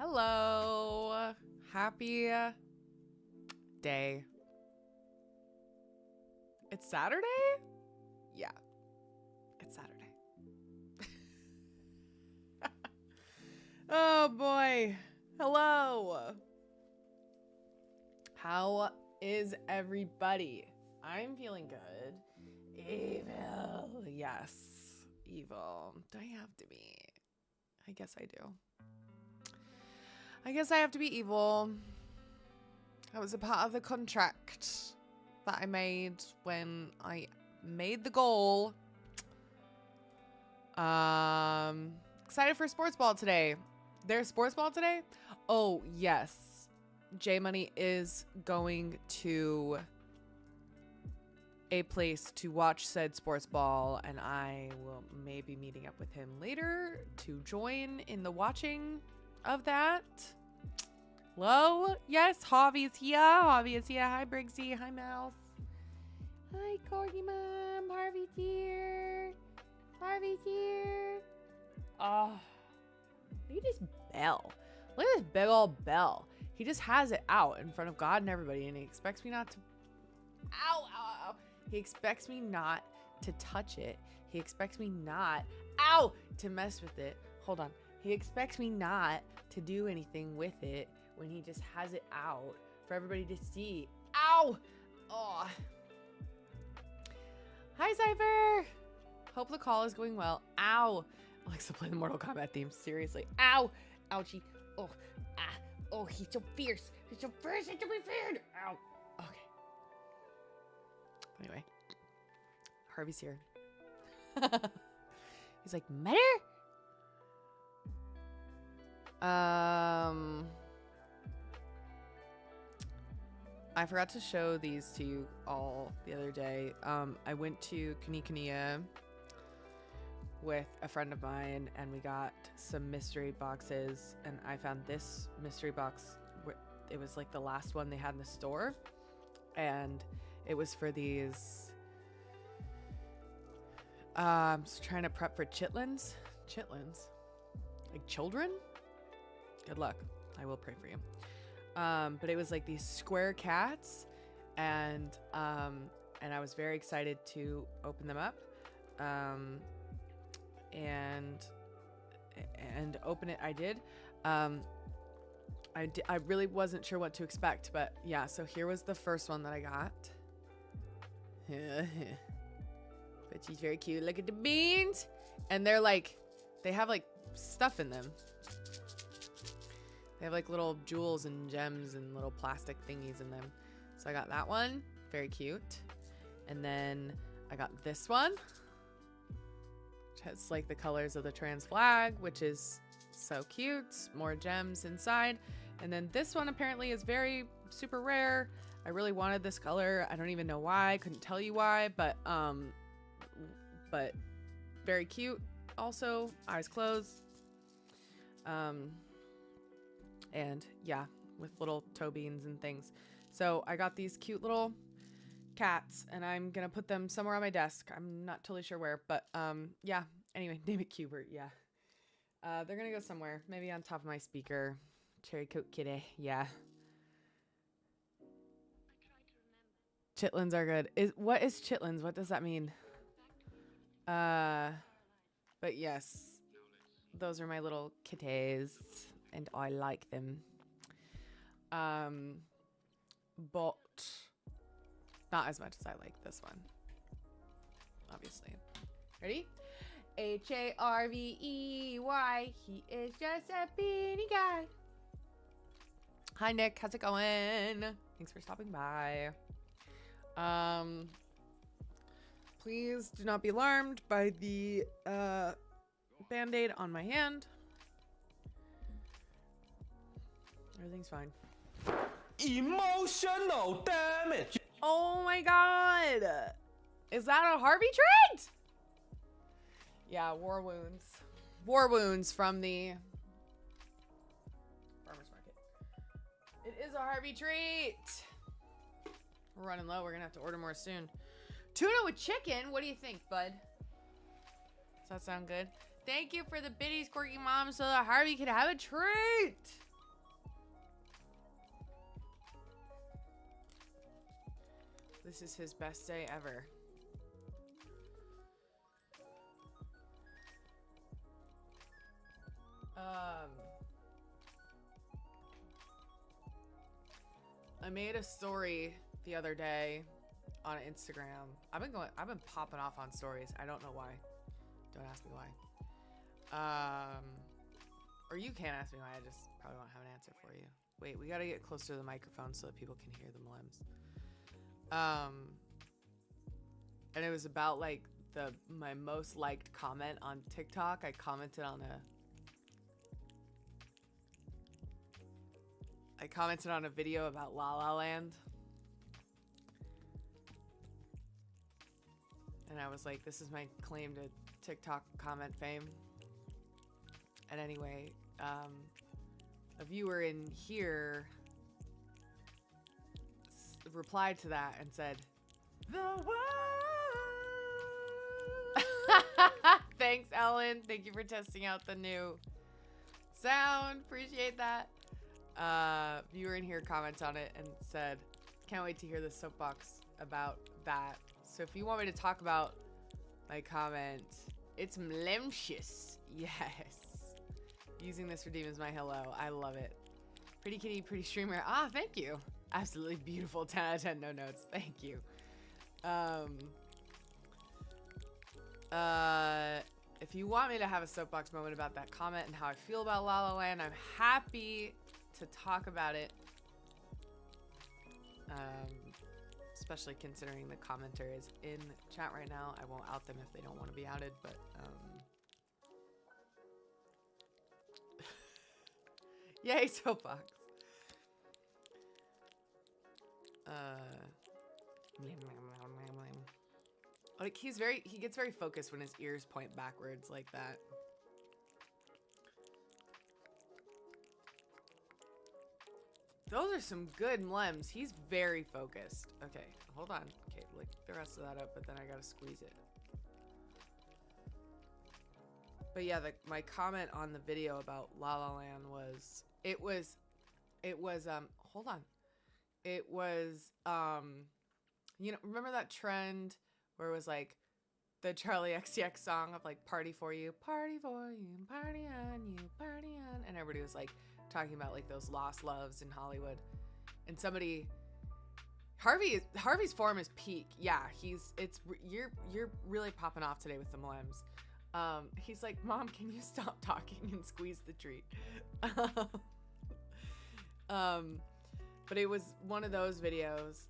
Hello. Happy day. It's Saturday? Yeah, it's Saturday. Oh boy. Hello. How is everybody? I'm feeling good. Evil. Yes. Evil. Do I have to be? I guess I do. I guess I have to be evil. That was a part of the contract that I made when I made the goal. Excited for sports ball today. There's sports ball today? Oh, yes. J Money is going to a place to watch said sports ball, and I will maybe meeting up with him later to join in the watching of that. Hello? Yes, Javi's here. Javi is here. Hi, Briggsy. Hi, Mouse. Hi, Corgi Mom. Harvey's here. Harvey's here. Oh, look at this bell. Look at this big old bell. He just has it out in front of God and everybody, and he expects me not to... Ow, ow, ow. He expects me not to touch it. He expects me not... Ow! To mess with it. Hold on. He expects me not to do anything with it when he just has it out for everybody to see. Ow! Oh. Hi, Cypher! Hope the call is going well. Ow! Alexa, play the Mortal Kombat theme. Seriously. Ow! Ouchie. Oh. Ah. Oh, he's so fierce. He's so fierce. He's to be feared. Ow. Okay. Anyway. Harvey's here. He's like, Matter? I forgot to show these to you all the other day. I went to Kinokuniya with a friend of mine, and we got some mystery boxes, and I found this mystery box. It was like the last one they had in the store, and it was for these trying to prep for chitlins, like children. Good luck. I will pray for you. But it was like these square cats, and I was very excited to open them up, and open it. I did. I really wasn't sure what to expect, but yeah. So here was the first one that I got. But she's very cute. Look at the beans, and they're like, they have like stuff in them. They have like little jewels and gems and little plastic thingies in them. So I got that one. Very cute. And then I got this one, which has like the colors of the trans flag, which is so cute. More gems inside. And then this one apparently is very super rare. I really wanted this color. I don't even know why. I couldn't tell you why, but very cute. Also, eyes closed. And yeah, with little toe beans and things. So I got these cute little cats, and I'm gonna put them somewhere on my desk. I'm not totally sure where, but yeah. Anyway, name it Cubert. Yeah. They're gonna go somewhere. Maybe on top of my speaker. Cherry coat kitty. Yeah. Chitlins are good. What is chitlins? What does that mean? But yes, those are my little kitties, and I like them. But not as much as I like this one, obviously. Ready? Harvey. He is just a beanie guy. Hi, Nick. How's it going? Thanks for stopping by. Please do not be alarmed by the band-aid on my hand. Everything's fine. Emotional damage. Oh my god! Is that a Harvey treat? Yeah, war wounds. War wounds from the farmer's market. It is a Harvey treat. We're running low. We're gonna have to order more soon. Tuna with chicken? What do you think, bud? Does that sound good? Thank you for the biddies, Quirky Mom, so that Harvey could have a treat. This is his best day ever. I made a story the other day on Instagram. I've been popping off on stories. I don't know why. Don't ask me why. Or you can't ask me why. I just probably won't have an answer for you. Wait, we gotta get closer to the microphone so that people can hear the mlems. And it was about like my most liked comment on TikTok. I commented on a video about La La Land. And I was like, this is my claim to TikTok comment fame. And anyway, a viewer in here replied to that and said, "The world." Thanks, Ellen. Thank you for testing out the new sound. Appreciate that. Viewer in here comments on it and said, can't wait to hear the soapbox about that. So if you want me to talk about my comment, it's mlemcious. Yes. Using this redeem as my hello. I love it. Pretty kitty, pretty streamer. Ah, thank you. Absolutely beautiful. 10 out of 10, no notes. Thank you. If you want me to have a soapbox moment about that comment and how I feel about La La Land, I'm happy to talk about it. Especially considering the commenter is in chat right now. I won't out them if they don't want to be outed, but yay, soapbox. Like he gets very focused when his ears point backwards like that. Those are some good mlems. He's very focused. Okay, hold on. Okay, lick the rest of that up, but then I gotta squeeze it. But yeah, my comment on the video about La La Land was, hold on. It was, you know, remember that trend where it was like the Charlie XCX song of like party for you, party on you, party on. And everybody was like talking about like those lost loves in Hollywood. And somebody, Harvey's form is peak. Yeah, you're really popping off today with the mlems. He's like, Mom, can you stop talking and squeeze the treat? But it was one of those videos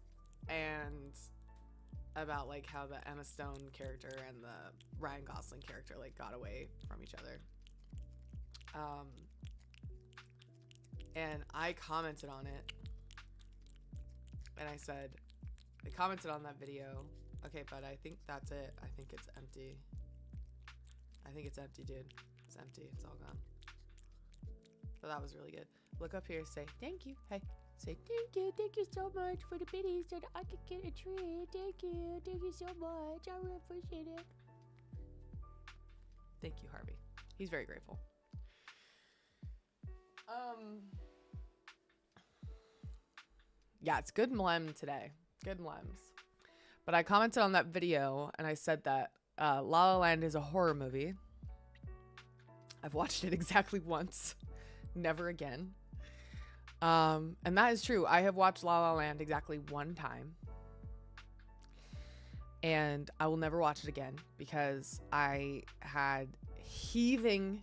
and about like how the Emma Stone character and the Ryan Gosling character like got away from each other. And I commented on it. And I said, I commented on that video. Okay, but I think that's it. I think it's empty. I think it's empty, dude. It's empty. It's all gone. But that was really good. Look up here. Say, thank you. Hey. Say, thank you. Thank you so much for the biddies so that I could get a treat. Thank you. Thank you so much. I really appreciate it. Thank you, Harvey. He's very grateful. Yeah, it's good mlem today. Good mlems. But I commented on that video and I said that La La Land is a horror movie. I've watched it exactly once. Never again. And that is true. I have watched La La Land exactly one time. And I will never watch it again because I had heaving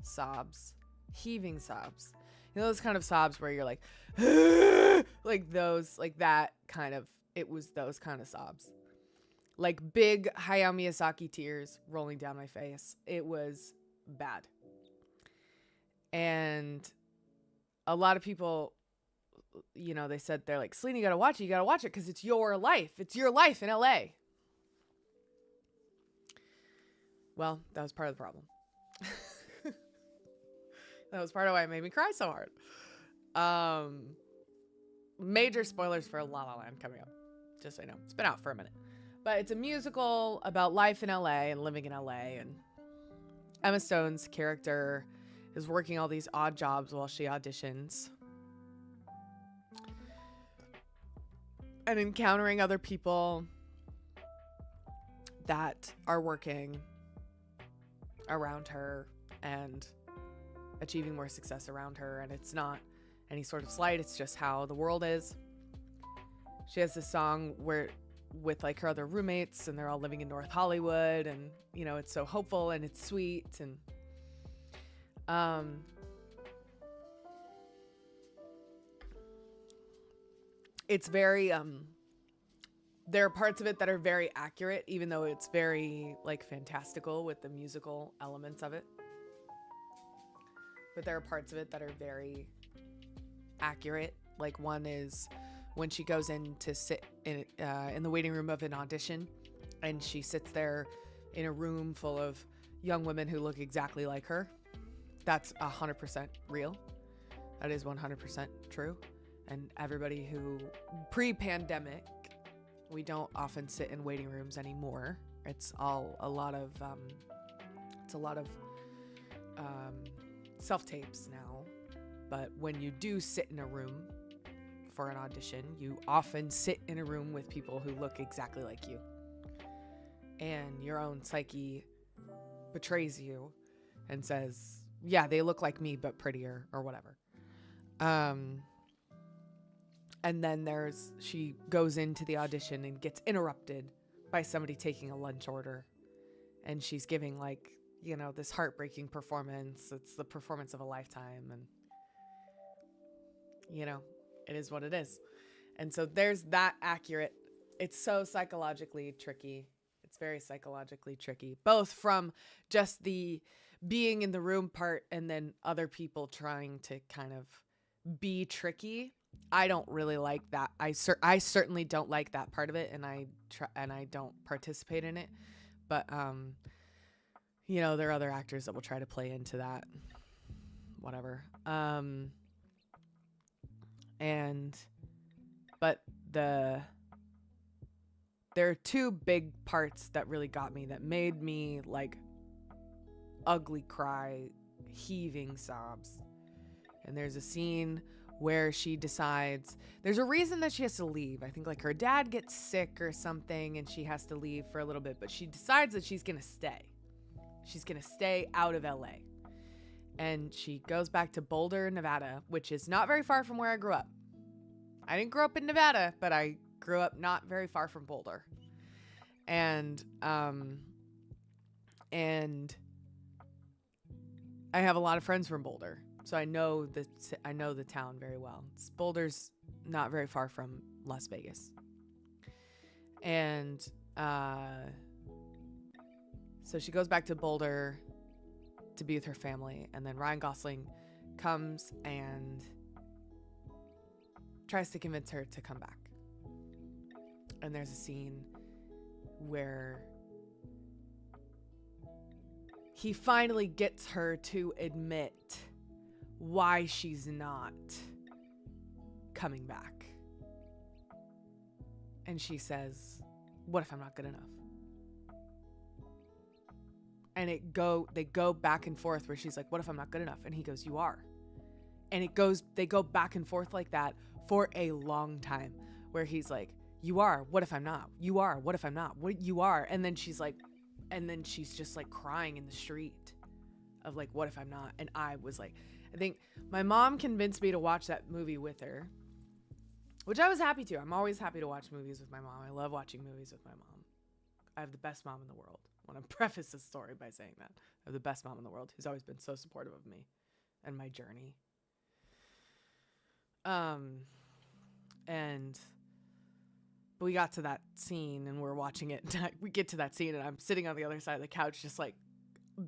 sobs. Heaving sobs. You know those kind of sobs where you're like, like those, like that kind of, it was those kind of sobs. Like big Hayao Miyazaki tears rolling down my face. It was bad. And a lot of people, you know, they said, they're like, Selena, you gotta watch it. You gotta watch it because it's your life. It's your life in LA. Well, that was part of the problem. That was part of why it made me cry so hard. Major spoilers for La La Land coming up. Just so you know. It's been out for a minute. But it's a musical about life in LA and living in LA. And Emma Stone's character is working all these odd jobs while she auditions. and encountering other people that are working around her and achieving more success around her. And it's not any sort of slight, it's just how the world is. She has this song where with like her other roommates, and they're all living in North Hollywood, and you know, it's so hopeful and it's sweet. And it's very there are parts of it that are very accurate, even though it's very like fantastical with the musical elements of it. But there are parts of it that are very accurate. Like one is when she goes in to sit in the waiting room of an audition, and she sits there in a room full of young women who look exactly like her. That's 100% real. That is 100% true. And everybody who pre-pandemic, we don't often sit in waiting rooms anymore. It's all a lot of self-tapes now. But when you do sit in a room for an audition, you often sit in a room with people who look exactly like you. And your own psyche betrays you and says, yeah, they look like me, but prettier or whatever. And then she goes into the audition and gets interrupted by somebody taking a lunch order. And she's giving like, you know, this heartbreaking performance. It's the performance of a lifetime. And, you know, it is what it is. And so there's that accurate. It's so psychologically tricky. It's very psychologically tricky, both from just the being in the room part and then other people trying to kind of be tricky. I don't really like that. I certainly don't like that part of it, and I don't participate in it. But you know, there are other actors that will try to play into that. Whatever. But there are two big parts that really got me, that made me like ugly cry, heaving sobs. And there's a scene where she decides, there's a reason that she has to leave. I think like her dad gets sick or something and she has to leave for a little bit, but she decides that she's gonna stay. She's gonna stay out of LA. And she goes back to Boulder, Nevada, which is not very far from where I grew up. I didn't grow up in Nevada, but I grew up not very far from Boulder. And I have a lot of friends from Boulder. So I know the town very well. Boulder's not very far from Las Vegas. And so she goes back to Boulder to be with her family. And then Ryan Gosling comes and tries to convince her to come back. And there's a scene where he finally gets her to admit why she's not coming back. And she says, what if I'm not good enough? And they go back and forth where she's like, what if I'm not good enough? And he goes, you are. And they go back and forth like that for a long time, where he's like, you are, what if I'm not? You are, what if I'm not? What you are. And then she's just like crying in the street of like, what if I'm not? And I was like, I think my mom convinced me to watch that movie with her, which I was happy to. I'm always happy to watch movies with my mom. I love watching movies with my mom. I have the best mom in the world. I want to preface this story by saying that. I have the best mom in the world who's always been so supportive of me and my journey. But we got to that scene and we're watching it. We get to that scene and I'm sitting on the other side of the couch, just like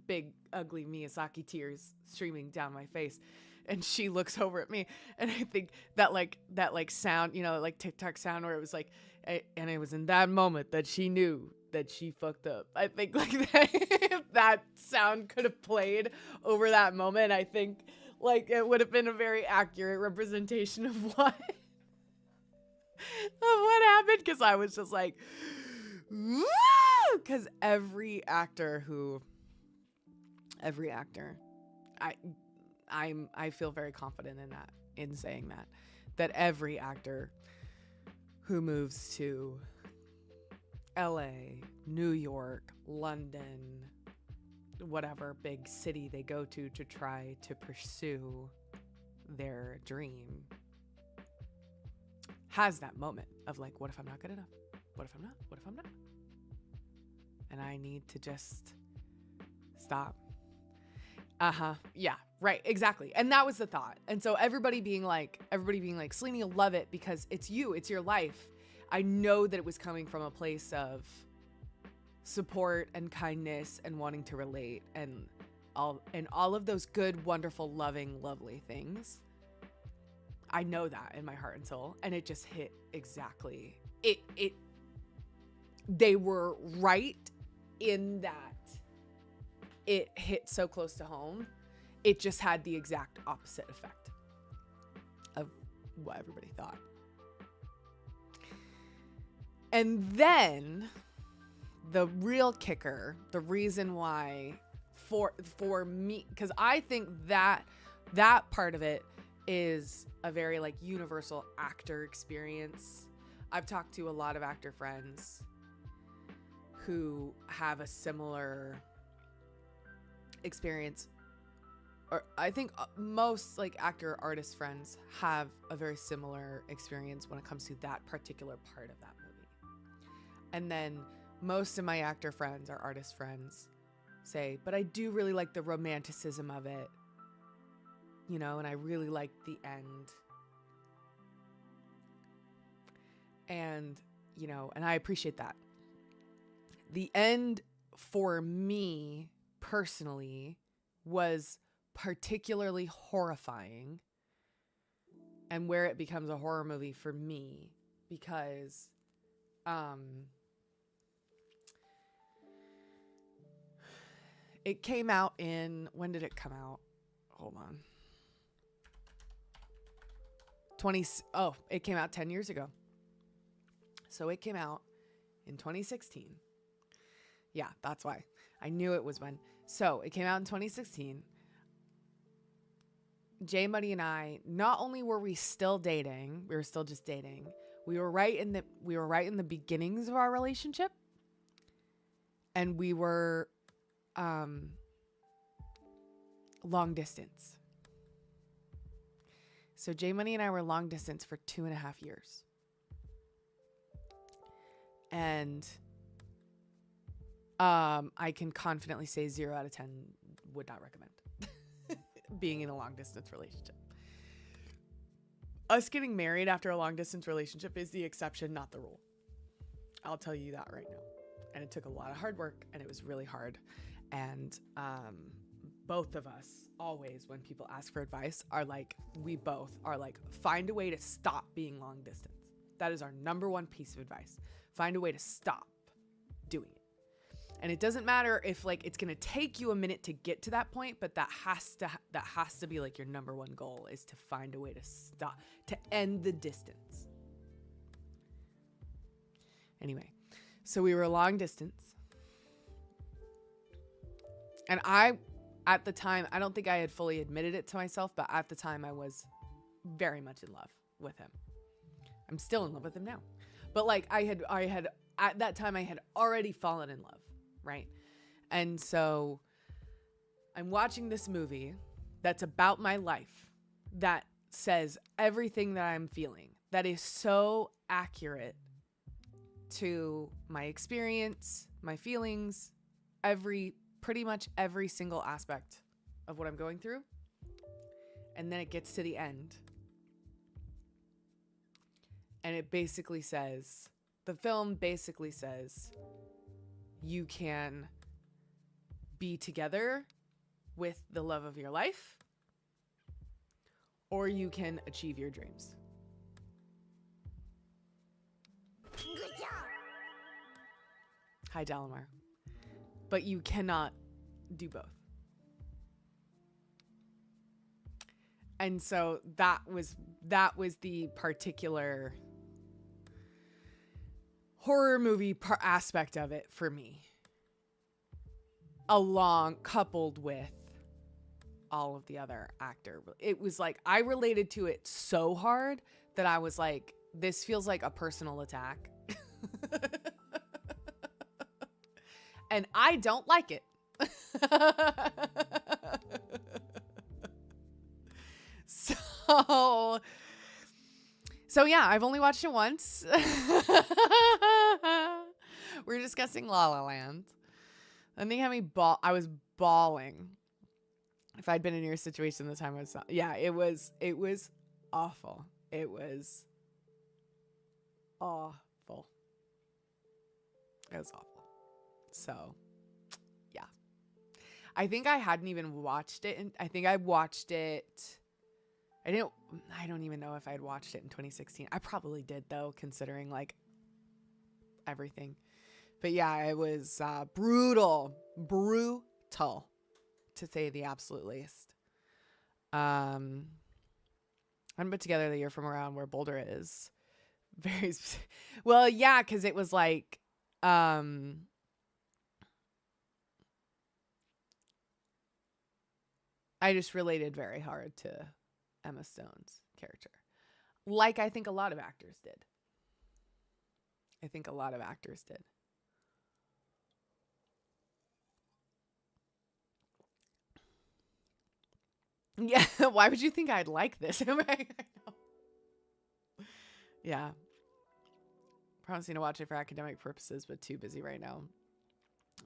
big, ugly Miyazaki tears streaming down my face. And she looks over at me, and I think that sound, you know, like TikTok sound where it was like, and it was in that moment that she knew that she fucked up. I think like that, if that sound could have played over that moment, I think like it would have been a very accurate representation of what happened. Cause I was just like, because every actor, I feel very confident in saying that every actor who moves to LA, New York, London, whatever big city they go to try to pursue their dream, has that moment of like, what if I'm not good enough? What if I'm not? What if I'm not? And I need to just stop. Yeah, right. Exactly. And that was the thought. And so everybody being like, Selene, you'll love it because it's you, it's your life. I know that it was coming from a place of support and kindness and wanting to relate and all of those good, wonderful, loving, lovely things. I know that in my heart and soul. And it just hit exactly. They were right in that it hit so close to home. It just had the exact opposite effect of what everybody thought. And then the real kicker, the reason why for me, because I think that part of it is a very like universal actor experience. I've talked to a lot of actor friends who have a similar experience, or I think most like actor artist friends have a very similar experience when it comes to that particular part of that movie. And then most of my actor friends or artist friends say, but I do really like the romanticism of it, you know, and I really like the end. And, you know, and I appreciate that. The end for me personally was particularly horrifying, and where it becomes a horror movie for me because it came out in, when did it come out? Hold on. It came out 10 years ago. So it came out in 2016. Yeah, that's why. I knew it was when. So it came out in 2016. J Money and I, not only were we still dating, we were still just dating. We were right in the beginnings of our relationship. And we were long distance. So J Money and I were long distance for 2.5 years. And I can confidently say 0 out of 10 would not recommend being in a long distance relationship. Us getting married after a long distance relationship is the exception, not the rule. I'll tell you that right now. And it took a lot of hard work, and it was really hard. And both of us always, when people ask for advice, we both are like, find a way to stop being long distance. That is our number one piece of advice. Find a way to stop doing it. And it doesn't matter if like it's going to take you a minute to get to that point, but that has to be like your number one goal, is to find a way to stop, to end the distance. Anyway, so we were long distance. And at the time, I don't think I had fully admitted it to myself, but at the time I was very much in love with him. I'm still in love with him now. But like I had at that time I had already fallen in love, right? And so I'm watching this movie that's about my life, that says everything that I'm feeling, that is so accurate to my experience, my feelings, pretty much every single aspect of what I'm going through. And then it gets to the end. And it basically says, the film basically says, you can be together with the love of your life, or you can achieve your dreams. Good job. Hi, Dalamar. But you cannot do both. And so that was the particular horror movie aspect of it for me, coupled with all of the other actor. It was like I related to it so hard that I was like, this feels like a personal attack. And I don't like it. So yeah, I've only watched it once. We're discussing La La Land. I think I was bawling. If I'd been in your situation the time I was, yeah, it was awful. It was awful. It was awful. So, yeah. I think I hadn't even watched it. I think I watched it. I don't even know if I'd watched it in 2016. I probably did, though, considering, like, everything. But yeah, it was brutal, to say the absolute least. I'm put together the year from around where Baldur is. Very well, yeah, because it was like I just related very hard to Emma Stone's character. Like I think a lot of actors did. Yeah, why would you think I'd like this? Yeah. Promising to watch it for academic purposes, but too busy right now.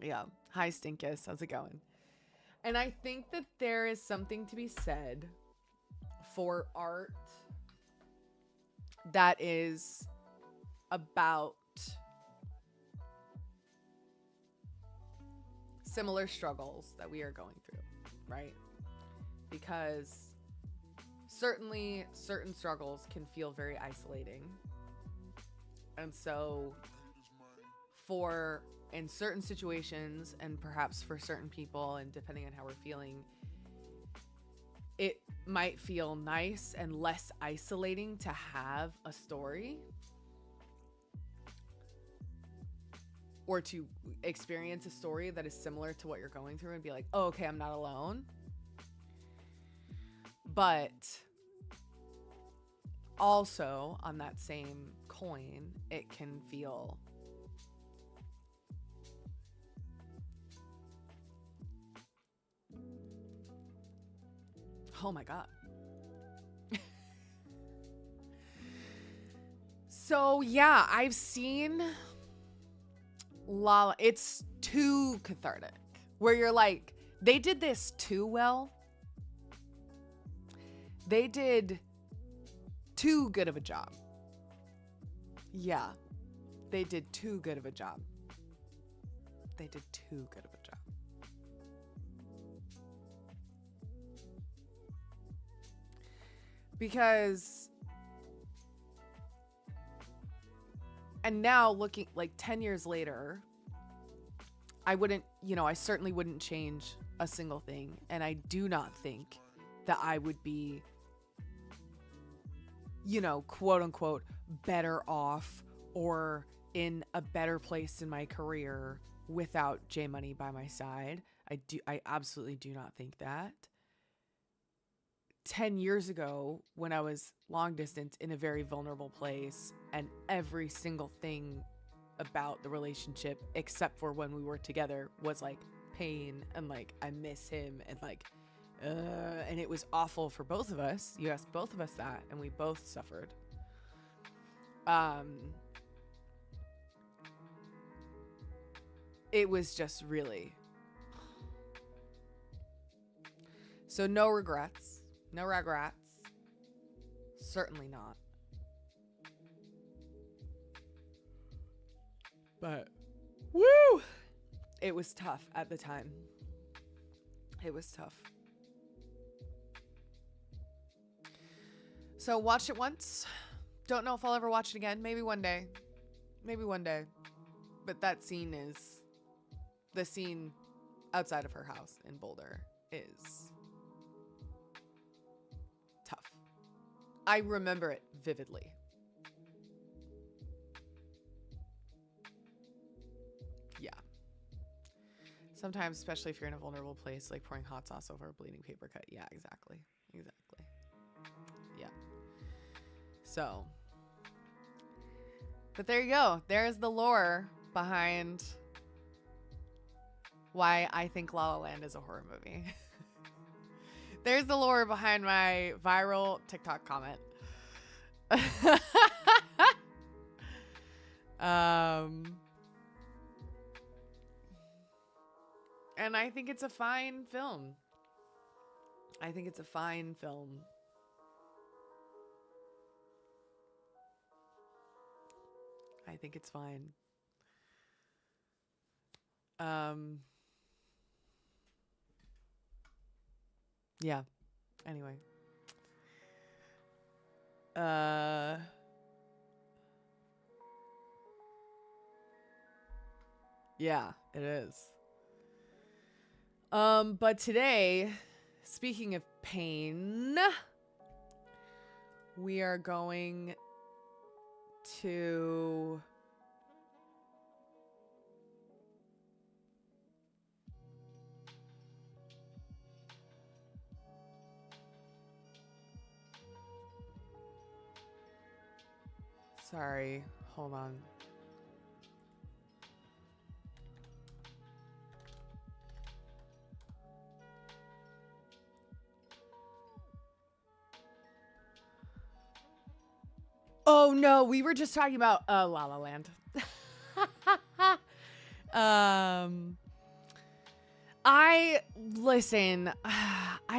Yeah. Hi, Stinkus. How's it going? And I think that there is something to be said for art that is about similar struggles that we are going through, right? Because certainly certain struggles can feel very isolating. And so in certain situations, and perhaps for certain people, and depending on how we're feeling, it might feel nice and less isolating to have a story or to experience a story that is similar to what you're going through and be like, oh, okay, I'm not alone. But also on that same coin, it can feel oh my God. So yeah, I've seen it's too cathartic where you're like, they did this too well. They did too good of a job. Yeah, they did too good of a job. Because, and now looking like 10 years later, I certainly wouldn't change a single thing. And I do not think that I would be, quote unquote, better off or in a better place in my career without J Money by my side. I absolutely do not think that. 10 years ago, when I was long distance in a very vulnerable place, and every single thing about the relationship, except for when we were together, was like pain and like I miss him and like and it was awful for both of us. You asked both of us that, and we both suffered. It was just really, so no regrets. Certainly not. But woo! It was tough at the time. It was tough. So watched it once. Don't know if I'll ever watch it again. Maybe one day. But that scene is the scene outside of her house in Boulder is tough. I remember it vividly. Yeah. Sometimes, especially if you're in a vulnerable place, like pouring hot sauce over a bleeding paper cut. Yeah, exactly. Yeah. So, But there you go. There's the lore behind why I think La La Land is a horror movie. There's the lore behind my viral TikTok comment. And I think it's a fine film. I think it's a fine film. I think it's fine. Yeah. Anyway. Yeah, it is. But today, speaking of pain, we are going to sorry, hold on. Oh no, we were just talking about La La Land. I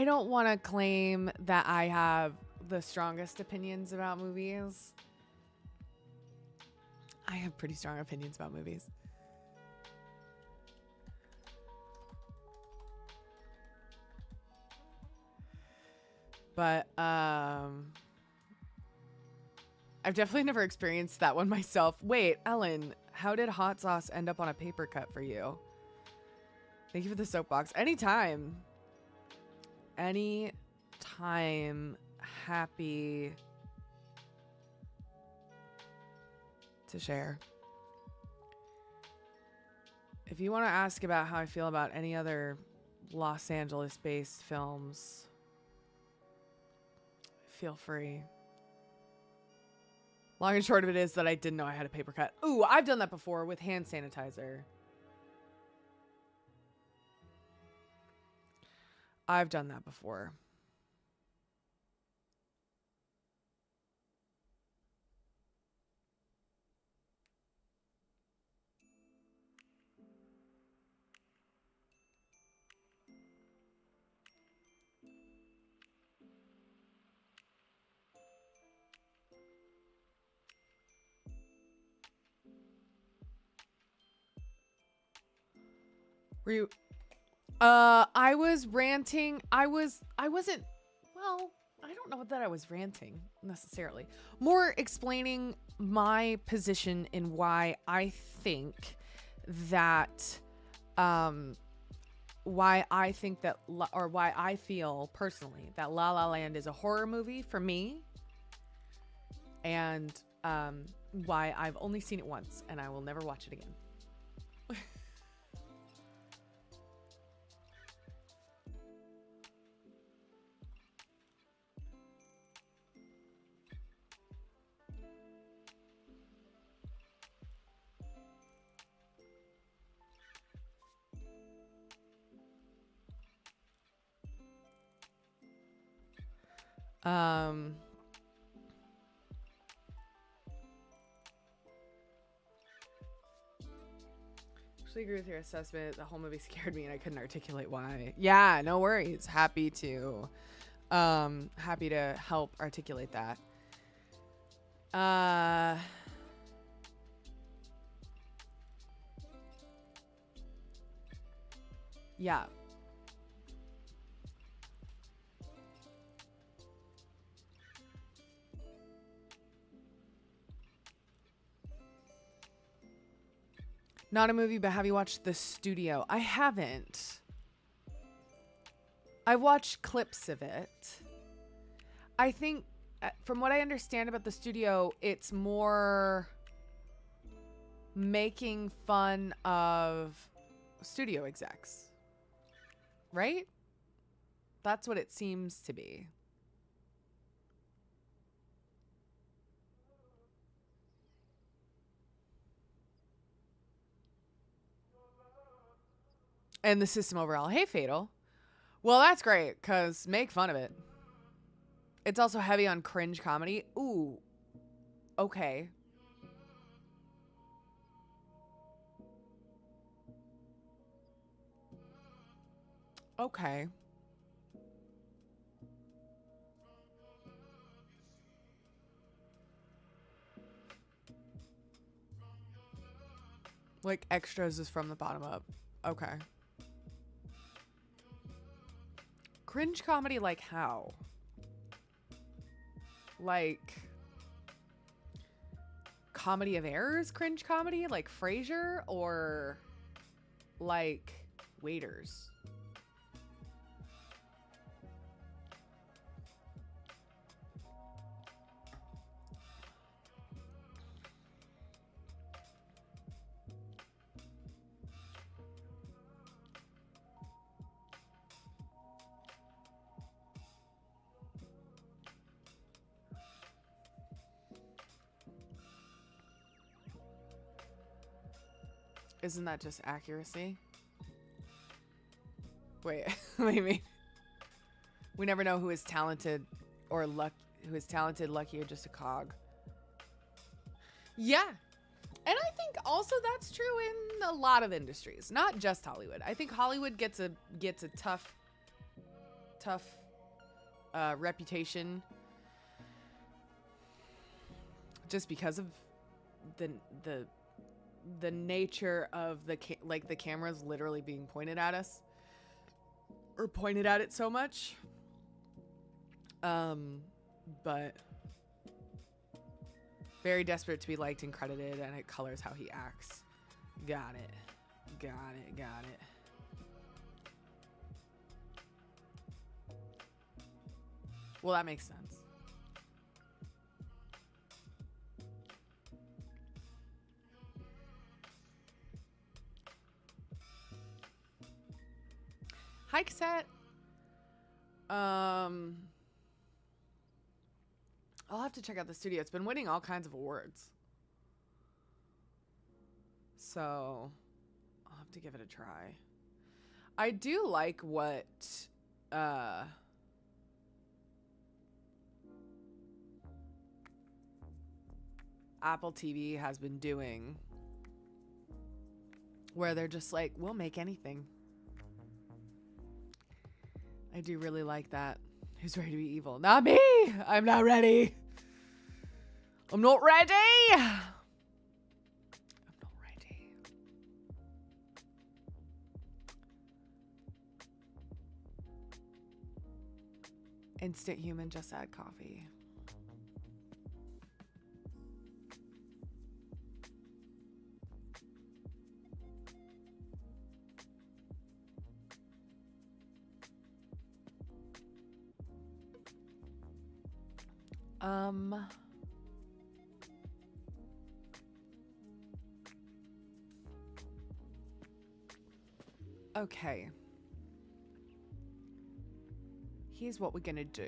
don't want to claim that I have the strongest opinions about movies. I have pretty strong opinions about movies. But I've definitely never experienced that one myself. Wait, Ellen, how did hot sauce end up on a paper cut for you? Thank you for the soapbox. Anytime. Anytime. Happy to share. If you want to ask about how I feel about any other Los Angeles-based films, feel free. Long and short of it is that I didn't know I had a paper cut. Ooh, I've done that before with hand sanitizer. I've done that before. Were you... I was ranting. I wasn't, well, I don't know that I was ranting necessarily. More explaining my position in why I think that, why I feel personally that La La Land is a horror movie for me. And, why I've only seen it once and I will never watch it again. Actually agree with your assessment. The whole movie scared me and I couldn't articulate why. Yeah, no worries. Happy to help articulate that. Yeah. Not a movie, but have you watched The Studio? I haven't. I've watched clips of it. I think, from what I understand about The Studio, it's more making fun of studio execs. Right? That's what it seems to be. And the system overall. Hey, Fatal. Well, that's great, because make fun of it. It's also heavy on cringe comedy. Ooh. Okay. Okay. Like, extras is from the bottom up. Okay. Cringe comedy, like how? Like comedy of errors cringe comedy? Like Frasier? Or like Waiters? Isn't that just accuracy? Wait, maybe. We never know who is talented or who is talented, lucky, or just a cog. Yeah. And I think also that's true in a lot of industries, not just Hollywood. I think Hollywood gets a tough reputation just because of the nature of the cameras literally being pointed at us or pointed at it so much. But very desperate to be liked and credited, and it colors how he acts. Got it. Well, that makes sense. Hike set. I'll have to check out the studio. It's been winning all kinds of awards. So I'll have to give it a try. I do like what Apple TV has been doing, where they're just like, we'll make anything. I do really like that. Who's ready to be evil? Not me! I'm not ready! I'm not ready! I'm not ready. Instant human, just add coffee. Okay. Here's what we're gonna do.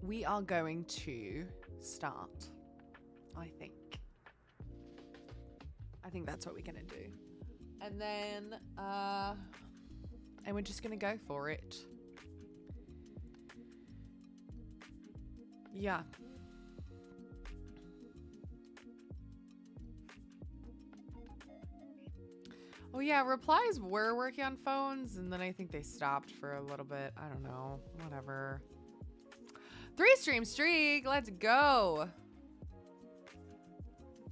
We are going to start, I think. I think that's what we're gonna do. And then, and we're just gonna go for it. Yeah. Oh yeah, replies were working on phones, and then I think they stopped for a little bit. I don't know. Whatever. 3-stream streak. Let's go.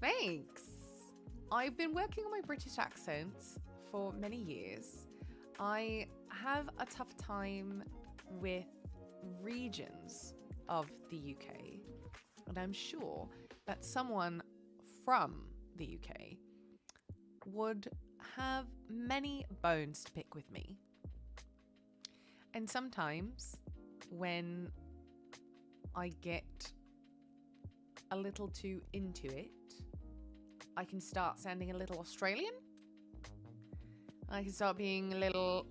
Thanks. I've been working on my British accent for many years. I have a tough time with regions of the UK, and I'm sure that someone from the UK would have many bones to pick with me. And sometimes when I get a little too into it, I can start sounding a little Australian. I can start being a little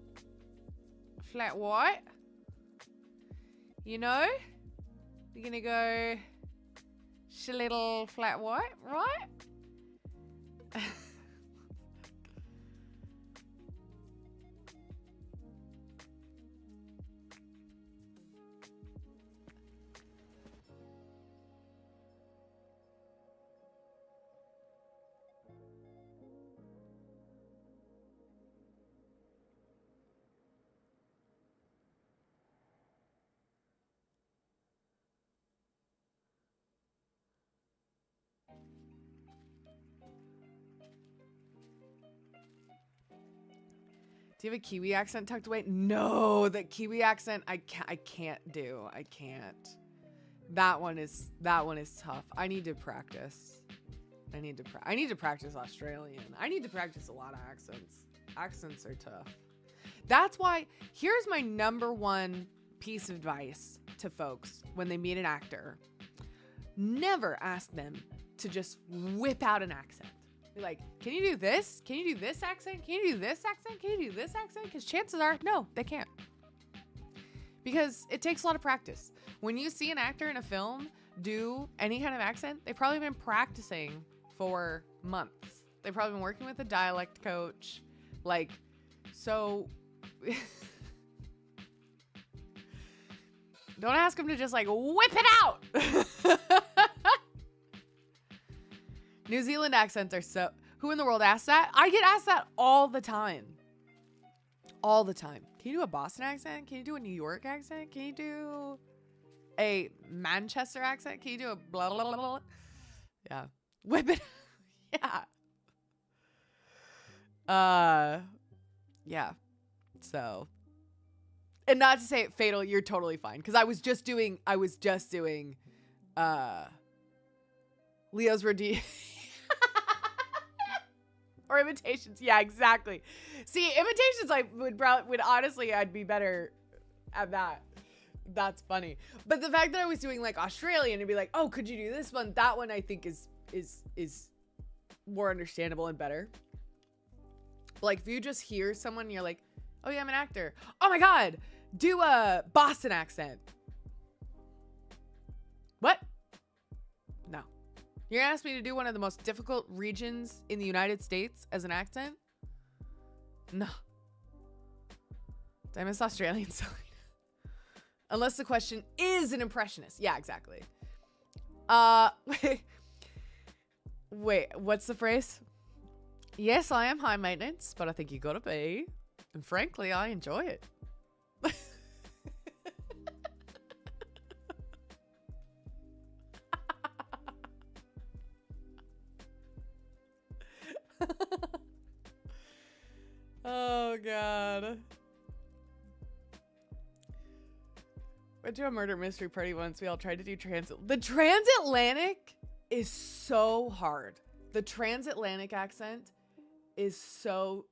flat white, you know? We're gonna go little flat white, right? Do you have a Kiwi accent tucked away? No, the Kiwi accent I can't do. I can't. That one is tough. I need to practice. I need to practice Australian. I need to practice a lot of accents. Accents are tough. That's why here's my number one piece of advice to folks when they meet an actor. Never ask them to just whip out an accent. Be like, can you do this? Can you do this accent? Can you do this accent? Can you do this accent? Because chances are, no, they can't. Because it takes a lot of practice. When you see an actor in a film do any kind of accent, they've probably been practicing for months. They've probably been working with a dialect coach. Like, so don't ask them to just like whip it out. New Zealand accents are so... Who in the world asks that? I get asked that all the time. All the time. Can you do a Boston accent? Can you do a New York accent? Can you do a Manchester accent? Can you do a blah, blah, blah, blah? Yeah. Whip it. Yeah. Yeah. So... And not to say it fatal, you're totally fine. Because I was just doing... Leo's Rodi... Or imitations. Yeah, exactly. See, imitations I would honestly, I'd be better at that. That's funny. But the fact that I was doing like Australian and be like, oh, could you do this one? That one I think is more understandable and better. Like if you just hear someone and you're like, oh yeah, I'm an actor. Oh my God, do a Boston accent. What? No. You're gonna ask me to do one of the most difficult regions in the United States as an accent? No. Did I miss Australian side? Unless the question is an impressionist. Yeah, exactly. Wait, what's the phrase? Yes, I am high maintenance, but I think you gotta be. And frankly, I enjoy it. Oh God. Went to a murder mystery party once. We all tried to do transit. The transatlantic is so hard. The transatlantic accent is so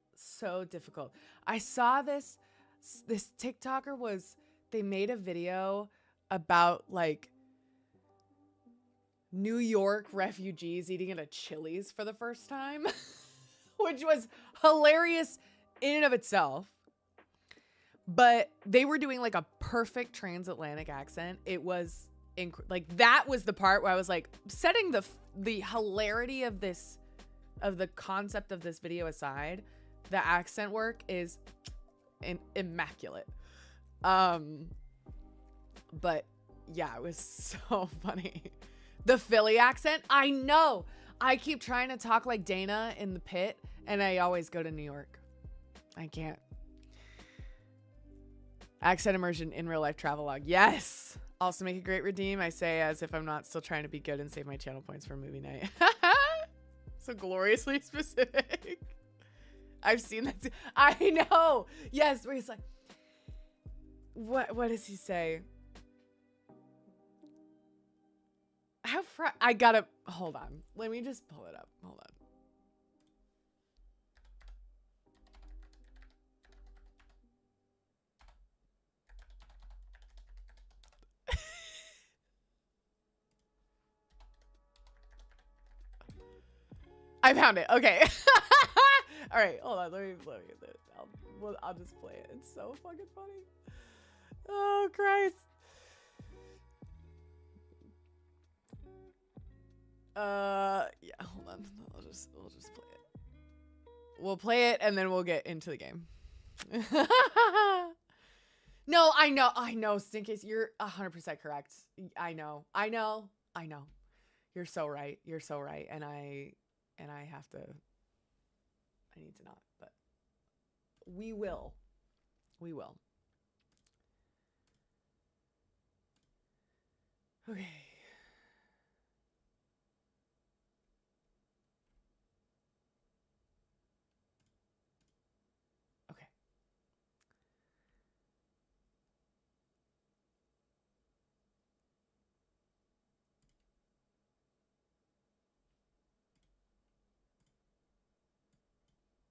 difficult. I saw this TikToker they made a video about like New York refugees eating at a Chili's for the first time, which was hilarious in and of itself. But they were doing like a perfect transatlantic accent. It was like that was the part where I was like, setting the hilarity of the concept of this video aside, the accent work is immaculate. But yeah, it was so funny. The Philly accent, I know. I keep trying to talk like Dana in the pit, and I always go to New York. I can't. Accent immersion in real life travelogue. Yes. Also make a great redeem. I say as if I'm not still trying to be good and save my channel points for movie night. So gloriously specific. I've seen that too. I know. Yes. Where he's like, what does he say? I gotta, hold on. Let me just pull it up. Hold on. I found it. Okay. All right. Hold on. Let me get this. I'll just play it. It's so fucking funny. Oh, Christ. Yeah, hold on. We'll just play it. We'll play it and then we'll get into the game. No, I know, Stinkcase, you're 100% correct. I know. You're so right. And I have to, I need to not, but we will. Okay. Okay.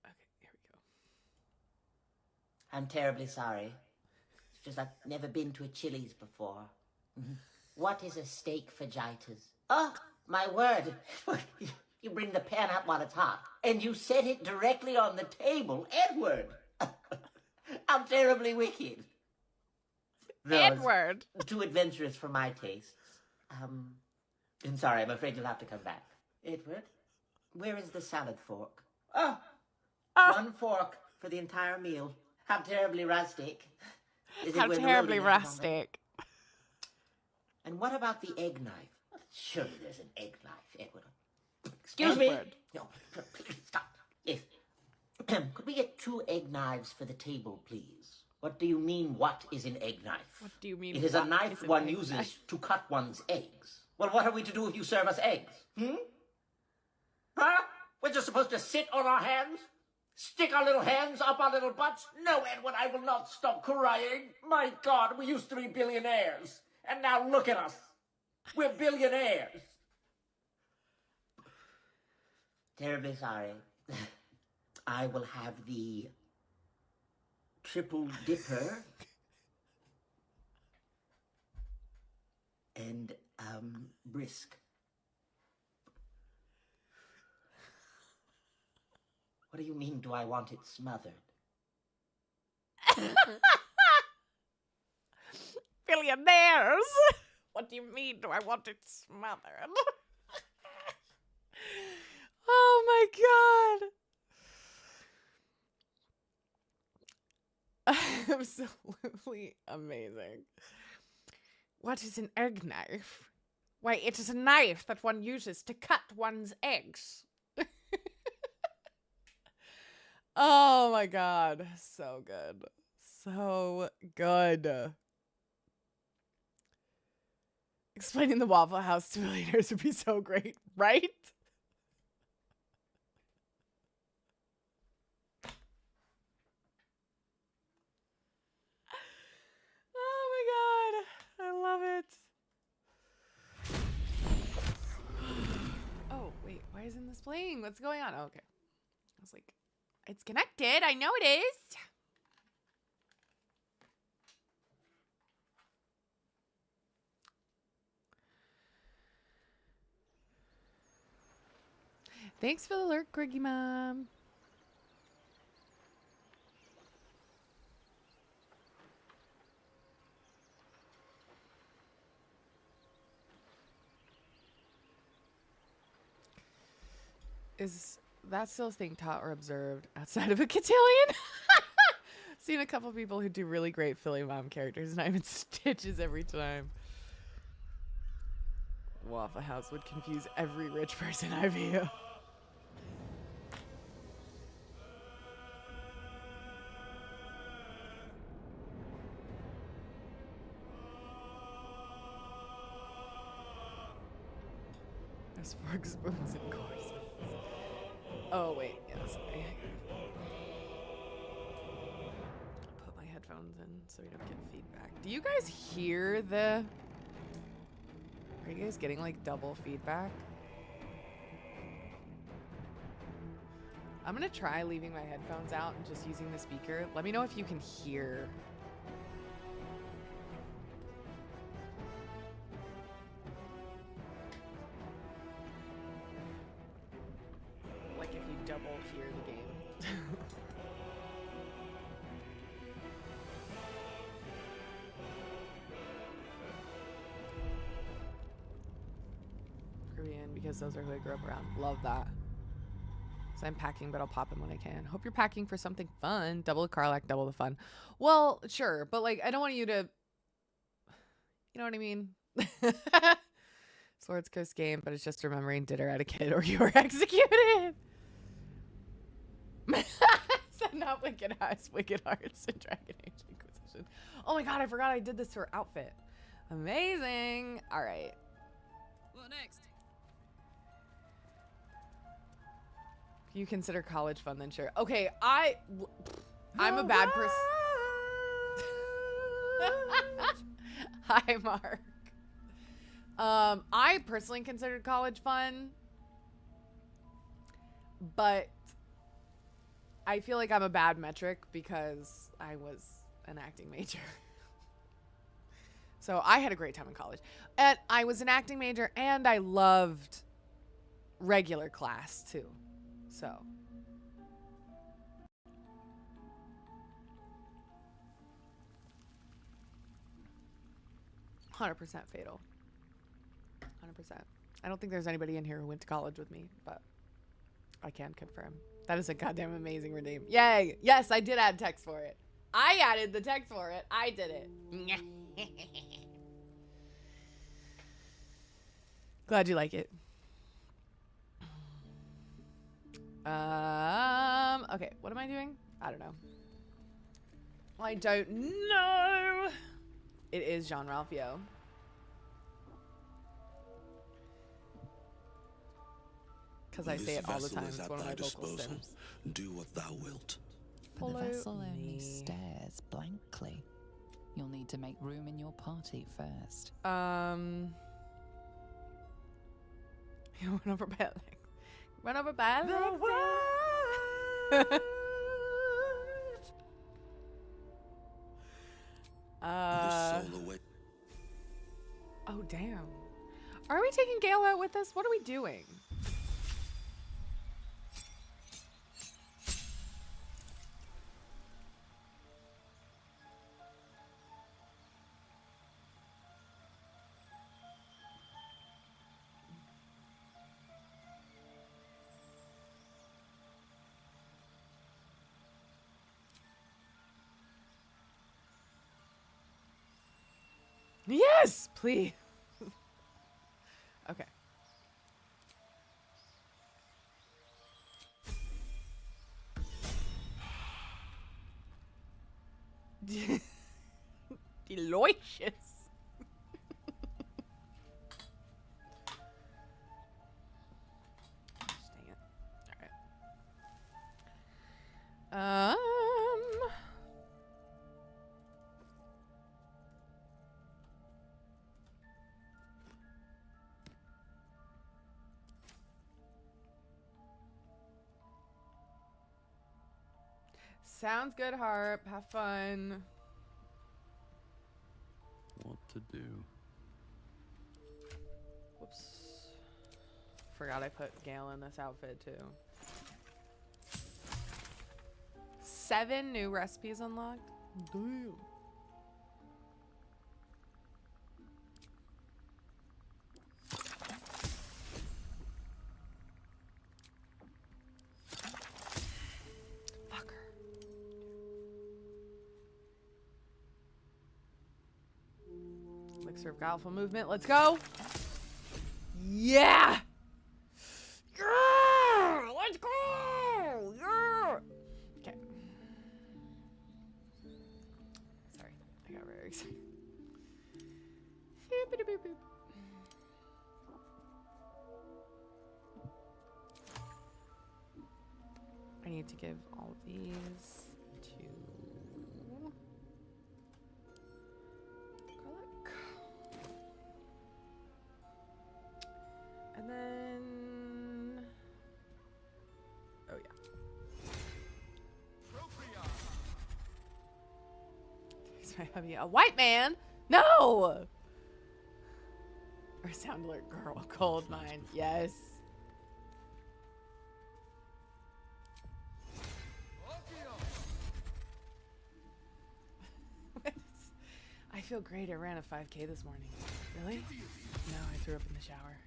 Okay, here we go. I'm terribly sorry. It's just I've never been to a Chili's before. What is a steak fajitas? Oh, my word. You bring the pan up while it's hot, and you set it directly on the table. Edward! How terribly wicked. Edward! Too adventurous for my tastes. I'm sorry, I'm afraid you'll have to come back. Edward, where is the salad fork? Oh, one fork for the entire meal. How terribly rustic. How terribly rustic. And what about the egg knife? Surely there's an egg knife, Edward. Excuse me? No, please stop. Yes. Could we get 2 egg knives for the table, please? What do you mean, what is an egg knife? What do you mean? It is a knife one uses to cut one's eggs. Well, what are we to do if you serve us eggs? Huh? We're just supposed to sit on our hands? Stick our little hands up our little butts? No, Edward, I will not stop crying. My God, we used to be billionaires. And now look at us. We're billionaires. Terribly sorry. I will have the triple dipper and brisk. What do you mean, do I want it smothered? Billionaires! What do you mean, do I want it smothered? Oh my God. Absolutely amazing. What is an egg knife? Why, it is a knife that one uses to cut one's eggs. Oh my God. So good. So good. Explaining the Waffle House to millionaires would be so great, right? Oh my God. I love it. Oh, wait. Why isn't this playing? What's going on? Oh, okay. I was like, it's connected. I know it is. Thanks for the alert, Griggy Mom. Is that still thing taught or observed outside of a cotillion? Seen a couple people who do really great Philly Mom characters, and I'm in stitches every time. Waffle House would confuse every rich person I view. There's forks, spoons, and courses. Oh, wait. Yeah, sorry. I'll put my headphones in so we don't get feedback. Do you guys hear the... Are you guys getting, like, double feedback? I'm gonna try leaving my headphones out and just using the speaker. Let me know if you can hear. Like if you double hear the game. Caribbean because those are who I grew up around. Love that. So I'm packing, but I'll pop in when I can. Hope you're packing for something fun. Double the Karlach, double the fun. Well, sure, but like I don't want you to, you know what I mean? Swords Coast game, but it's just remembering dinner etiquette or you were executed. Said not Wicked Hearts, Wicked Hearts, and Dragon Age Inquisition. Oh my god, I forgot I did this to her outfit. Amazing. All right. What next? If you consider college fun, then sure. Okay, I'm a bad person. Hi, Mark. I personally considered college fun, but I feel like I'm a bad metric because I was an acting major. So I had a great time in college. And I was an acting major and I loved regular class too. So. 100% fatal. 100%. I don't think there's anybody in here who went to college with me, but I can confirm. That is a goddamn amazing redeem. Yay! Yes, I did add text for it. I added the text for it. I did it. Glad you like it. Okay, what am I doing? I don't know. I don't know. It is Jean Ralphio. Because I say it all the time. It's one of my vocal stems. Do what thou wilt. But the vessel only stares blankly. You'll need to make room in your party first. Run over by Alex. Run over by Alex. Oh damn. Are we taking Gale out with us? What are we doing? Yes, please. Okay. Delicious. Dang it. All right. Sounds good, Harp. Have fun. What to do? Whoops. Forgot I put Gale in this outfit too. 7 new recipes unlocked. Damn. Elixir of Guileful Movement. Let's go. Yeah. Yeah. Let's go. Yeah. Okay. Sorry. I got very excited. I need to give all of these to Karlach. And then, oh yeah. There's my hubby. A white man? No! Or sound alert girl. Gold mine. Yes. I feel great. I ran a 5K this morning. Really? No, I threw up in the shower.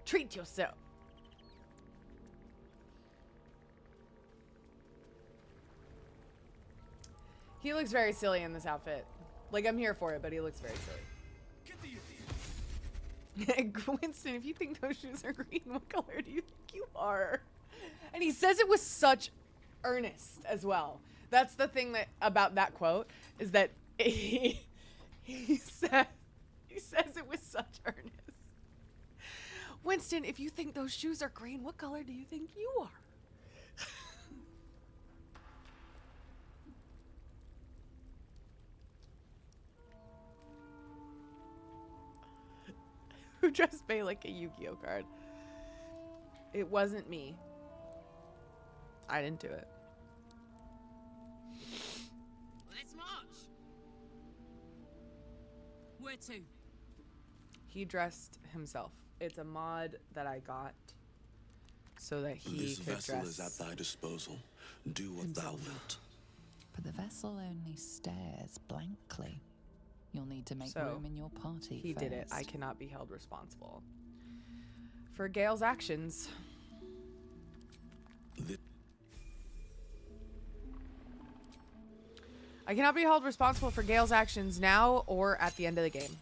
Treat yourself. He looks very silly in this outfit. Like, I'm here for it, but he looks very silly. Winston, if you think those shoes are green, what color do you think you are? And he says it with such earnest as well. That's the thing that about that quote is that he says it with such earnest. Winston, if you think those shoes are green, what color do you think you are? Who dressed Bay like a Yu-Gi-Oh card? It wasn't me. I didn't do it. Let's march. Where to? He dressed himself. It's a mod that I got so that he This could vessel dress is at thy disposal. Do what thou wilt. But the vessel only stares blankly. You'll need to make So, room in your party He first. did it. I cannot be held responsible for Gale's actions. I cannot be held responsible for Gale's actions now or at the end of the game.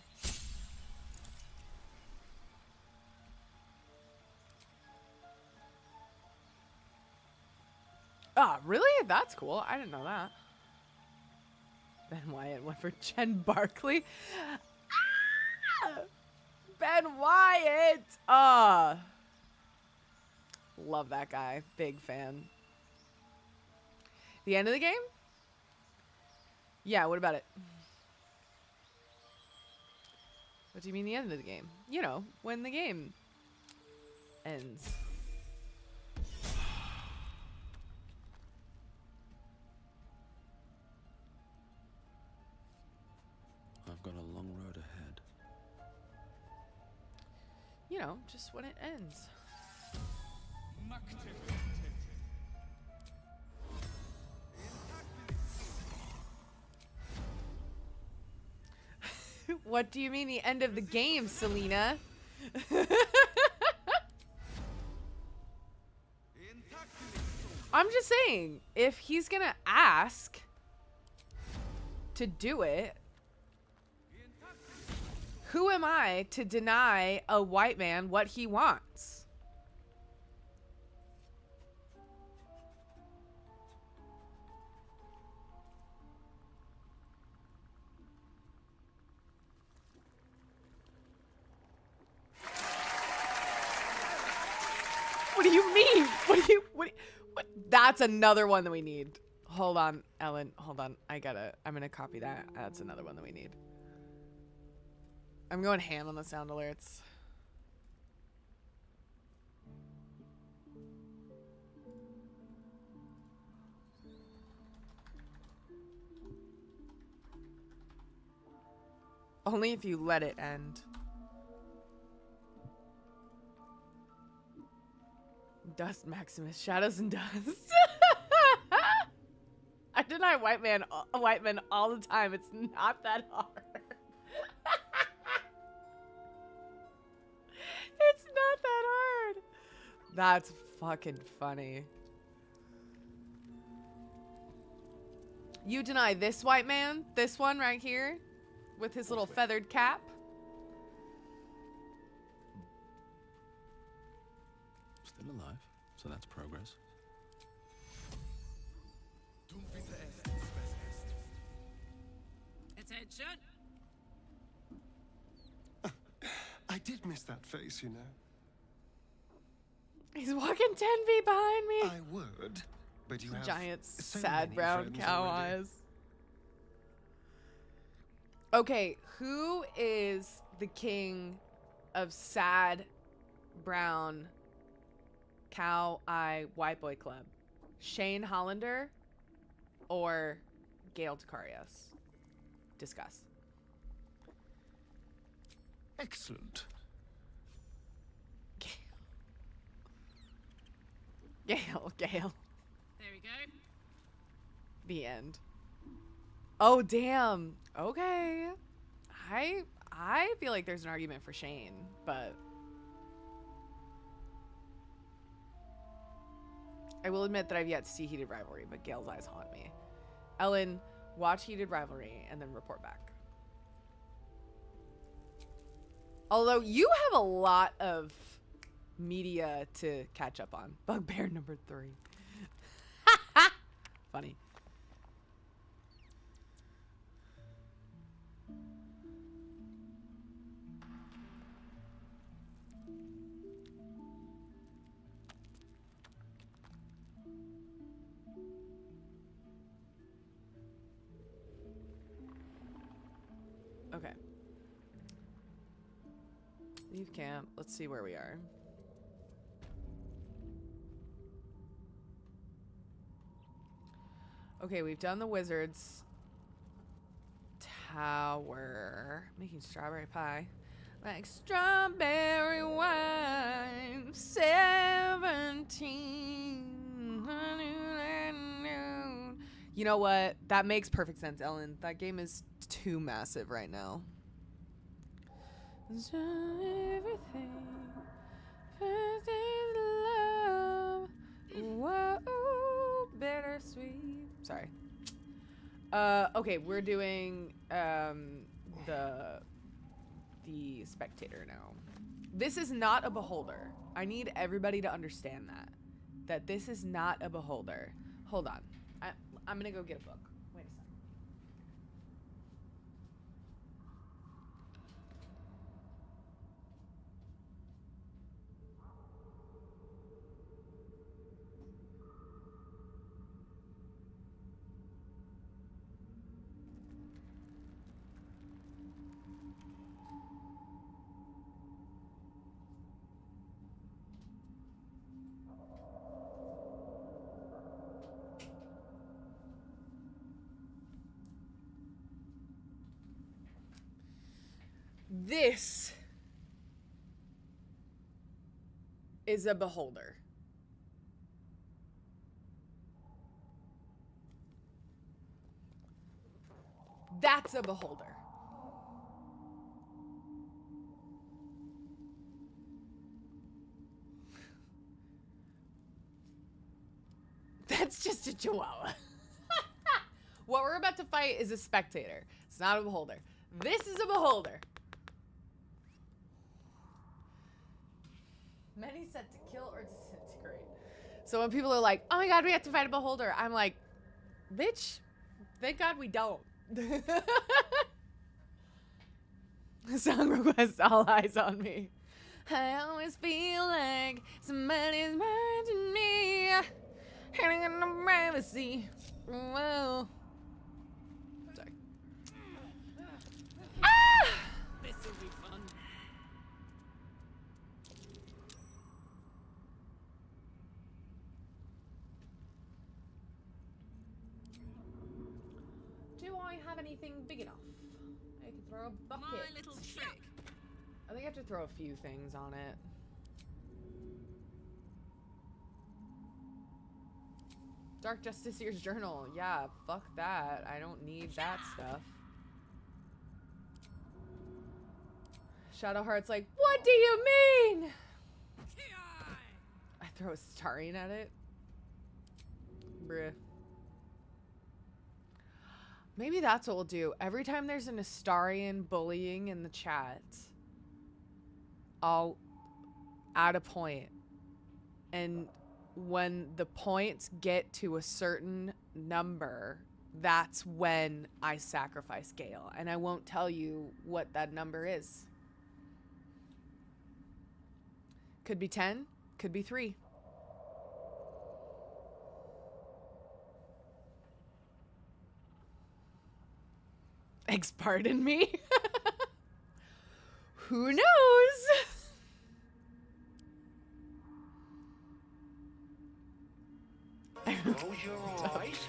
Ah, really? That's cool. I didn't know that. Ben Wyatt went for Jen Barkley. Ah! Ben Wyatt! Ah. Love that guy. Big fan. The end of the game? Yeah, what about it? What do you mean the end of the game? You know, when the game ends. I've got a long road ahead. You know, just when it ends. What do you mean the end of the game, Selena? I'm just saying, if he's gonna ask to do it, who am I to deny a white man what he wants? What do you mean? What? That's another one that we need. Hold on, Ellen. Hold on. I'm gonna copy that. That's another one that we need. I'm going ham on the sound alerts. Only if you let it end. Dust Maximus, shadows and dust. I deny white men all the time. It's not that hard. It's not that hard. That's fucking funny. You deny this white man, this one right here, with his little feathered cap. Still alive, so that's progress. Attention. I did miss that face, you know. He's walking 10 feet behind me. I would, but you have Giant, so sad many brown friends cow already. eyes. Okay, who is the king of sad brown cow eye white boy club? Shane Hollander or Gale Takarios? Discuss. Excellent. Gale. There we go. The end. Oh, damn. Okay. I feel like there's an argument for Shane, but I will admit that I've yet to see Heated Rivalry, but Gale's eyes haunt me. Ellen, watch Heated Rivalry and then report back. Although you have a lot of media to catch up on. Bugbear number 3. Funny. Okay. Leave camp. Let's see where we are. Okay, we've done the wizard's tower. Making strawberry pie. Like strawberry wine. 17. You know what? That makes perfect sense, Ellen. That game is too massive right now. Everything. First is love. Whoa, bittersweet. Sorry. Okay, we're doing the spectator now. This is not a beholder. I need everybody to understand that this is not a beholder. Hold on. I'm gonna go get a book. Wait a second. This is a beholder. That's a beholder. That's just a chihuahua. What we're about to fight is a spectator. It's not a beholder. This is a beholder. Many set to kill or disintegrate. So when people are like, oh my god, we have to fight a beholder, I'm like, bitch, thank god we don't. Song request, all eyes on me. I always feel like somebody's watching me. Hanging in the privacy. Whoa. Sorry. Ah! This'll be fun. Do I have anything big enough? I can throw a bucket. My little trick. I think I have to throw a few things on it. Dark Justiciar's Journal. Yeah, fuck that. I don't need that stuff. Shadowheart's like, what do you mean? I throw a starring at it. Bruh. Maybe that's what we'll do. Every time there's an Astarian bullying in the chat, I'll add a point. And when the points get to a certain number, that's when I sacrifice Gale. And I won't tell you what that number is. Could be 10, could be 3. Pardon me? Who knows? Close your eyes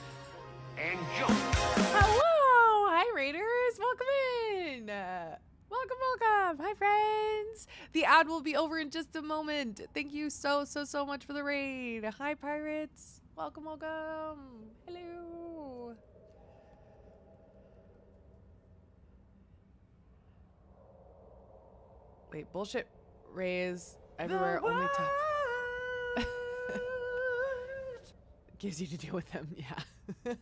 and jump. Hello! Hi, Raiders! Welcome in! Welcome, welcome! Hi, friends! The ad will be over in just a moment. Thank you so much for the raid. Hi, pirates! Welcome, welcome! Hello! Wait, bullshit raise everywhere, only top. gives you to deal with them. Yeah.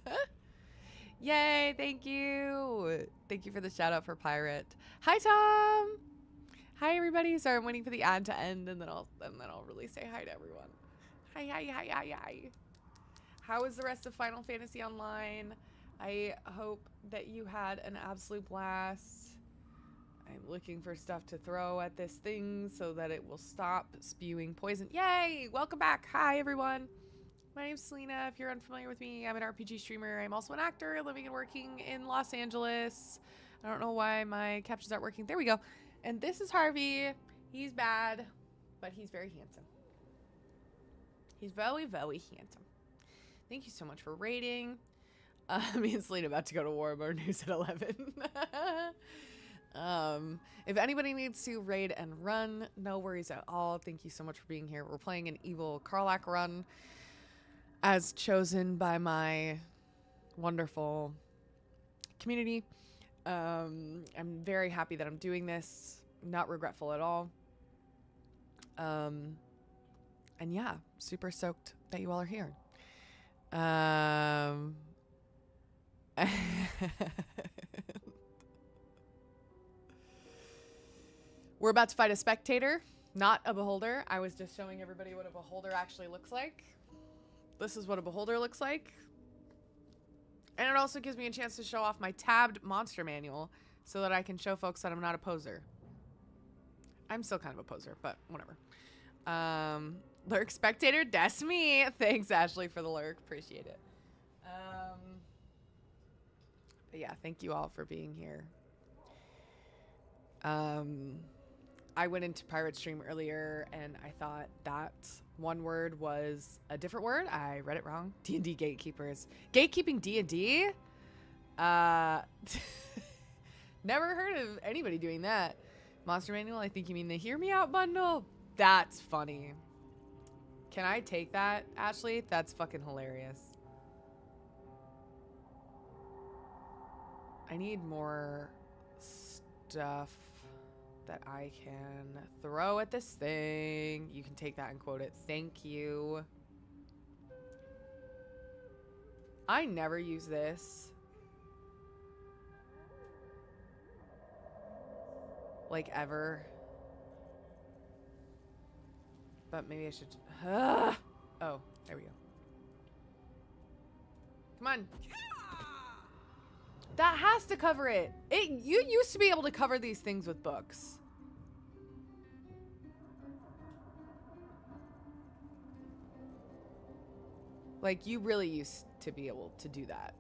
Yay, thank you. Thank you for the shout out for Pirate. Hi, Tom. Hi, everybody. Sorry, I'm waiting for the ad to end, and then I'll really say hi to everyone. Hi, hi, hi, hi, hi. How is the rest of Final Fantasy Online? I hope that you had an absolute blast. I'm looking for stuff to throw at this thing so that it will stop spewing poison. Yay! Welcome back. Hi, everyone. My name's Selena. If you're unfamiliar with me, I'm an RPG streamer. I'm also an actor living and working in Los Angeles. I don't know why my captions aren't working. There we go. And this is Harvey. He's bad, but he's very handsome. He's very, very handsome. Thank you so much for rating. Me and Selena about to go to war. More news at 11. If anybody needs to raid and run, no worries at all. Thank you so much for being here. We're playing an evil KARLACH run as chosen by my wonderful community. I'm very happy that I'm doing this. Not regretful at all. And yeah, super stoked that you all are here. We're about to fight a spectator, not a beholder. I was just showing everybody what a beholder actually looks like. This is what a beholder looks like. And it also gives me a chance to show off my tabbed monster manual so that I can show folks that I'm not a poser. I'm still kind of a poser, but whatever. Lurk spectator, that's me. Thanks, Ashley, for the lurk. Appreciate it. But yeah, thank you all for being here. I went into Pirate Stream earlier and I thought that one word was a different word. I read it wrong. D&D gatekeepers. Gatekeeping D&D? Never heard of anybody doing that. Monster Manual, I think you mean the Hear Me Out bundle? That's funny. Can I take that, Ashley? That's fucking hilarious. I need more stuff that I can throw at this thing. You can take that and quote it. Thank you. I never use this. Like, ever. But maybe I should... Oh, there we go. Come on. That has to cover it. You used to be able to cover these things with books. Like, you really used to be able to do that.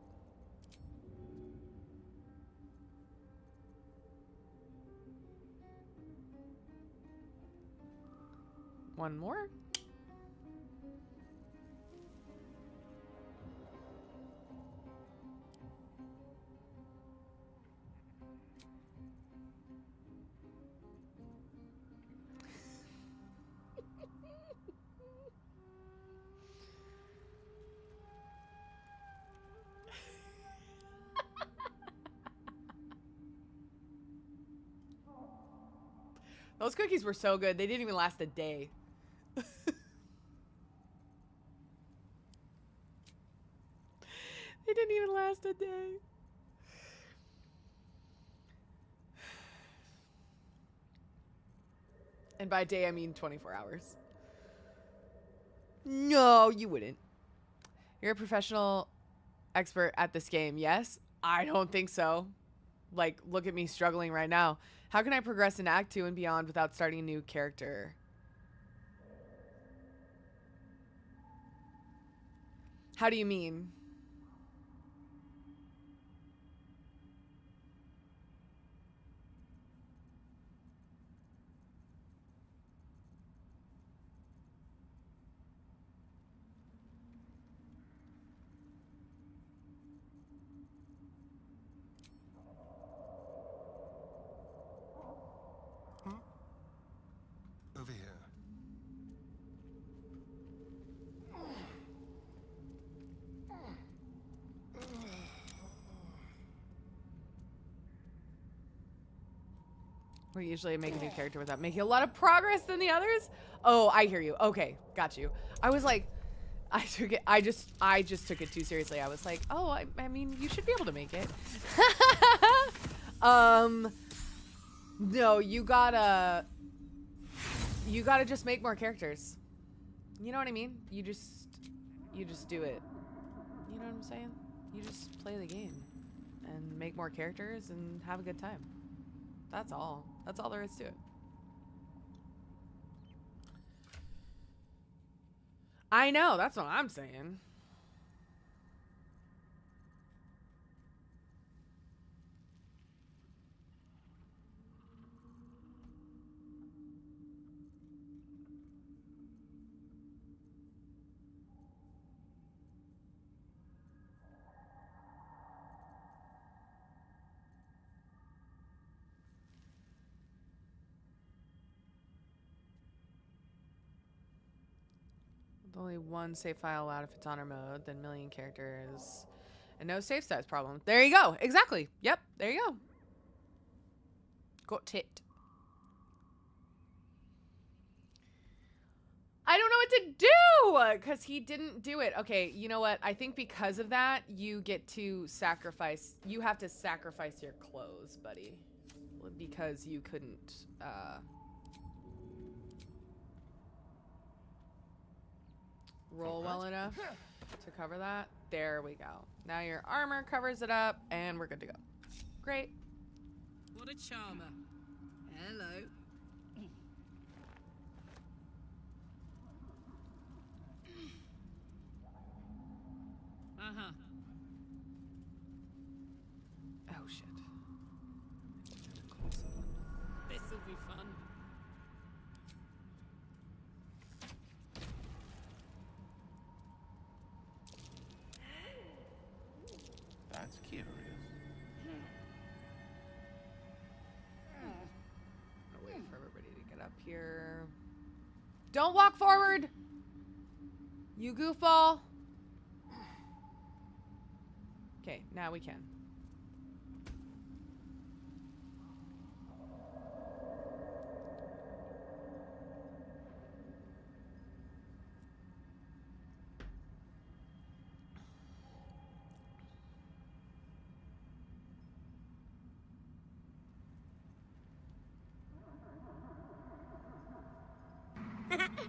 One more. Those cookies were so good. They didn't even last a day. They didn't even last a day. And by day, I mean 24 hours. No, you wouldn't. You're a professional expert at this game, yes? I don't think so. Like, look at me struggling right now. How can I progress in Act 2 and beyond without starting a new character? How do you mean? Over here. We usually make a new character without making a lot of progress than the others. Oh, I hear you. Okay, got you. I was like, I just took it too seriously. I was like, oh, I mean, you should be able to make it. No, you gotta just make more characters. You know what I mean? You just do it. You know what I'm saying? You just play the game and make more characters and have a good time. That's all. That's all there is to it. I know, that's what I'm saying. With only one save file allowed if it's honor mode, then million characters, and no save size problem. There you go. Exactly. Yep. There you go. Got it. I don't know what to do because he didn't do it. Okay, you know what? I think because of that, you get to sacrifice. You have to sacrifice your clothes, buddy, because you couldn't. Roll well enough to cover that. There we go. Now your armor covers it up, and we're good to go. Great. What a charmer. Hello. Uh-huh. Oh, shit. This'll be fun. That's curious. I'll wait for everybody to get up here. Don't walk forward! You goofball. Okay, now we can.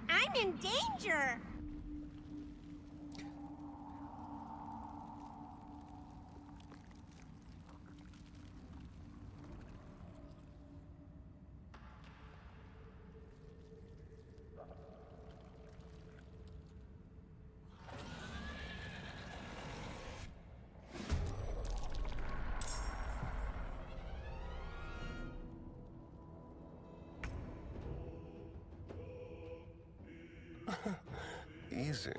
I'm in danger. Easy.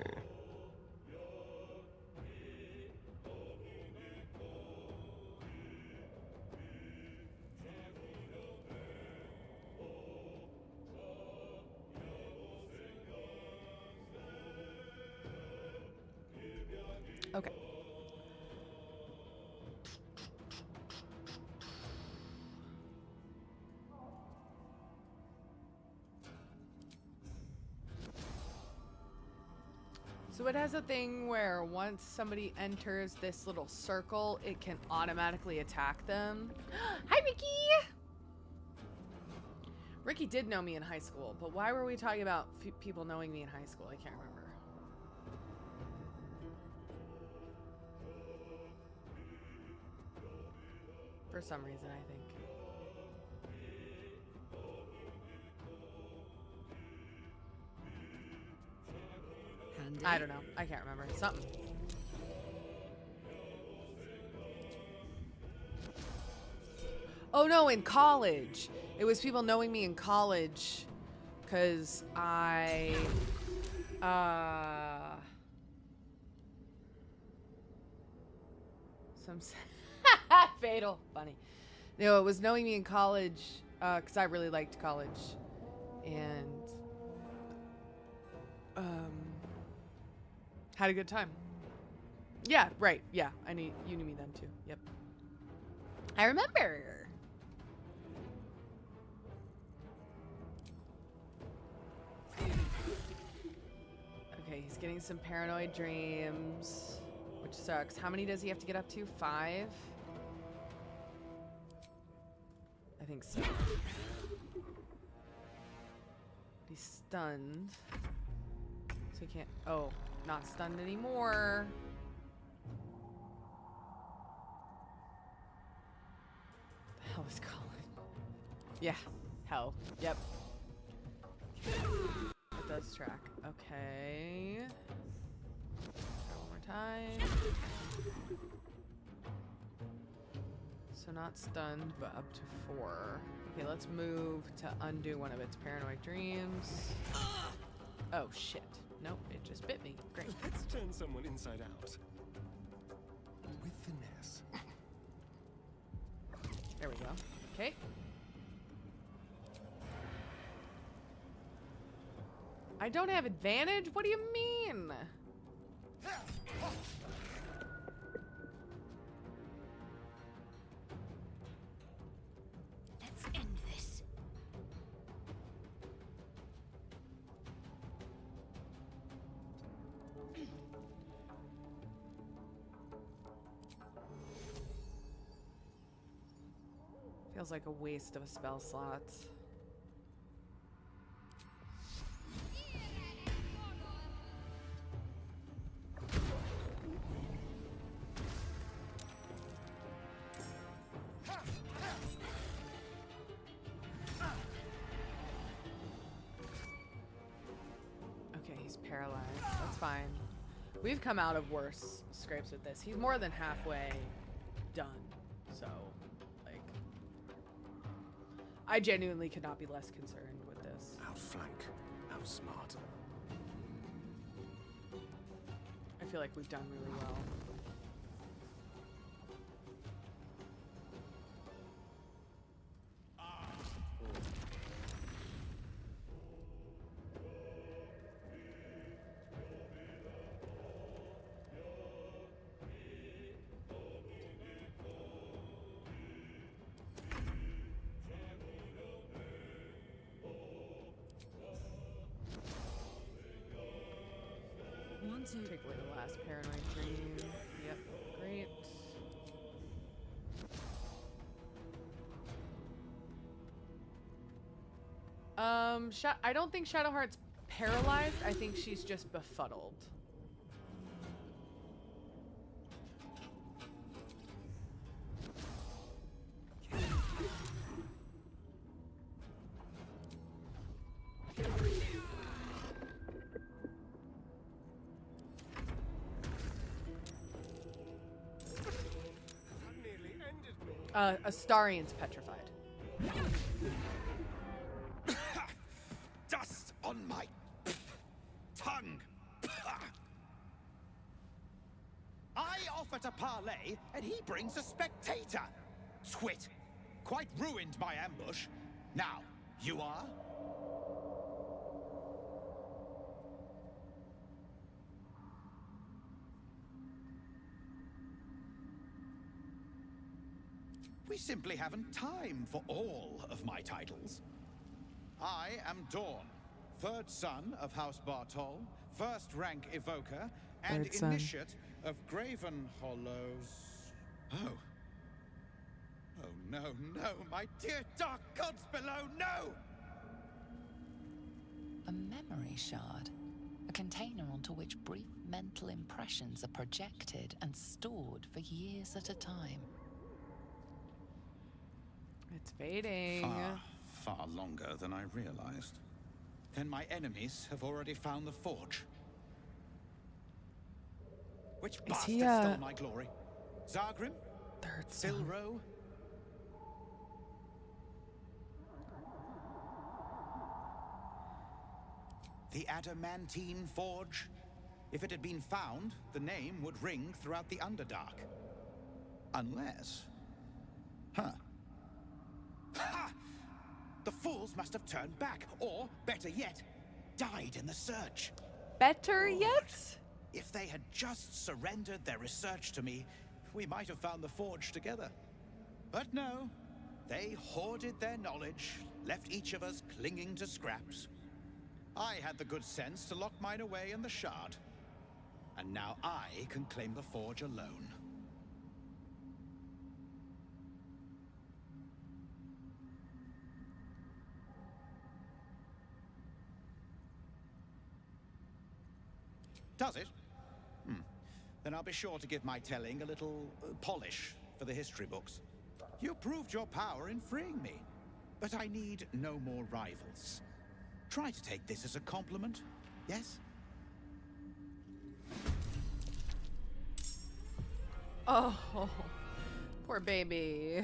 Okay. So it has a thing where once somebody enters this little circle, it can automatically attack them. Hi, Ricky! Ricky did know me in high school, but why were we talking about people knowing me in high school? I can't remember. For some reason, I think. Handy. I don't know. I can't remember. Something. Oh no, in college. It was people knowing me in college because I some fatal funny. No, it was knowing me in college because I really liked college and had a good time. Yeah, right. Yeah, you knew me then too. Yep. I remember. Okay, he's getting some paranoid dreams, which sucks. How many does he have to get up to? 5? I think so. He's stunned. So he can't... Oh, not stunned anymore. What the hell is calling? Yeah, hell. Yep. It does track. Okay. Try one more time. So not stunned, but up to 4. Okay, let's move to undo one of its paranoid dreams. Oh, shit. Nope, it just bit me. Great. Let's turn someone inside out. With finesse. There we go. Okay. I don't have advantage? What do you mean? Let's end this. Feels like a waste of a spell slot. Okay, he's paralyzed. That's fine. We've come out of worse scrapes with this. He's more than halfway done. So, like, I genuinely could not be less concerned with this. Outflank. Outsmart. I feel like we've done really well. Take away the last paranoid dream. Yep, great. I don't think Shadowheart's paralyzed. I think she's just befuddled. Astarion's petrified. Dust on my tongue. I offer to parley, and he brings a spectator. Twit. Quite ruined my ambush. Now, you are? We simply haven't time for all of my titles. I am Dawn, 3rd son of House Bartol, 1st rank evoker, and Third son. initiate of Graven Hollows. Oh. Oh no, no, my dear dark gods below, no! A memory shard. A container onto which brief mental impressions are projected and stored for years at a time. It's fading. Far longer than I realized. Then my enemies have already found the forge. Which bastard stole my glory? Zargrim? Third son. Silro? The adamantine forge? If it had been found, the name would ring throughout the Underdark. Unless... Huh. Ha! The fools must have turned back, or, better yet, died in the search. Better yet? If they had just surrendered their research to me, we might have found the forge together. But no, they hoarded their knowledge, left each of us clinging to scraps. I had the good sense to lock mine away in the shard. And now I can claim the forge alone. Does it? Then I'll be sure to give my telling a little polish for the history books. You proved your power in freeing me, but I need no more rivals. Try to take this as a compliment, yes? Oh, poor baby.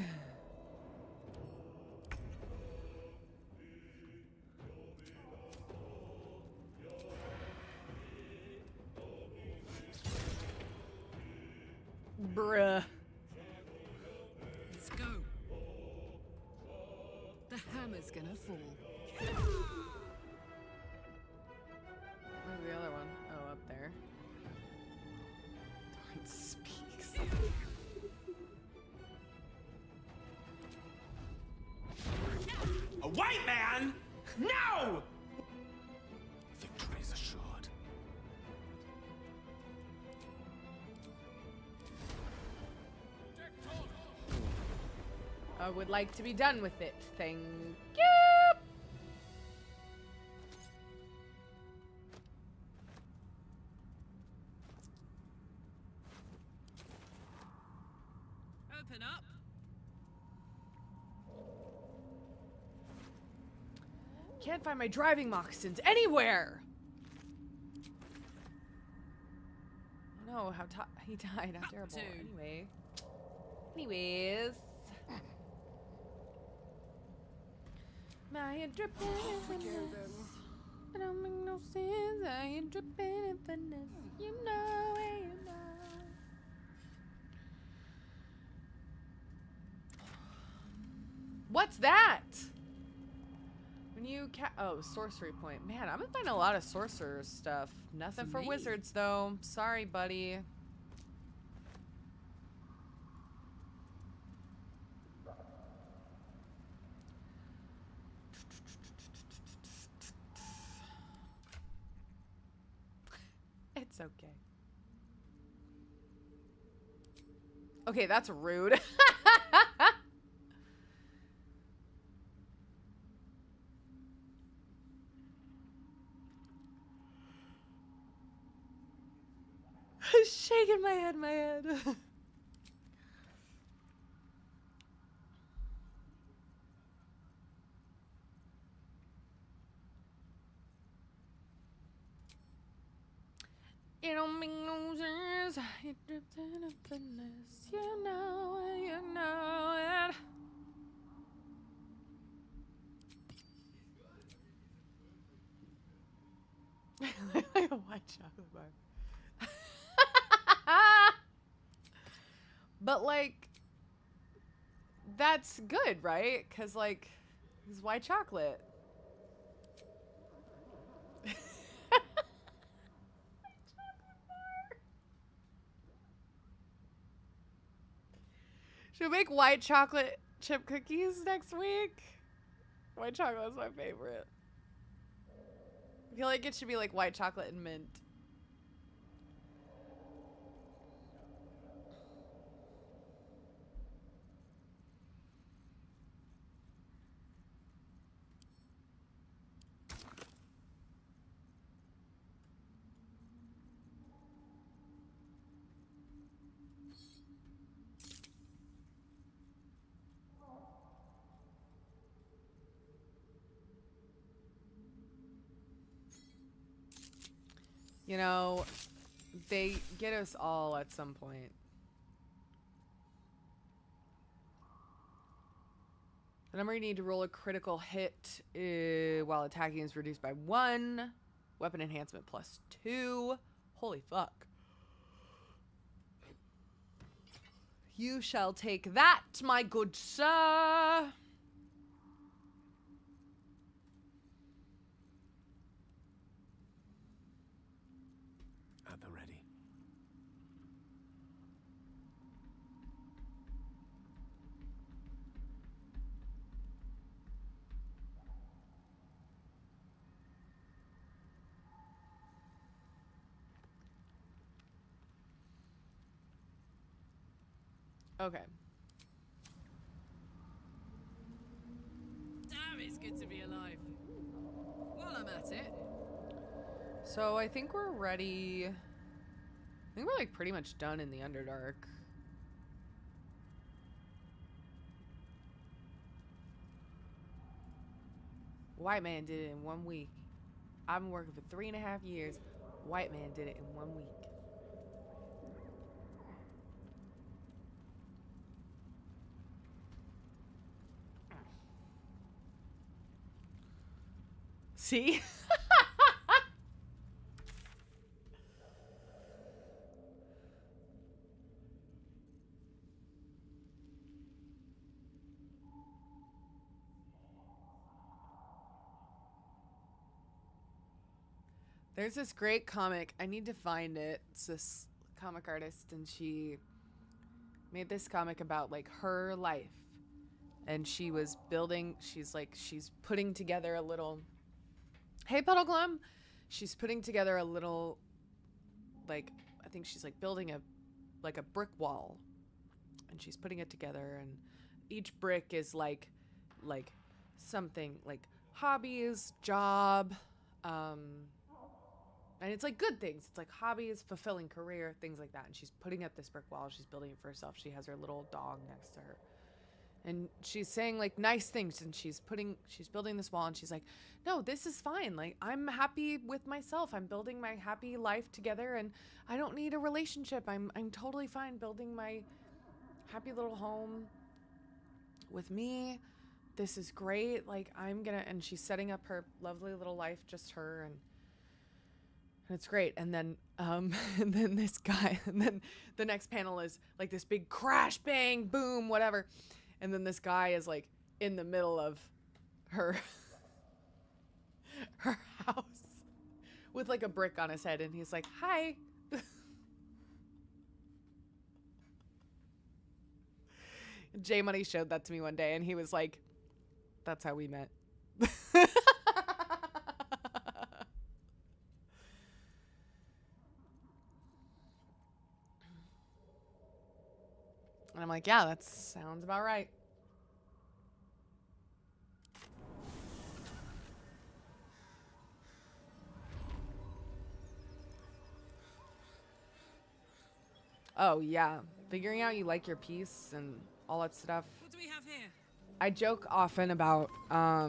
Bruh. Let's go. The hammer's gonna fall. Where's the other one? Oh, up there. Darn speaks. A white man? No! Victory is assured. I would like to be done with it. Thank you. Open up. Can't find my driving moccasins anywhere. Oh no, how he died. How terrible. to. Anyways. My head dripping in finesse. I don't make no sense. I ain't dripping in finesse. You know it, you know. What's that? When you oh, sorcery point. Man, I'm gonna find a lot of sorcerer stuff. Nothing for Me. wizards though. Sorry, buddy. It's okay. Okay, that's rude. I'm shaking my head, It don't make no sense. You dripped in a finesse. You know it, you know it. Like a white chocolate bar. But like, that's good, right? Because like, it's white chocolate. Should we make white chocolate chip cookies next week? White chocolate is my favorite. I feel like it should be like white chocolate and mint. You know, they get us all at some point. The number you need to roll a critical hit while attacking is reduced by 1. Weapon enhancement +2. Holy fuck. You shall take that, my good sir. At the ready. Okay. Damn, it's good to be alive. While I'm at it, So I think we're ready. I think we're like pretty much done in the Underdark. White man did it in 1 week. I've been working for 3.5 years. White man did it in 1 week. See? There's this great comic. I need to find it. It's this comic artist, and she made this comic about like her life. And she was building, she's putting together a little, hey Puddle Glum, she's putting together a little, like, I think she's like building a brick wall, and she's putting it together, and each brick is like something like hobbies, job, and it's like good things. It's like hobbies, fulfilling career, things like that. And she's putting up this brick wall. She's building it for herself. She has her little dog next to her. And she's saying like nice things, and she's building this wall, and she's like, no, this is fine. Like, I'm happy with myself. I'm building my happy life together, and I don't need a relationship. I'm totally fine building my happy little home with me. This is great. Like, and she's setting up her lovely little life, just her, and it's great. And then and then this guy, and then the next panel is like this big crash, bang, boom, whatever. And then this guy is like in the middle of her house with like a brick on his head, and he's like, hi. J Money showed that to me one day, and he was like, that's how we met. And I'm like, yeah, that sounds about right. Oh, yeah. Figuring out you like your piece and all that stuff. what do we have here? I joke often about, I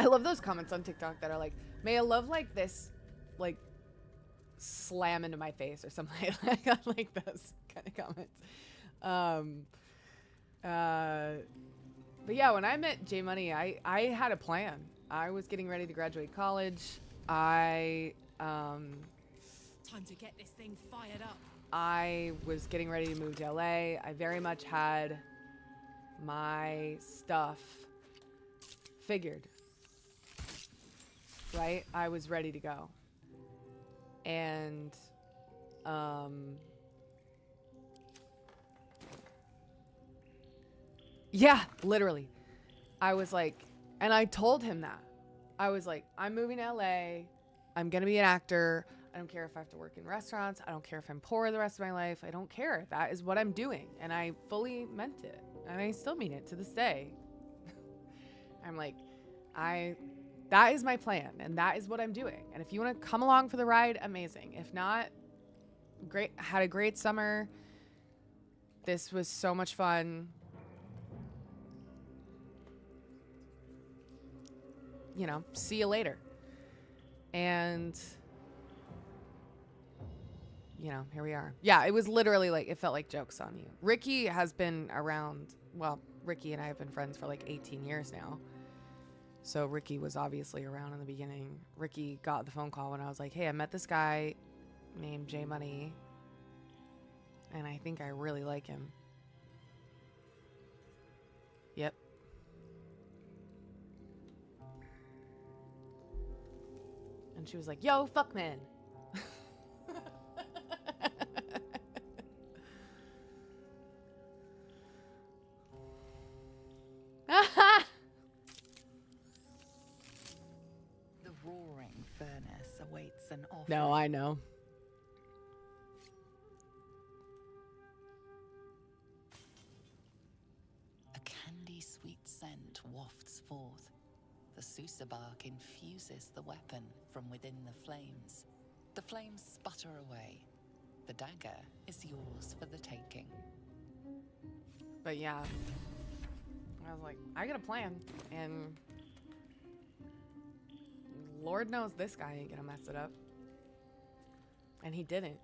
love those comments on TikTok that are like, may a love like this, like, slam into my face or something. Like, I like those kind of comments. But yeah, when I met J Money, I had a plan. I was getting ready to graduate college. Time to get this thing fired up. I was getting ready to move to LA. I very much had my stuff figured. Right? I was ready to go. And yeah, literally. I was like, and I told him that. I was like, I'm moving to LA. I'm going to be an actor. I don't care if I have to work in restaurants. I don't care if I'm poor the rest of my life. I don't care. That is what I'm doing. And I fully meant it. And I still mean it to this day. I'm like, that is my plan, and that is what I'm doing. And if you want to come along for the ride, amazing. If not, great. Had a great summer. This was so much fun. You know, see you later. And, you know, here we are. Yeah, it was literally like, it felt like Joke's on You. Ricky has been around, well, Ricky and I have been friends for like 18 years now. So Ricky was obviously around in the beginning. Ricky got the phone call when I was like, hey, I met this guy named J Money, and I think I really like him. Yep. And she was like, yo, fuck man. The roaring furnace awaits an offer. No, I know. deadly sweet scent wafts forth. The Susa bark infuses the weapon from within the flames. The flames sputter away. The dagger is yours for the taking. But yeah, I was like, I got a plan, and Lord knows this guy ain't gonna mess it up. And he didn't.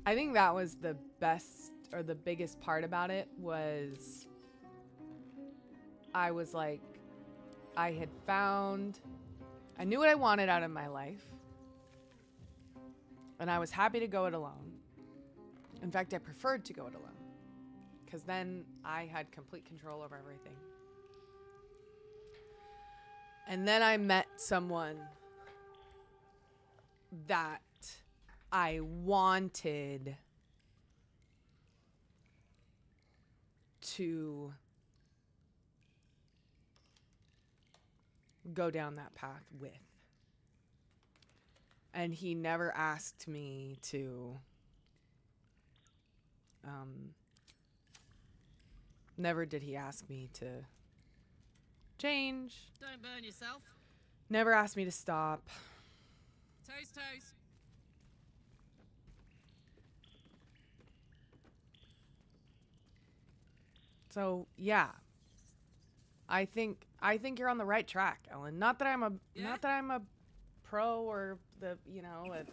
I think that was the best or the biggest part about it was I was like, I knew what I wanted out of my life. And I was happy to go it alone. In fact, I preferred to go it alone. Because then I had complete control over everything. And then I met someone that I wanted to go down that path with. And he never asked me to, never did he ask me to change. Don't burn yourself. Never asked me to stop. Toast, toast. So yeah, I think you're on the right track, Ellen. Not that I'm a pro or the a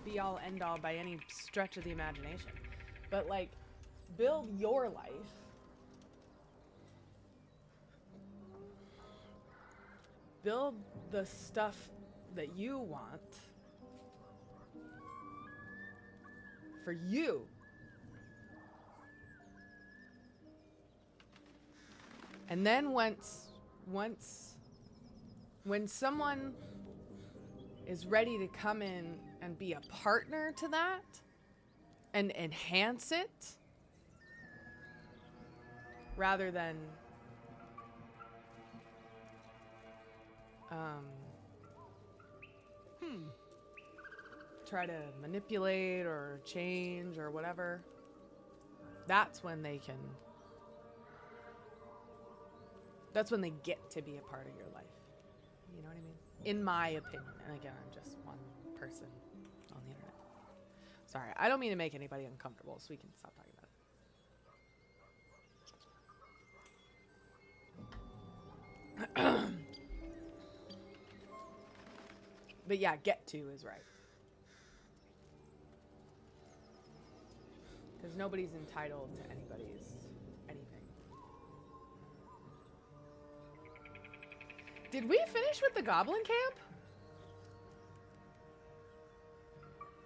be all end all by any stretch of the imagination, but like, build your life. Build the stuff that you want for you. And then when someone is ready to come in and be a partner to that and enhance it rather than try to manipulate or change or whatever, that's when they get to be a part of your life. You know what I mean? In my opinion. And again, I'm just one person on the internet. Sorry, I don't mean to make anybody uncomfortable, so we can stop talking about it. But yeah, get to is right. Because nobody's entitled to anybody's anything. Did we finish with the goblin camp?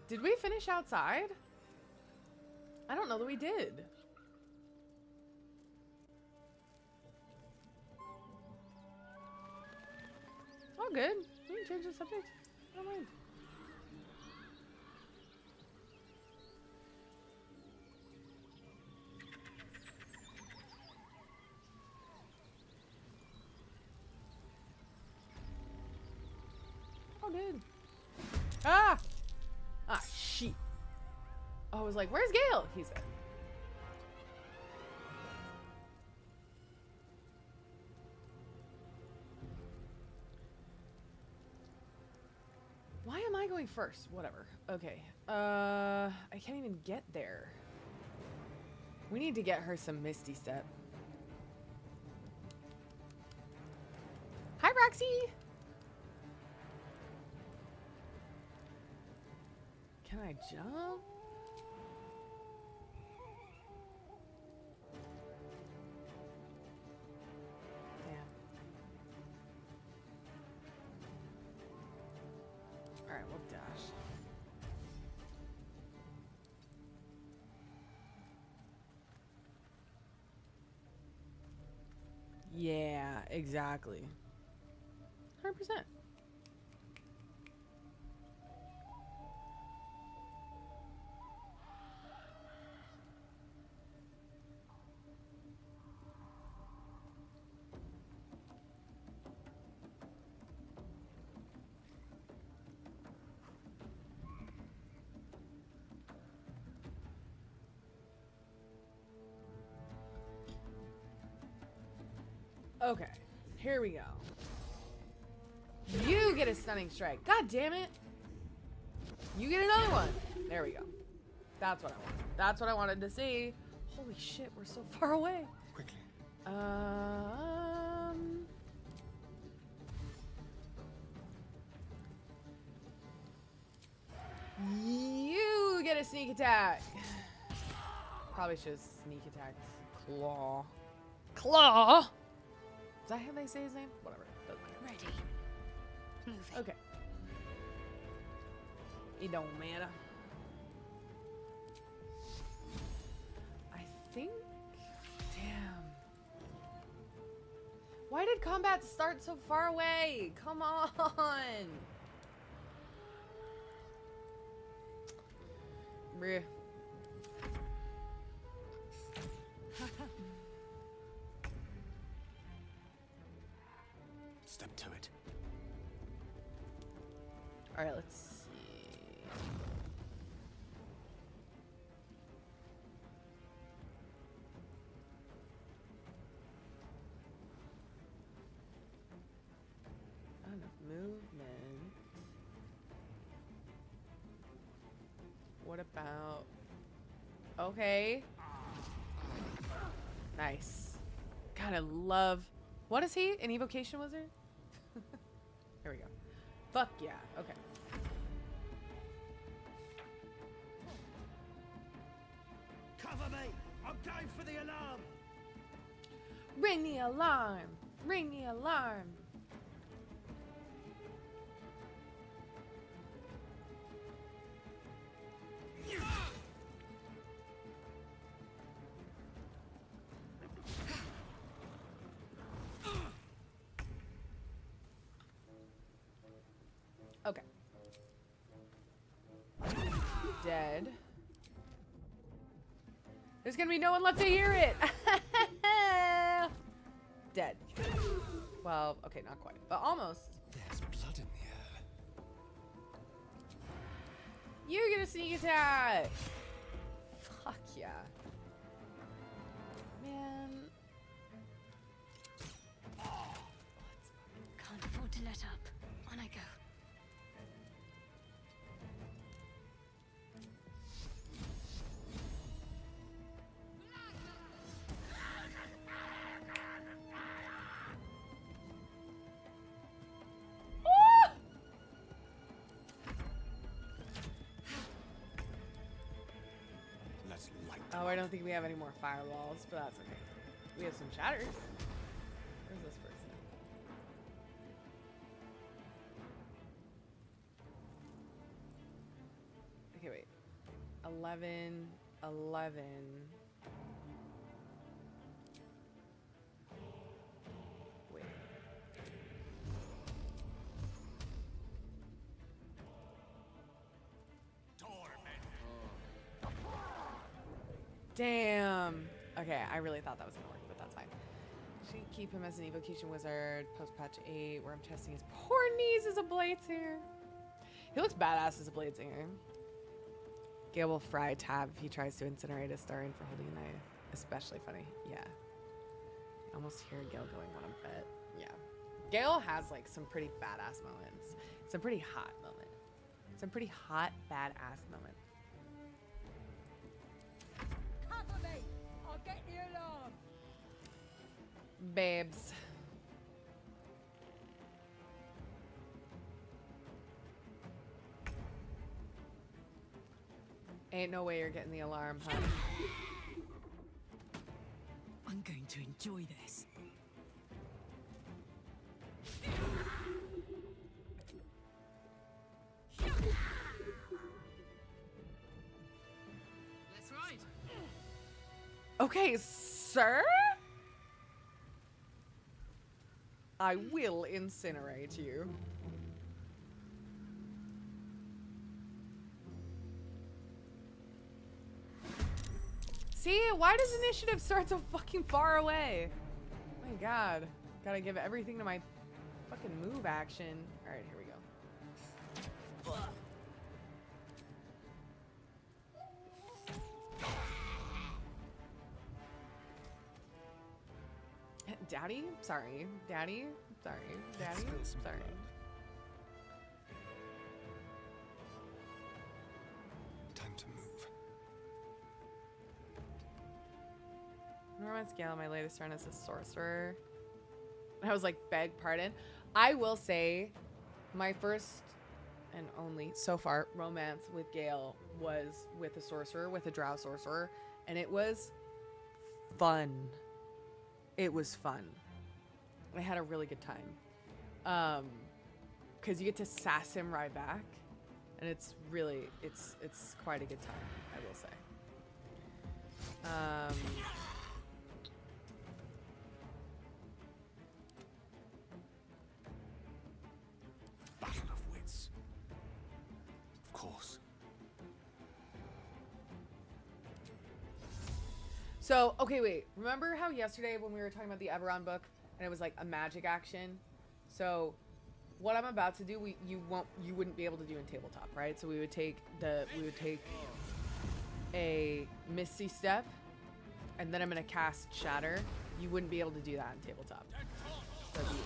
Did we finish outside? I don't know that we did. All good. We can change the subject. I don't mind. Oh, dude. Ah! Ah, shit. Oh, I was like, where's Gale? He's there. Why am I going first? Whatever. Okay. I can't even get there. We need to get her some Misty Step. Hi, Roxy! Can I jump? Damn. Alright, we'll dash. Yeah, exactly. 100%. Okay, here we go. You get a stunning strike. God damn it. You get another one. There we go. That's what I wanted. That's what I wanted to see. Holy shit, we're so far away. Quickly. You get a sneak attack. Probably should have sneak attacked Claw. Claw? Is that how they say his name? Whatever. Doesn't matter. Ready. Moving. Okay. It don't matter. I think. Damn. Why did combat start so far away? Come on. Bruh. Step to it. All right, let's see. Not enough movement. What about? Okay. Nice. God, I love. What is he? An evocation wizard? Here we go. Fuck yeah. Okay. Cover me! I'm going for the alarm! Ring the alarm! Ring the alarm! Okay. Dead. There's gonna be no one left to hear it. Dead. Well, okay, not quite, but almost. There's blood in the air. You get a sneak attack. Fuck yeah. Man. Can't afford to let up. On I go. Let's light them. Oh, I don't think we have any more fireballs, but that's okay. We have some shatters. Where's this person? Okay, wait. 11, 11. Wait. Damn. Okay, I really thought that was gonna work, but that's fine. Should keep him as an evocation wizard post patch 8, where I'm testing his poor knees as a bladesinger. He looks badass as a bladesinger. Gale will fry Tab if he tries to incinerate a star in for holding a knife. Especially funny. Yeah. I almost hear Gale going on a bit. Yeah. Gale has like some pretty badass moments. Some pretty hot moments. Some pretty hot, badass moments. Cover me! I'll get the alarm! Babes. Ain't no way you're getting the alarm, huh? I'm going to enjoy this. Let's ride. Okay, sir? I will incinerate you. See, why does initiative start so fucking far away? Oh my god. Gotta give everything to my fucking move action. Alright, here we go. Daddy? Sorry. Daddy? Sorry. Daddy? Spill some Sorry. blood. Time to move. Romance Gale, my latest run as a sorcerer. I was like, beg pardon. I will say, my first and only, so far, romance with Gale was with a sorcerer, with a drow sorcerer, and it was fun. It was fun. I had a really good time. Because you get to sass him right back, and it's really, it's quite a good time, I will say. Battle of wits. Of course. So, okay, wait. Remember how yesterday when we were talking about the Eberron book and it was like a magic action? So, what I'm about to do, you wouldn't be able to do in tabletop, right? So we would take a Misty Step, and then I'm gonna cast Shatter. You wouldn't be able to do that in tabletop. So it'd be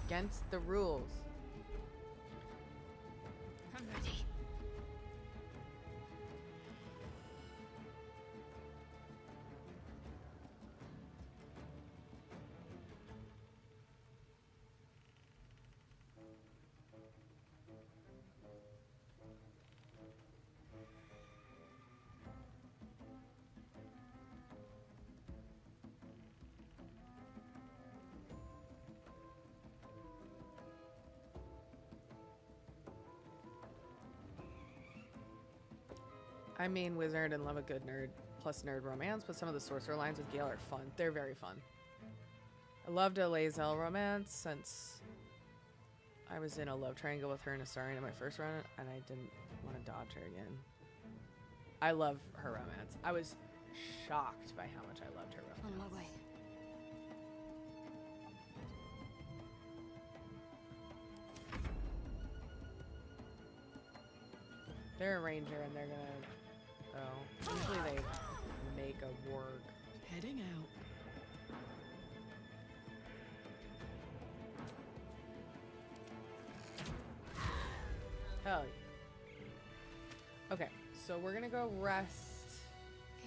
against the rules. I'm ready. I mean wizard and love a good nerd plus nerd romance, but some of the sorcerer lines with Gale are fun. They're very fun. I loved a Lae'zel romance since I was in a love triangle with her and Astarion in my first run, and I didn't want to dodge her again. I love her romance. I was shocked by how much I loved her romance. On my way. They're a ranger and they're gonna... Oh, usually they make a warg. Heading out. Hell yeah. Okay, so we're gonna go rest.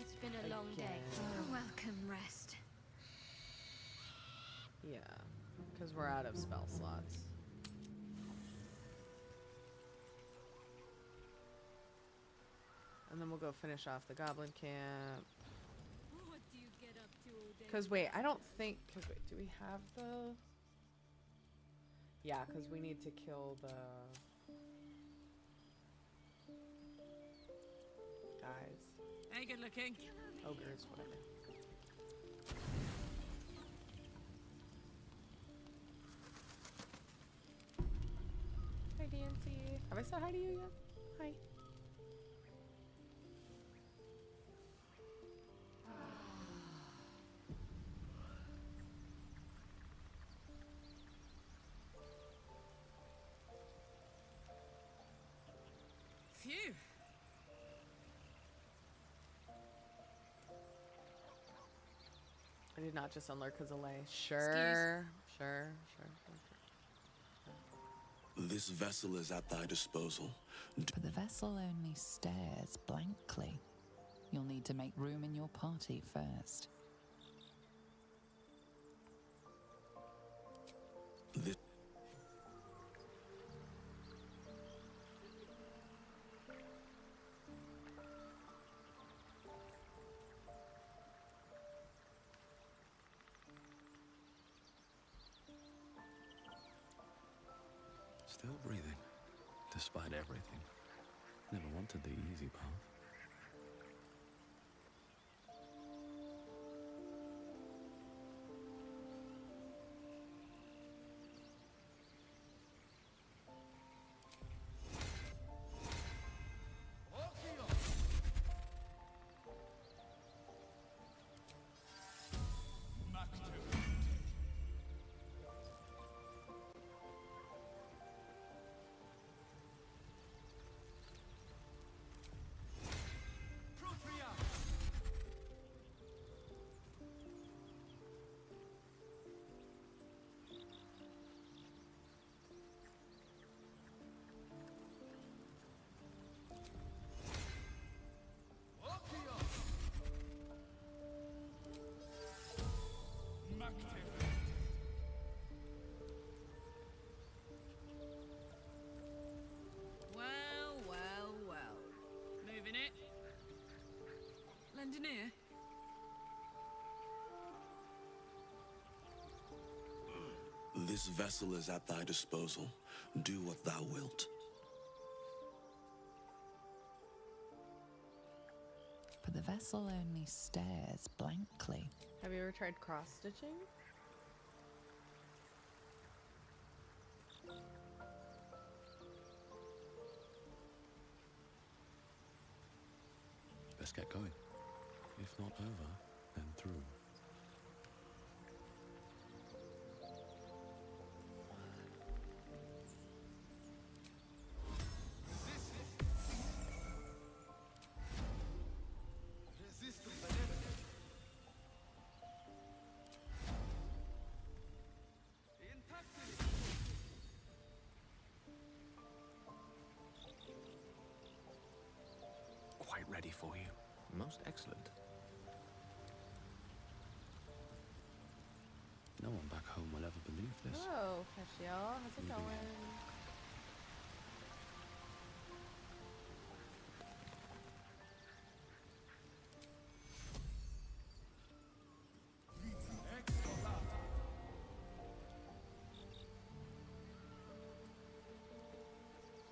It's been a long day. Again. Welcome, rest. Yeah, because we're out of spell slots. And then we'll go finish off the goblin camp. What do you get up to all day? Because wait, I don't think... Because wait, do we have the... Yeah, because we need to kill the... guys. Hey, good looking. Ogres, whatever. Hi, Dancy. Have I said hi to you yet? Hi. Phew. I did not just unlurk because of Lay. Sure. This vessel is at thy disposal. But the vessel only stares blankly. You'll need to make room in your party first. This Still breathing, despite everything. Never wanted the easy path. engineer. This vessel is at thy disposal. Do what thou wilt. But the vessel only stares blankly. Have you ever tried cross stitching? Best get going. If not over, then through. Quite ready for you. Most excellent. No one back home will ever believe this. Hello, Cashiel. How's it going?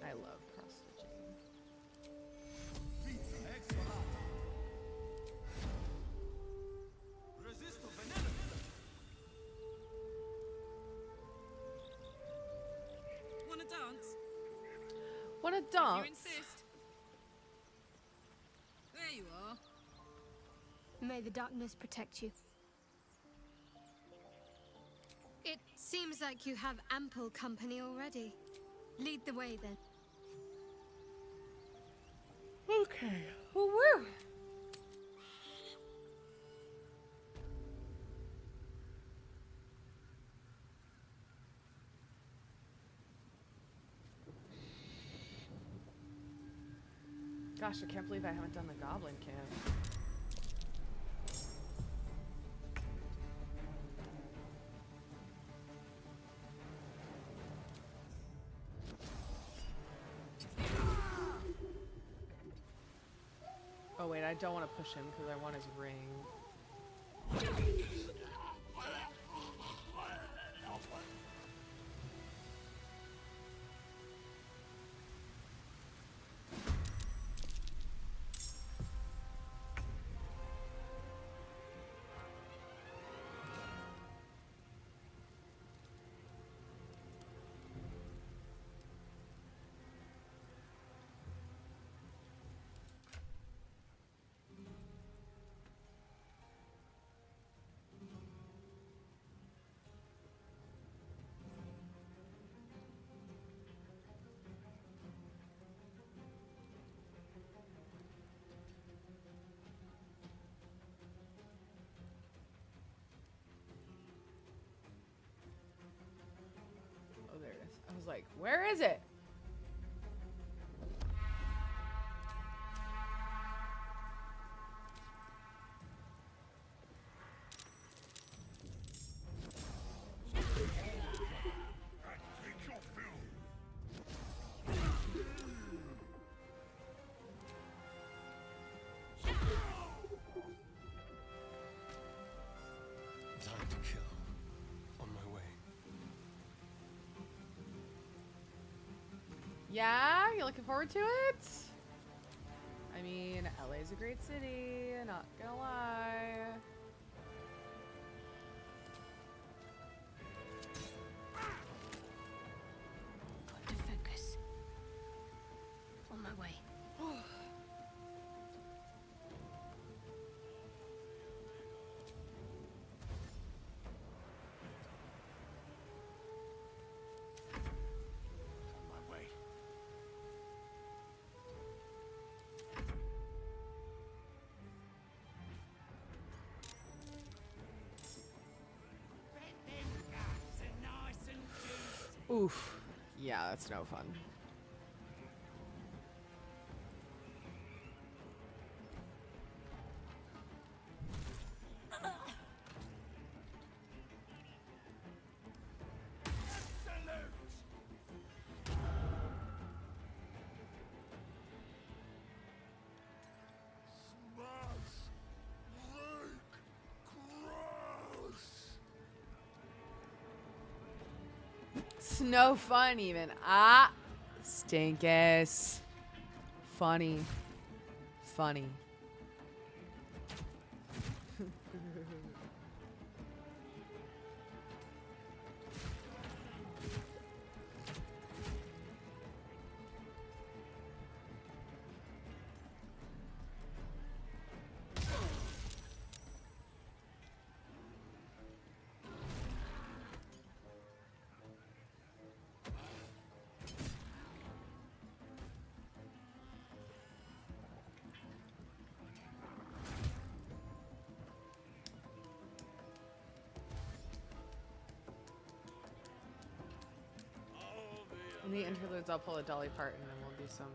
I love cross stitching. Wanna dance? Wanna If dance? you insist. There you are. May the darkness protect you. It seems like you have ample company already. Lead the way then. Okay. Woo! Gosh, I can't believe I haven't done the goblin camp. Oh wait, I don't want to push him because I want his ring. Oh, there it is. I was like, where is it? Time to kill. On my way. Yeah, you looking forward to it? I mean, LA's a great city, not gonna lie. Got to focus. On my way. On my way. Oof. Yeah, that's no fun. It's no fun even. Ah, stinkus. Funny. Funny. In the interludes, I'll pull a Dolly part and then we'll do some.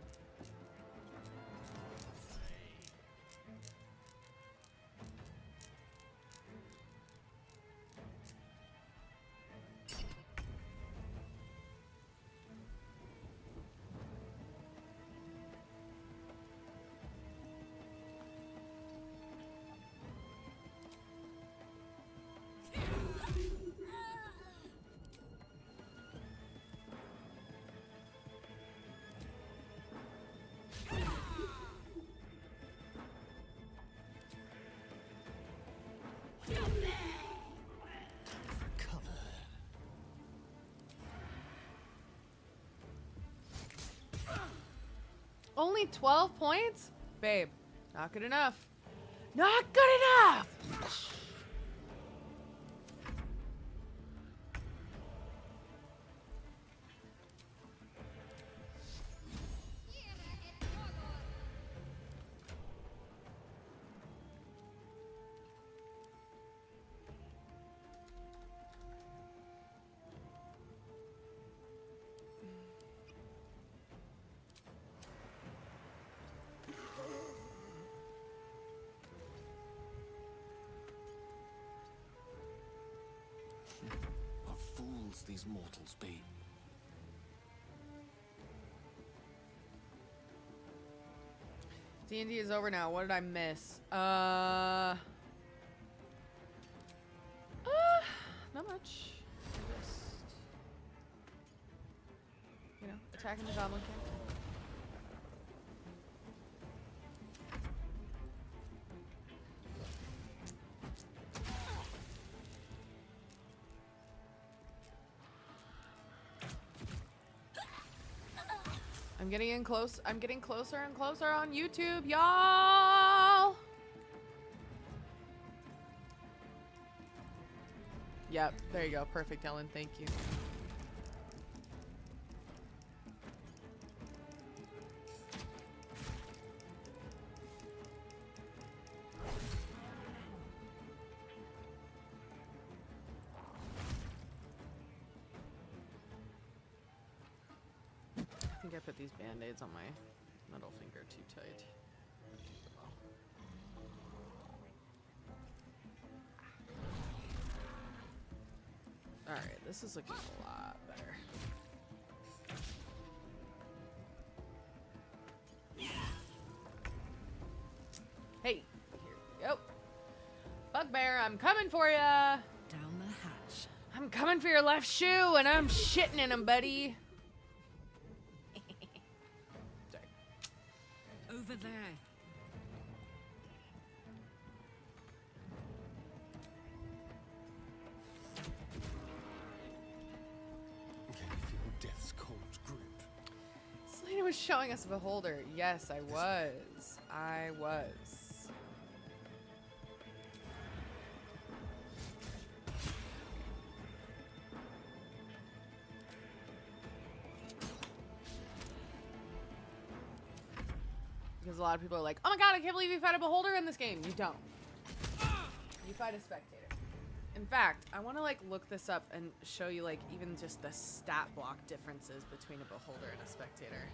Only 12 points? Babe, not good enough. Not good enough! What fools these mortals be. D&D is over now. What did I miss? Not much. Just, you know, attacking the goblin king. I'm getting in close. I'm getting closer and closer on YouTube, y'all. Yep, there you go. Perfect, Ellen. Thank you. I think I put these band-aids on my middle finger too tight. Alright, this is looking a lot better. Hey, here we go. Bugbear, I'm coming for ya! Down the hatch. I'm coming for your left shoe and I'm shitting in him, buddy. Sorry. Over there. Can you feel death's cold grip? Selena was showing us a beholder. Yes, I was. I was. Because a lot of people are like, oh my god, I can't believe you fight a beholder in this game. You don't. You fight a spectator. In fact, I want to like look this up and show you like even just the stat block differences between a beholder and a spectator.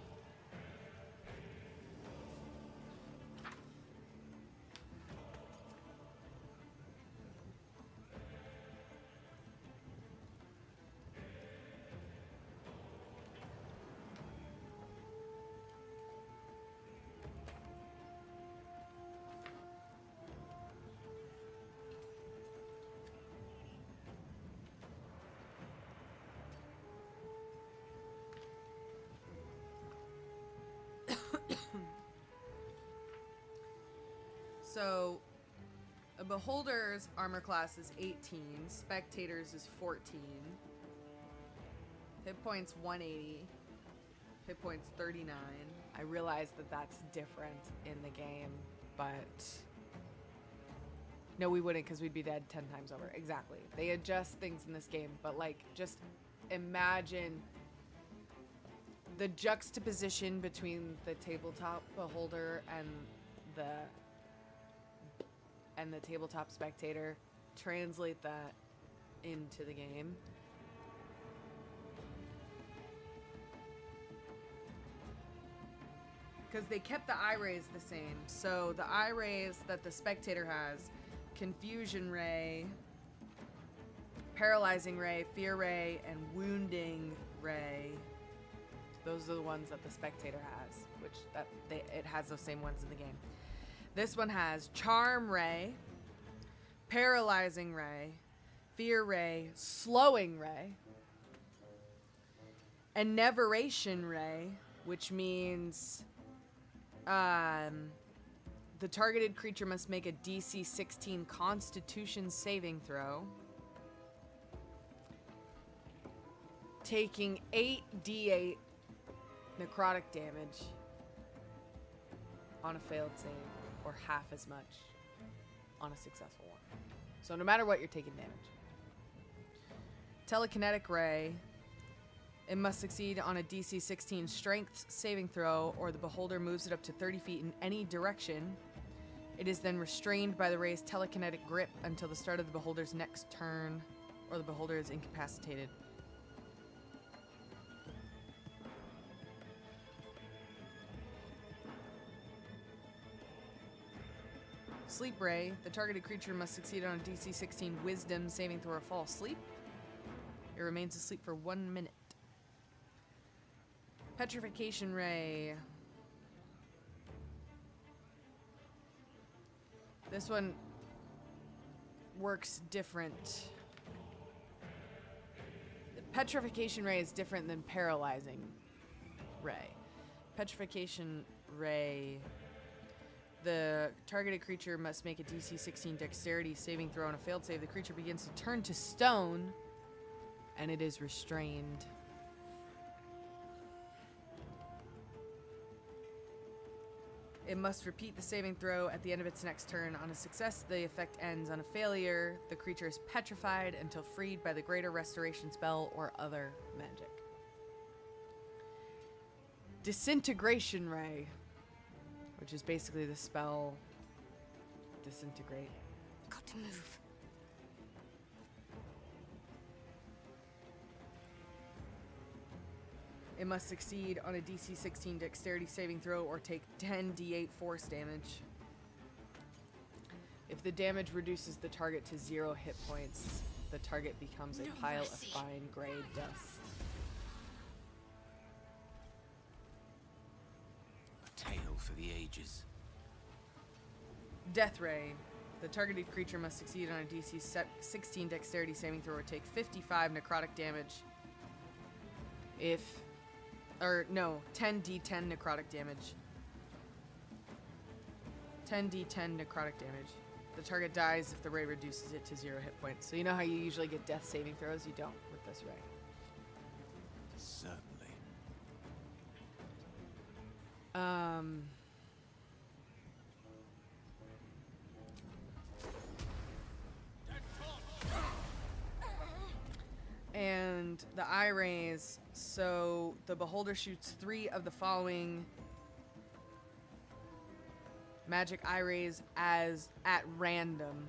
So a beholder's armor class is 18, spectator's is 14. Hit points 180. Hit points 39. I realize that that's different in the game, but no, we wouldn't, because we'd be dead 10 times over. Exactly. They adjust things in this game, but like, just imagine the juxtaposition between the tabletop beholder and the tabletop spectator. Translate that into the game. Because they kept the eye rays the same. So the eye rays that the spectator has, Confusion Ray, Paralyzing Ray, Fear Ray, and Wounding Ray. Those are the ones that the spectator has, which it has those same ones in the game. This one has Charm Ray, Paralyzing Ray, Fear Ray, Slowing Ray, Enervation Ray, which means the targeted creature must make a DC 16 Constitution saving throw, taking 8d8 necrotic damage on a failed save, or half as much on a successful one. So no matter what, you're taking damage. Telekinetic Ray. It must succeed on a DC 16 Strength saving throw, or the beholder moves it up to 30 feet in any direction. It is then restrained by the Ray's telekinetic grip until the start of the beholder's next turn, or the beholder is incapacitated. Sleep Ray. The targeted creature must succeed on a DC 16 Wisdom saving throw or fall asleep. It remains asleep for 1 minute. Petrification Ray. This one works different. The Petrification Ray is different than Paralyzing Ray. Petrification Ray. The targeted creature must make a DC 16 Dexterity saving throw. On a failed save, the creature begins to turn to stone, and it is restrained. It must repeat the saving throw at the end of its next turn. On a success, the effect ends. On a failure, the creature is petrified until freed by the Greater Restoration spell or other magic. Disintegration Ray, which is basically the spell Disintegrate. Got to move. It must succeed on a DC 16 Dexterity saving throw or take 10d8 force damage. If the damage reduces the target to 0 hit points, the target becomes a pile of fine gray dust. A tale for the ages. Death Ray. The targeted creature must succeed on a DC 16 Dexterity saving throw or take 55 necrotic damage. 10d10 necrotic damage. 10d10 necrotic damage. The target dies if the ray reduces it to 0 hit points. So you know how you usually get death saving throws? You don't with this ray. Certainly. And the eye rays, so the beholder shoots 3 of the following magic eye rays at random.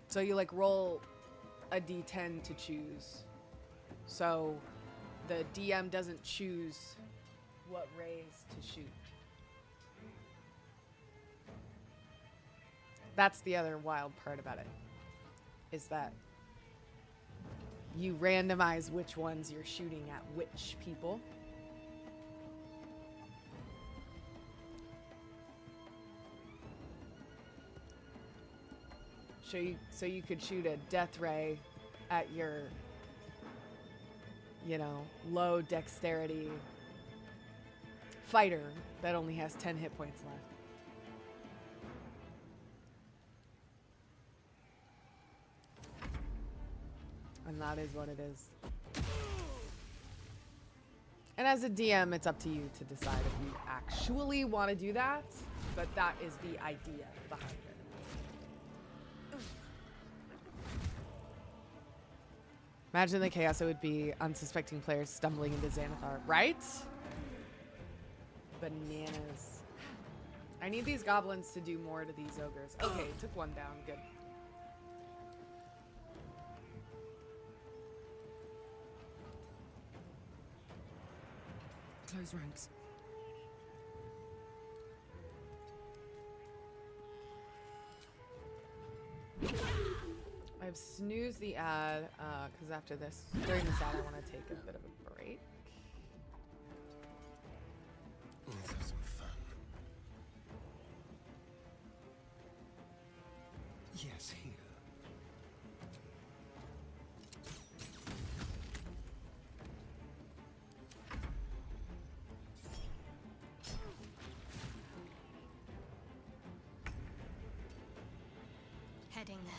So you like roll a d10 to choose. So the DM doesn't choose what rays to shoot. That's the other wild part about it, is that you randomize which ones you're shooting at which people. So you could shoot a death ray at your, low dexterity fighter that only has 10 hit points left. And that is what it is. And as a DM, it's up to you to decide if you actually want to do that, but that is the idea behind it. Imagine the chaos it would be unsuspecting players stumbling into Xanathar, right? Bananas. I need these goblins to do more to these ogres. Okay, took one down. Good. Close ranks. I've snoozed the ad because after this, during this ad, I want to take a bit of a break. Let's have some fun. Yes, here. Heading there.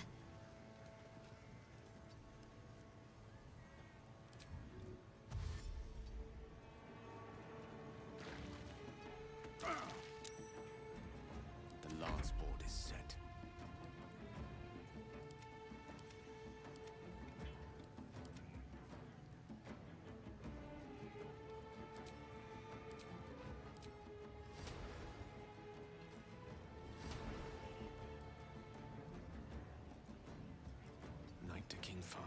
The lance board is set. Knight to King 5.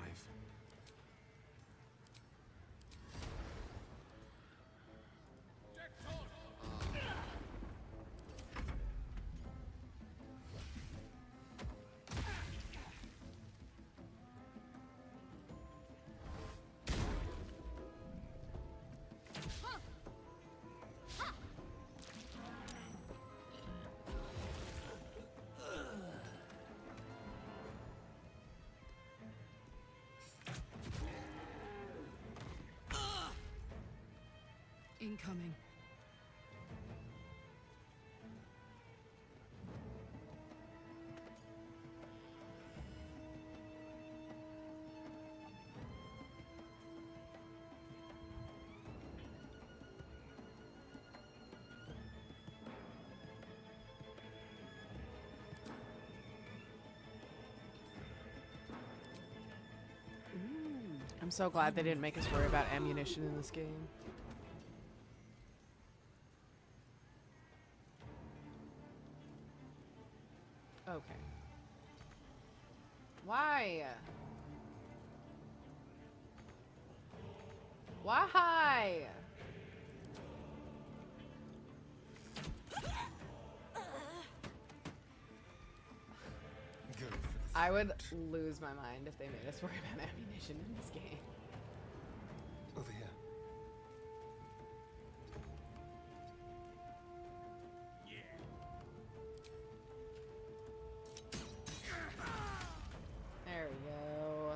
Incoming. I'm so glad they didn't make us worry about ammunition in this game. Okay. Why? Why? Go for the I would lose my mind if they made us worry about ammunition in this game. over here. There we go.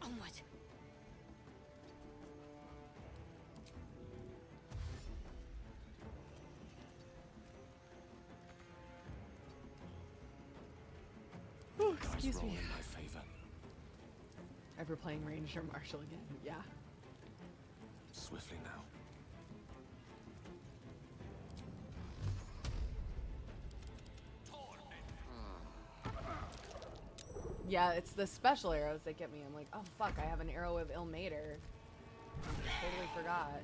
Onward. Ooh, Dice excuse roll me. in my favor. Ever playing Ranger Marshall again? Yeah. Swiftly now. Yeah, it's the special arrows that get me. I'm like, oh fuck, I have an arrow of Ilmater. Totally forgot.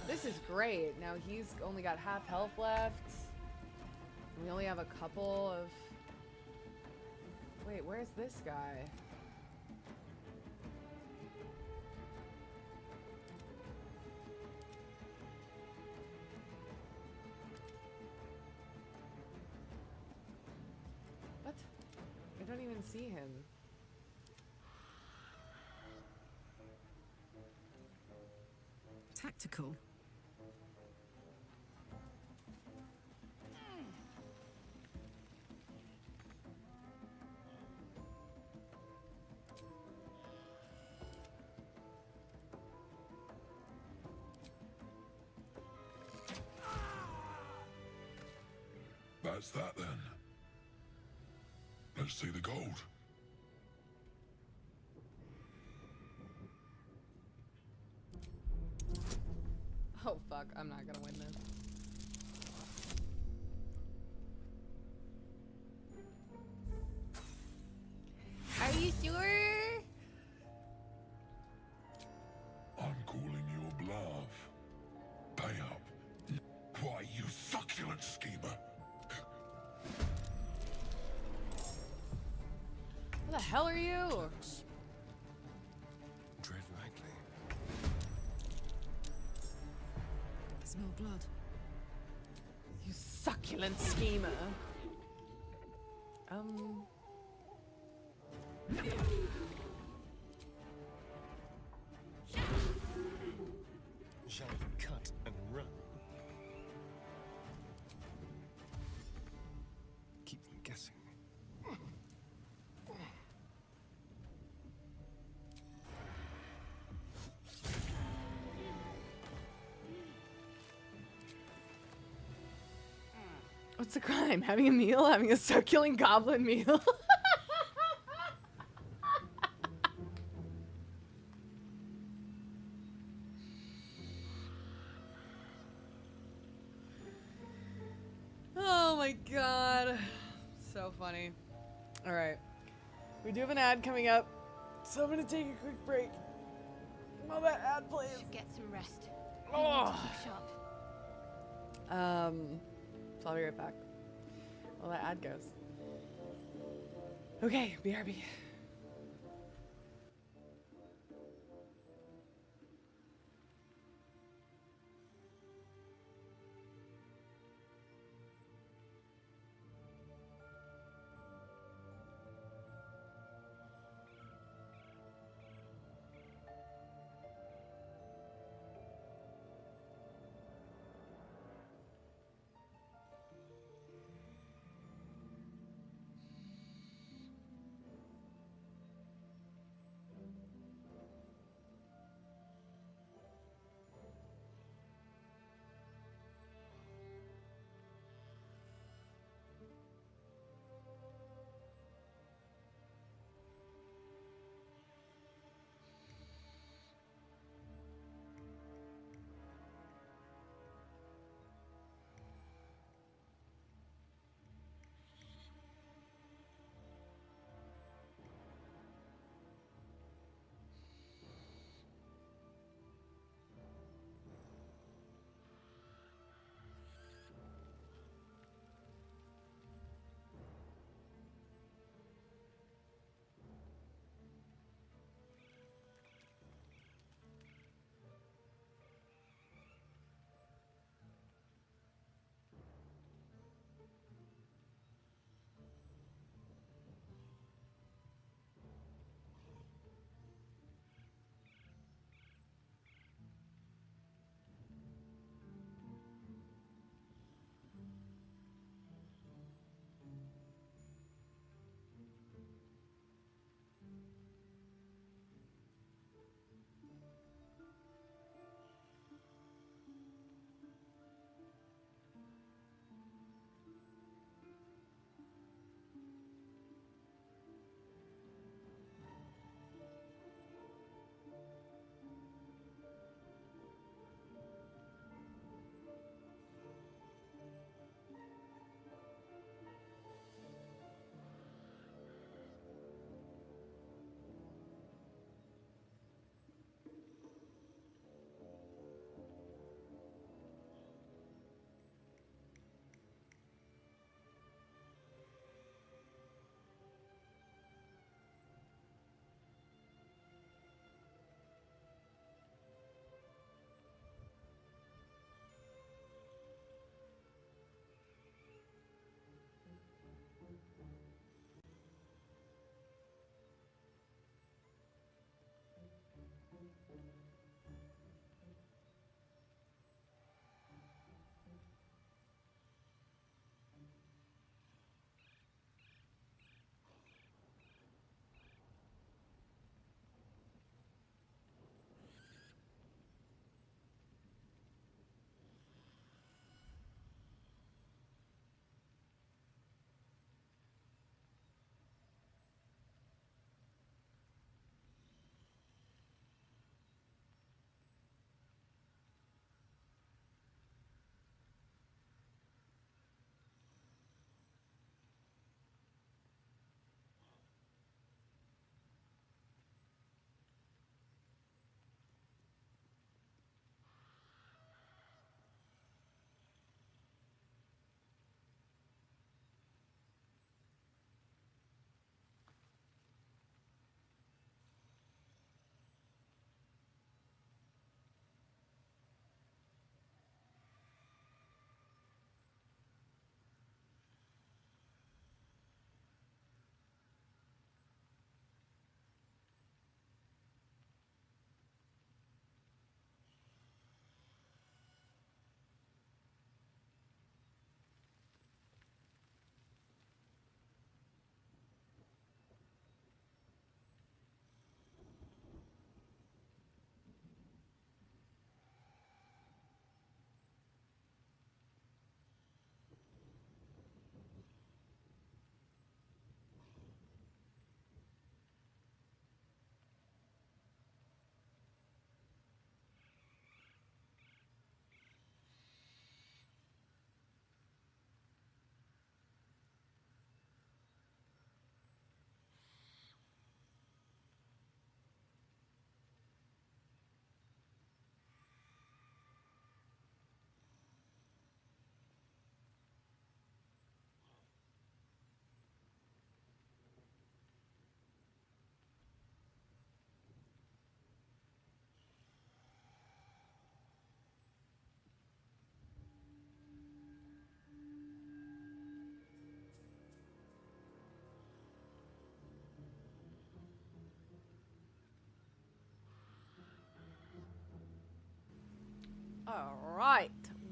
This is great. Now he's only got half health left. We only have a couple of... Wait, where's this guy? What? I don't even see him. Tactical. That's that then. Let's see the gold. Oh fuck, I'm not gonna win this. Are you sure? I'm calling your bluff. Pay up. Why, you succulent schemer. Who the hell are you? Tread lightly. Smell blood. You succulent schemer. Shall we cut and run? Keep them guessing. What's the crime? Having a meal? Having a succulent goblin meal? Oh my god. So funny. Alright. We do have an ad coming up, so I'm gonna take a quick break. While that ad plays. Should get some rest. Oh. Keep sharp. So I'll be right back. Well, that ad goes. Okay, BRB.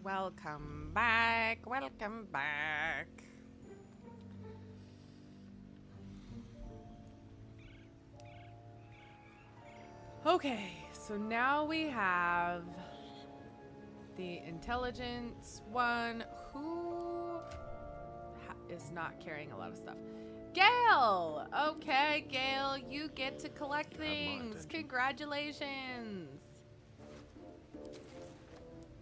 Welcome back. Welcome back. Okay, so now we have the intelligence one who is not carrying a lot of stuff. Gale! Okay, Gale, you get to collect things. Congratulations.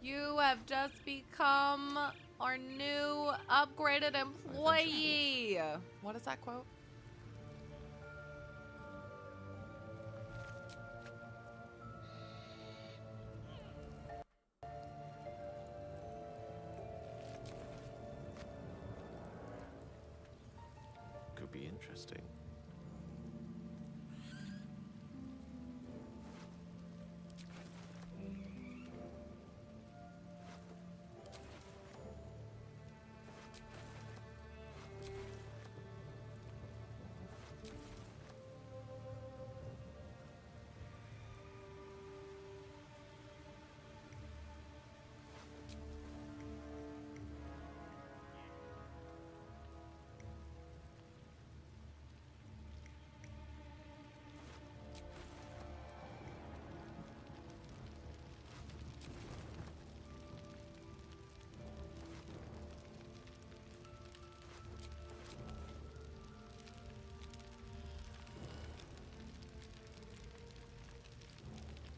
You have just become our new upgraded employee. What is that quote? Could be interesting.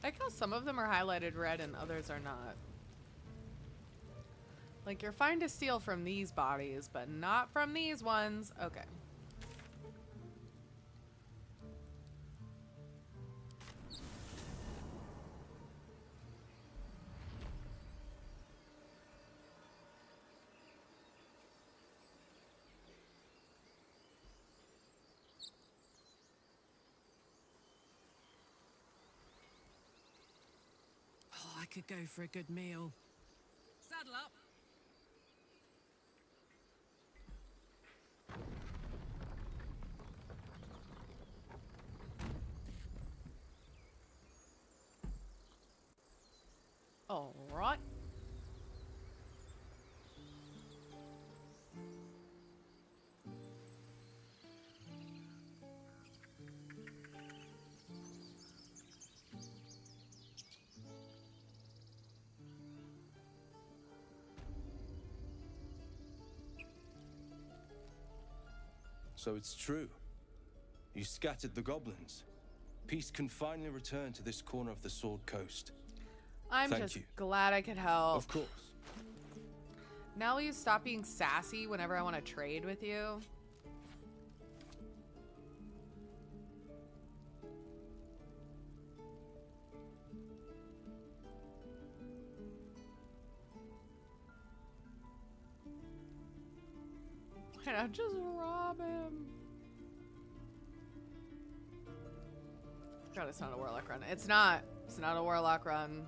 I like how some of them are highlighted red and others are not. Like, you're fine to steal from these bodies, but not from these ones. Okay. Oh, I could go for a good meal. Saddle up. All right. So it's true. You scattered the goblins. Peace can finally return to this corner of the Sword Coast. I'm just glad I could help. Of course. Now will you stop being sassy whenever I want to trade with you? Why not just rob him? God, it's not a warlock run. It's not. It's not a warlock run.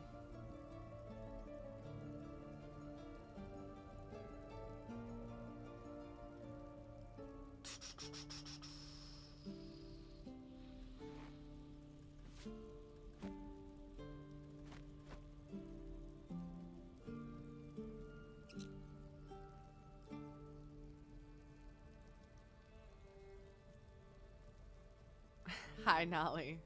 Hi, Nolly.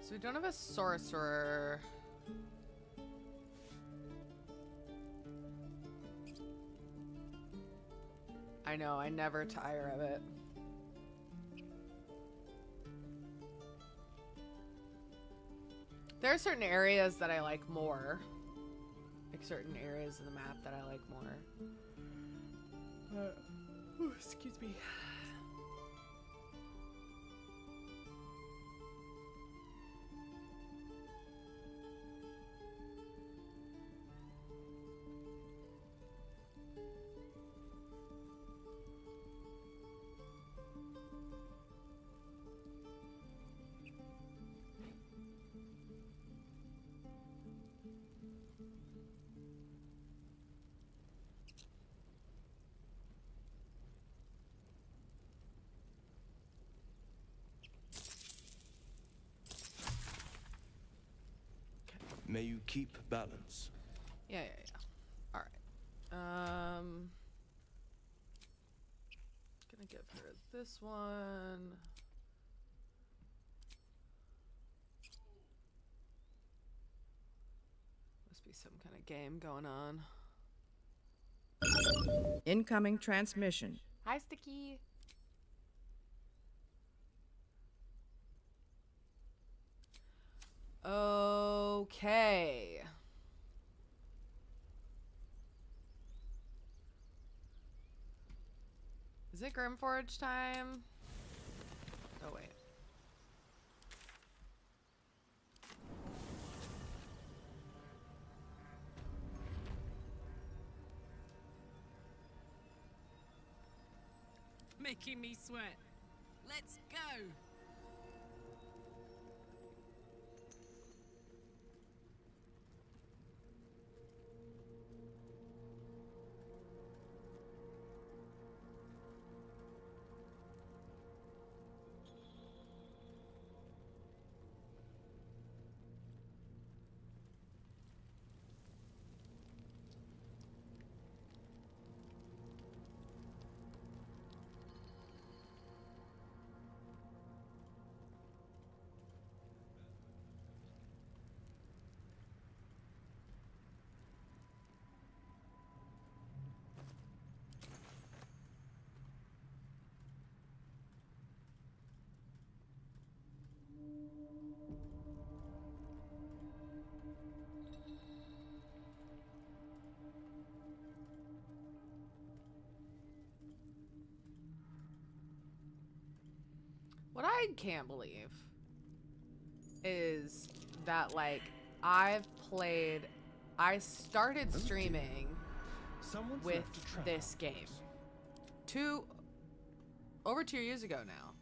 So we don't have a sorcerer. I know, I never tire of it. There are certain areas that I like more. Like certain areas of the map that I like more. Ooh, excuse me. May you keep balance. Yeah. All right. Gonna give her this one. Must be some kind of game going on. Incoming transmission. Hi, Sticky. Okay. Is it Grimforge time? Oh, wait. Making me sweat. Let's go. What I can't believe is that, like, I started streaming with this game over 2 years ago now.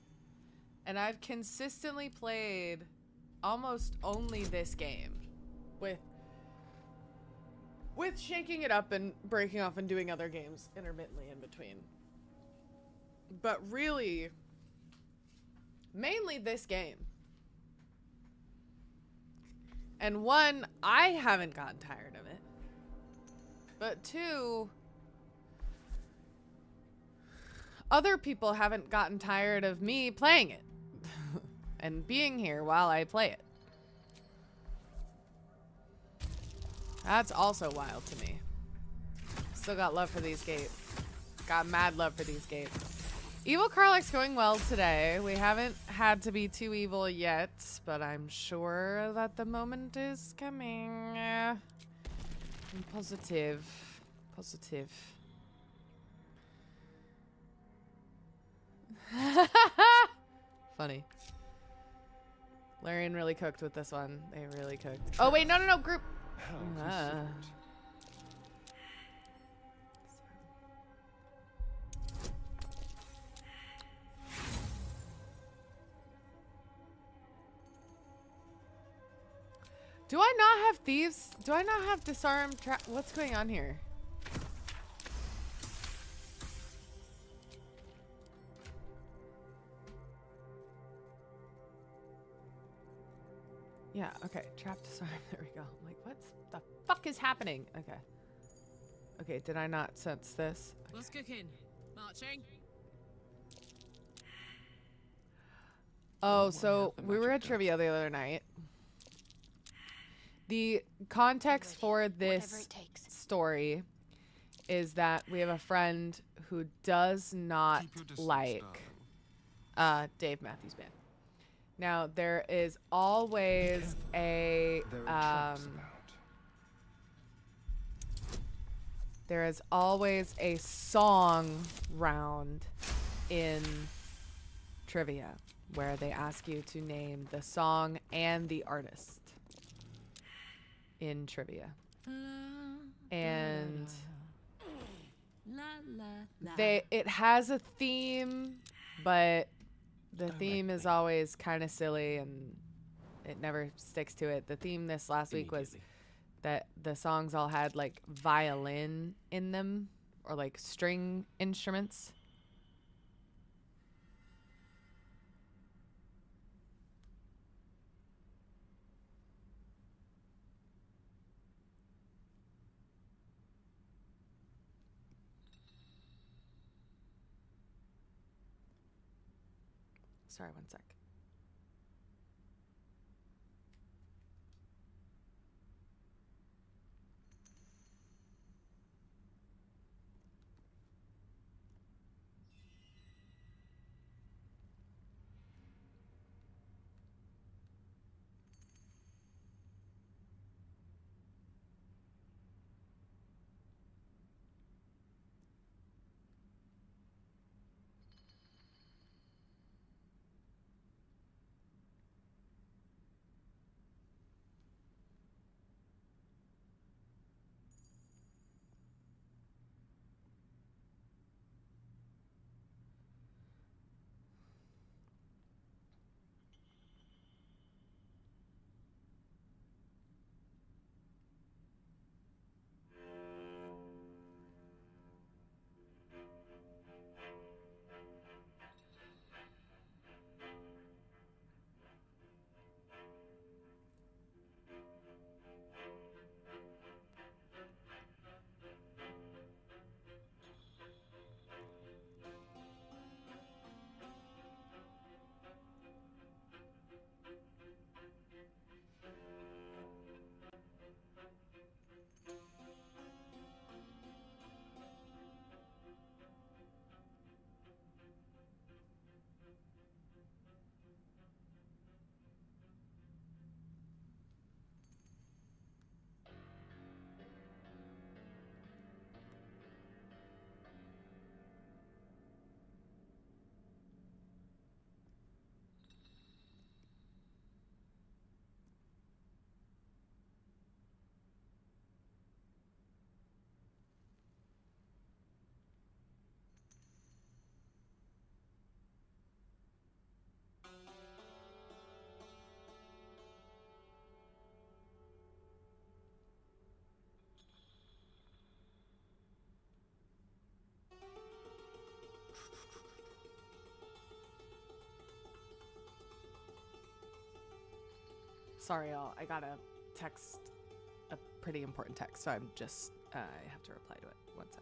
And I've consistently played almost only this game with shaking it up and breaking off and doing other games intermittently in between. But really, mainly this game. And one, I haven't gotten tired of it. But two, other people haven't gotten tired of me playing it and being here while I play it. That's also wild to me. Still got love for these gates. Got mad love for these gates. Evil Karlach's going well today. We haven't had to be too evil yet, but I'm sure that the moment is coming. I'm positive. Positive. Funny. Larian really cooked with this one. They really cooked. Oh, wait, no, group. Do I not have thieves? Do I not have disarm trap? What's going on here? Yeah, okay. Trap disarm. There we go. I'm like, what the fuck is happening? Okay. Okay, did I not sense this? Okay. What's cooking? Marching? Oh, so we were at trivia the other night. The context for this story is that we have a friend who does not like Dave Matthews Band. Now, there is always a there is always a song round in trivia where they ask you to name the song and the artist in trivia. And it has a theme, but the theme is always kind of silly and it never sticks to it. The theme this last week was that the songs all had like violin in them or like string instruments. Sorry, one sec. Sorry, y'all. I got a text, a pretty important text, so I'm just, I have to reply to it. One sec.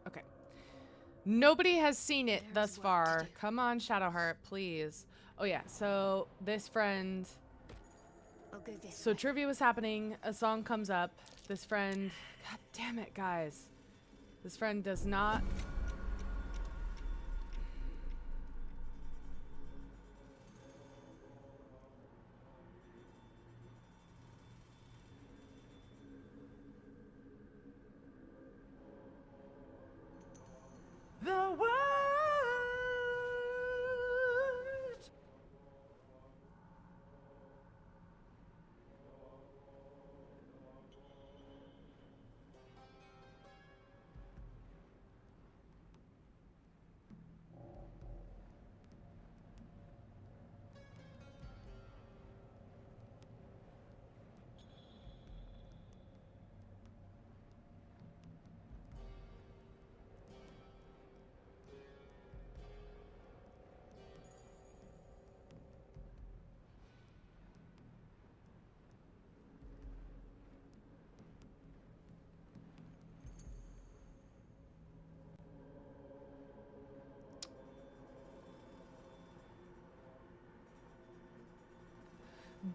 Okay. Nobody has seen it thus far. Come on, Shadowheart, please. Oh yeah, so this friend... So trivia was happening, a song comes up, this friend... God damn it, guys. This friend does not... The world.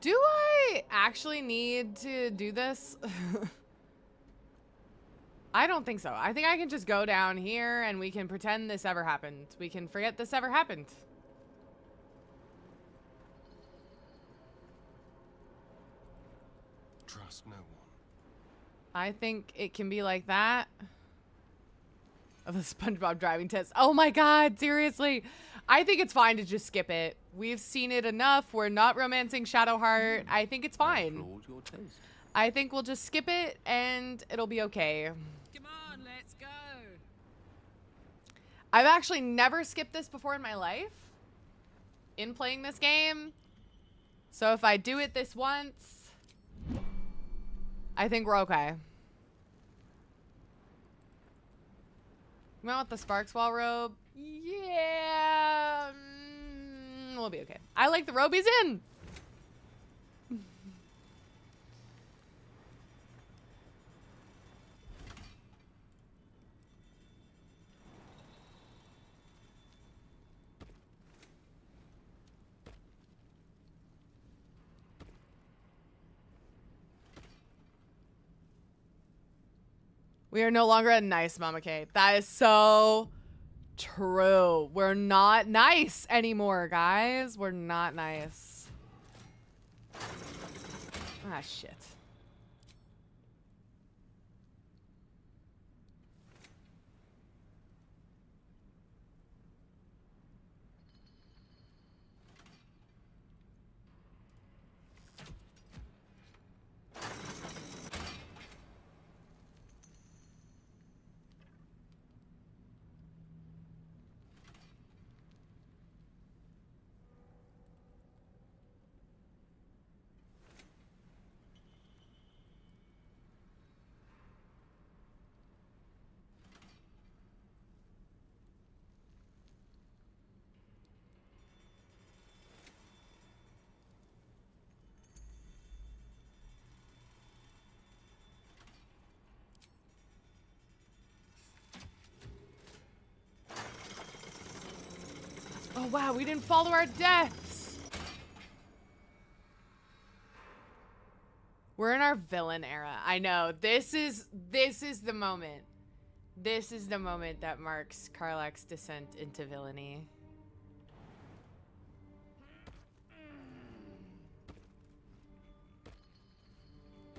Do I actually need to do this? I don't think so. I think I can just go down here and we can pretend this ever happened. We can forget this ever happened. Trust no one. I think it can be like that. Of the SpongeBob driving test. Oh my god, seriously. I think it's fine to just skip it. We've seen it enough. We're not romancing Shadowheart. I think it's fine. I think we'll just skip it and it'll be okay. Come on, let's go. I've actually never skipped this before in my life. In playing this game. So if I do it this once, I think we're okay. You want the Sparks Wall robe? Yeah. We'll be okay. I like the robe he's in. We are no longer a nice Mama K. That is so true. We're not nice anymore, guys. We're not nice. Ah, shit. Oh wow, we didn't follow our deaths. We're in our villain era. I know. This is the moment. This is the moment that marks KARLACH's descent into villainy.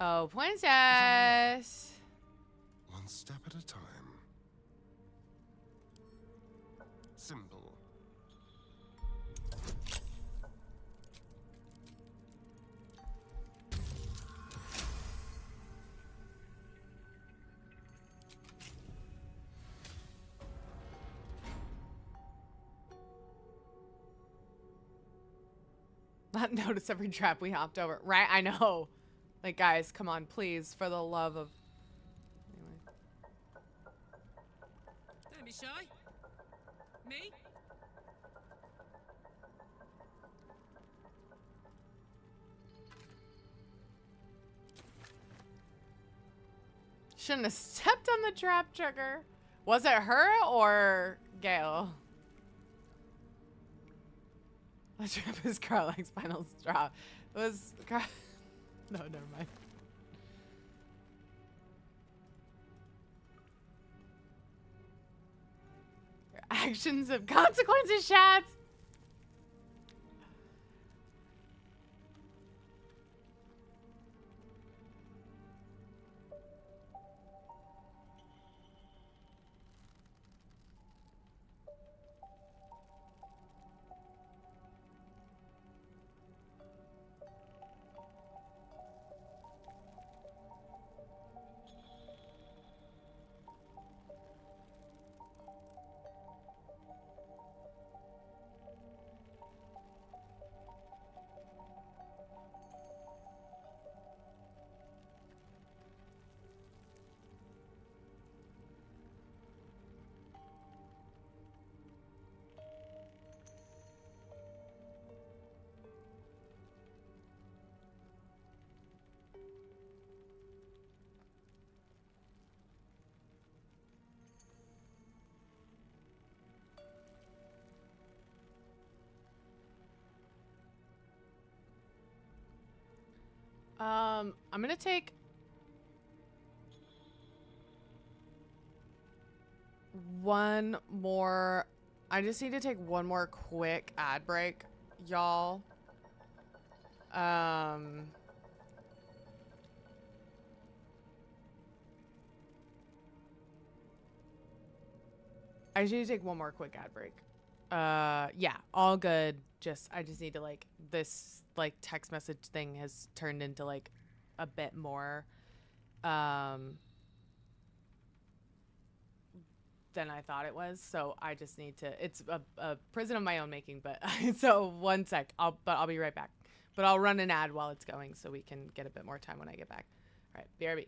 Oh, princess. One step at a time. Simple. Not notice every trap we hopped over. Right? I know. Like, guys, come on, please, for the love of... Anyway. Don't be shy. Me? Shouldn't have stepped on the trap trigger. Was it her or Gale? The trap is Karlach's final straw. It was no, never mind. Your actions have consequences, Shads. I'm gonna take one more. I just need to take one more quick ad break, y'all. I just need to take one more quick ad break. Yeah, all good. I just need to like this like text message thing has turned into like a bit more than I thought it was. So I just need to, it's a prison of my own making, but so one sec, I'll be right back. But I'll run an ad while it's going so we can get a bit more time when I get back. All right, BRB.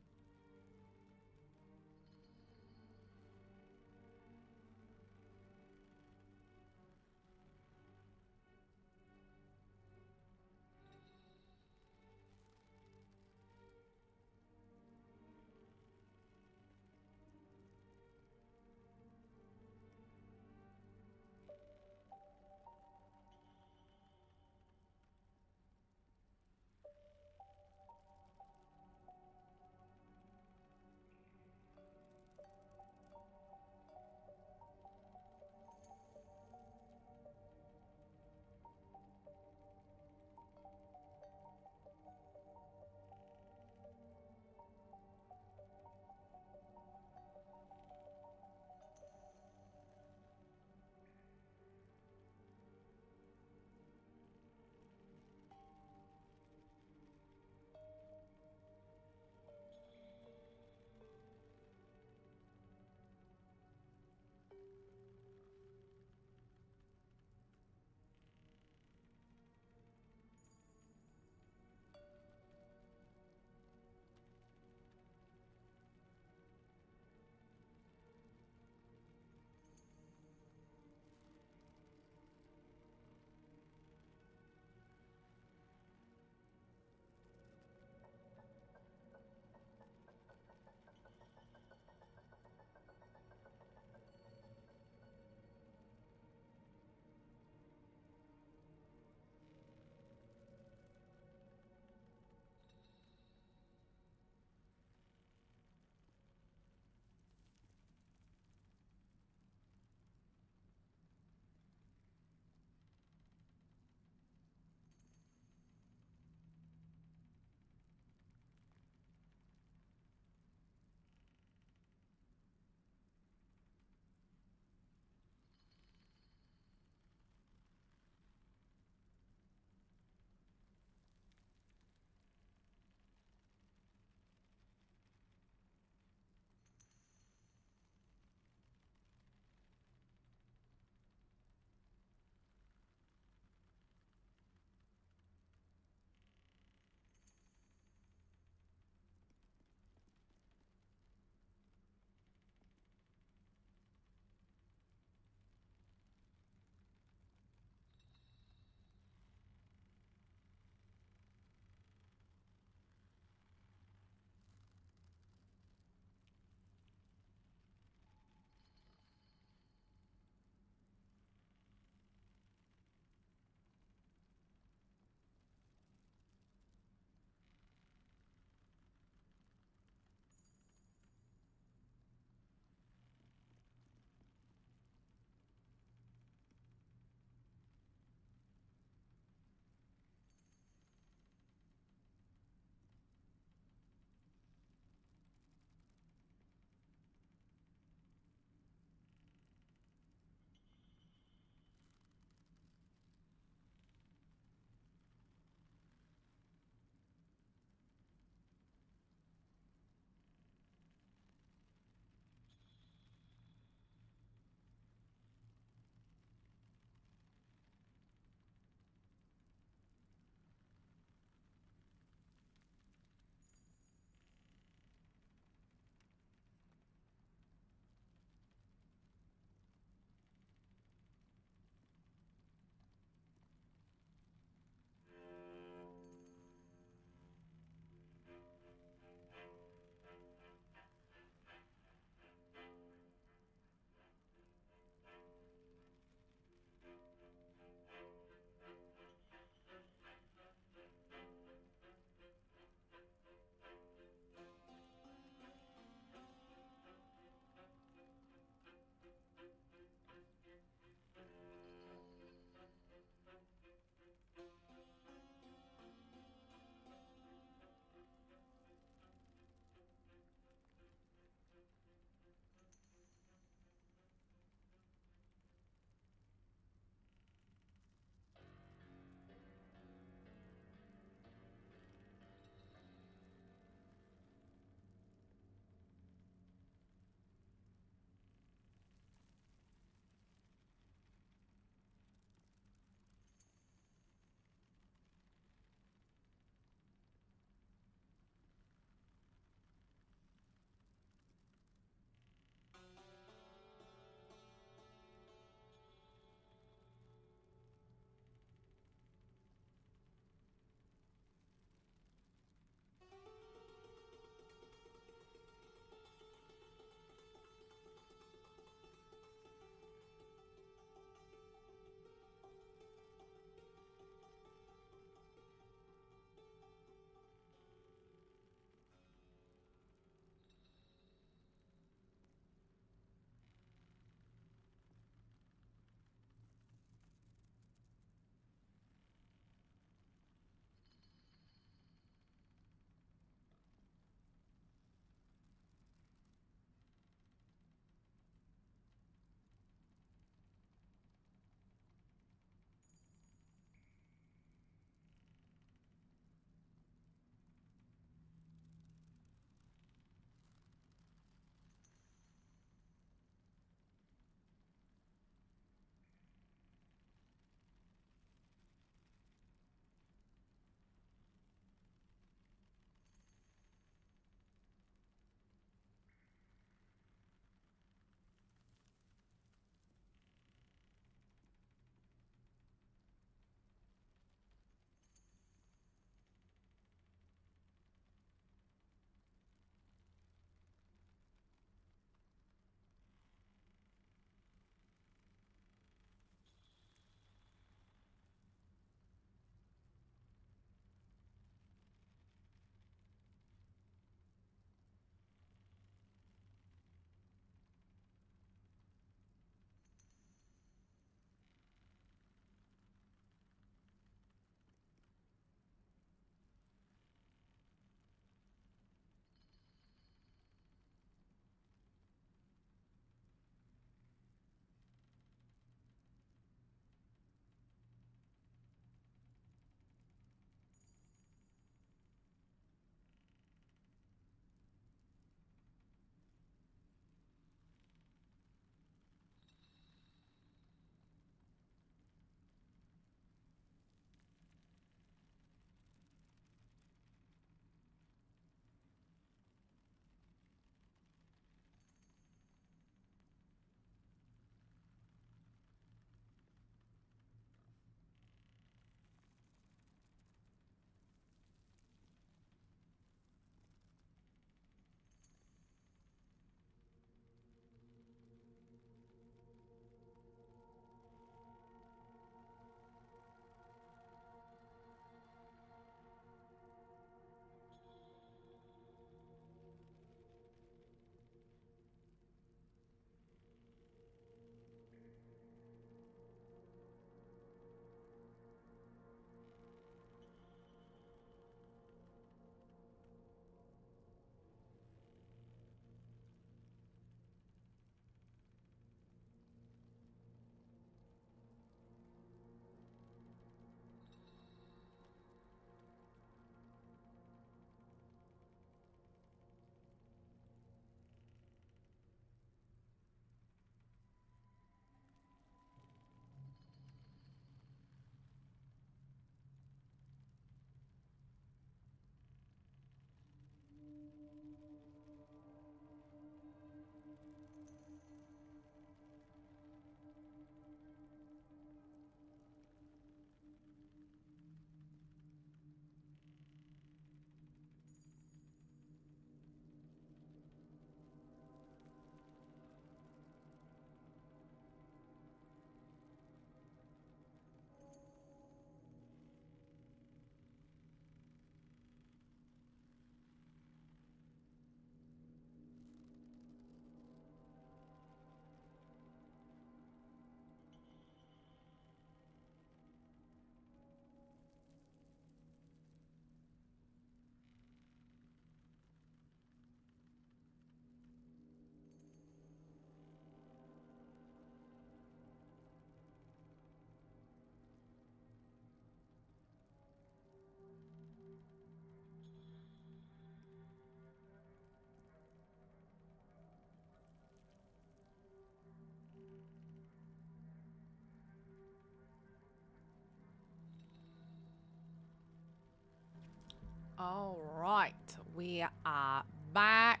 All right, we are back.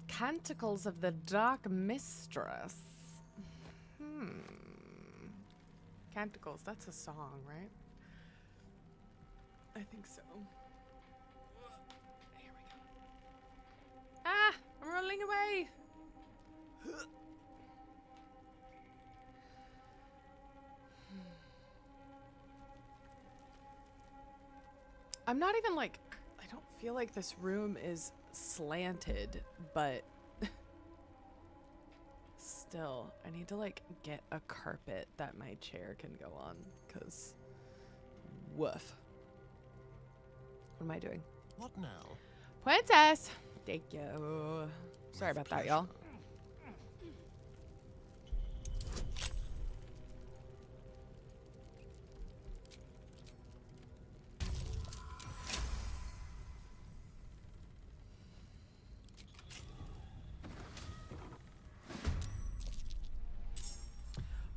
Canticles of the Dark Mistress. Canticles, that's a song, right? I think so. Here we go. Ah, I'm rolling away. I'm not even like, I don't feel like this room is slanted, but still, I need to like get a carpet that my chair can go on, because woof. What am I doing? What now? Princess! Thank you. Sorry about that, y'all.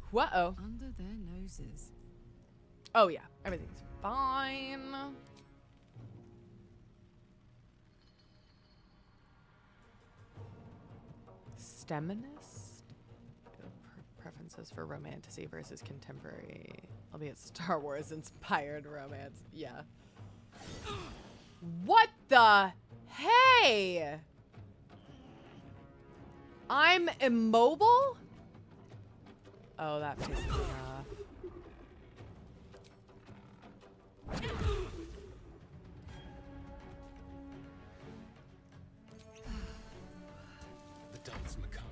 Whoa. Under their noses. Oh yeah, everything's fine. Steminist? Preferences for romantasy versus contemporary, albeit Star Wars inspired romance. Yeah. What the? Hey! I'm immobile? Oh, that pisses me off. The dance macabre.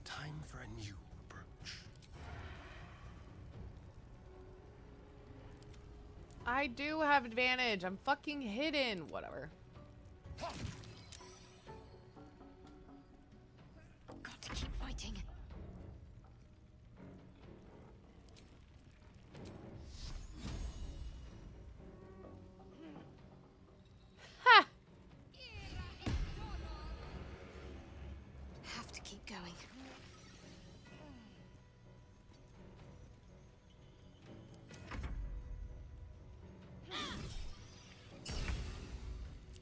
Time for a new approach. I do have advantage. I'm fucking hidden. Whatever. Got to keep fighting. Ha! Have to keep going.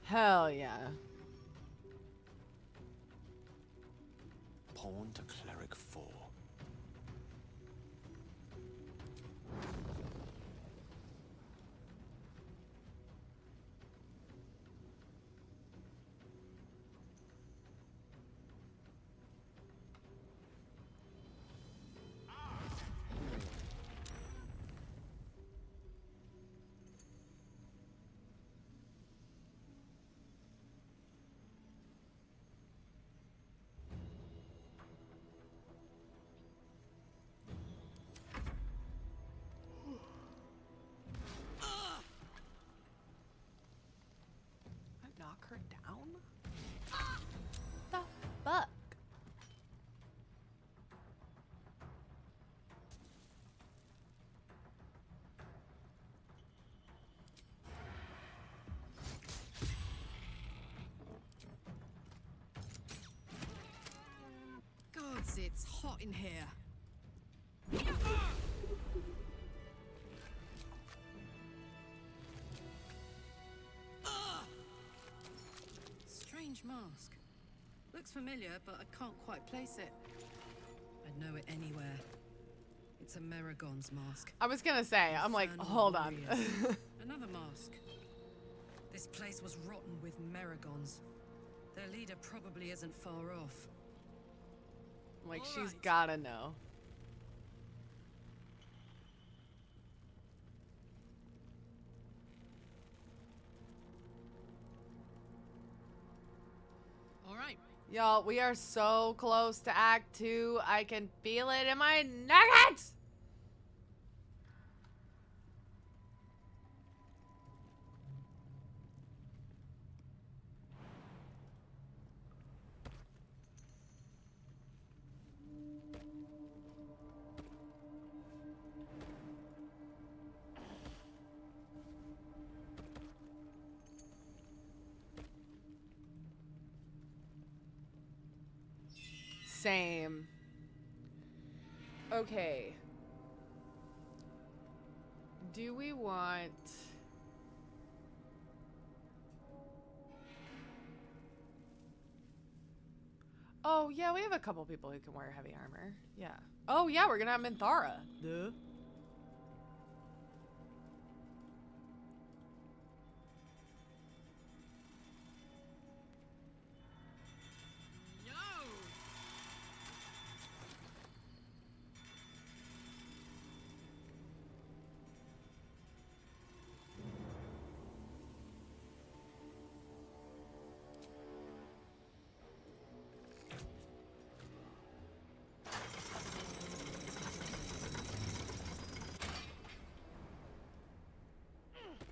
Hell yeah. Pawn to cleric 4. Jesus, it's hot in here. Strange mask. Looks familiar, but I can't quite place it. I'd know it anywhere. It's a Maragon's mask. I was gonna say, I'm like, hold on. Another mask. This place was rotten with Maragons. Their leader probably isn't far off. Like, she's gotta know. All right. Y'all, we are so close to Act 2. I can feel it in my nuggets! Same. Okay. Do we want... Oh, yeah, we have a couple people who can wear heavy armor. Yeah. Oh, yeah, we're gonna have Minthara. Duh.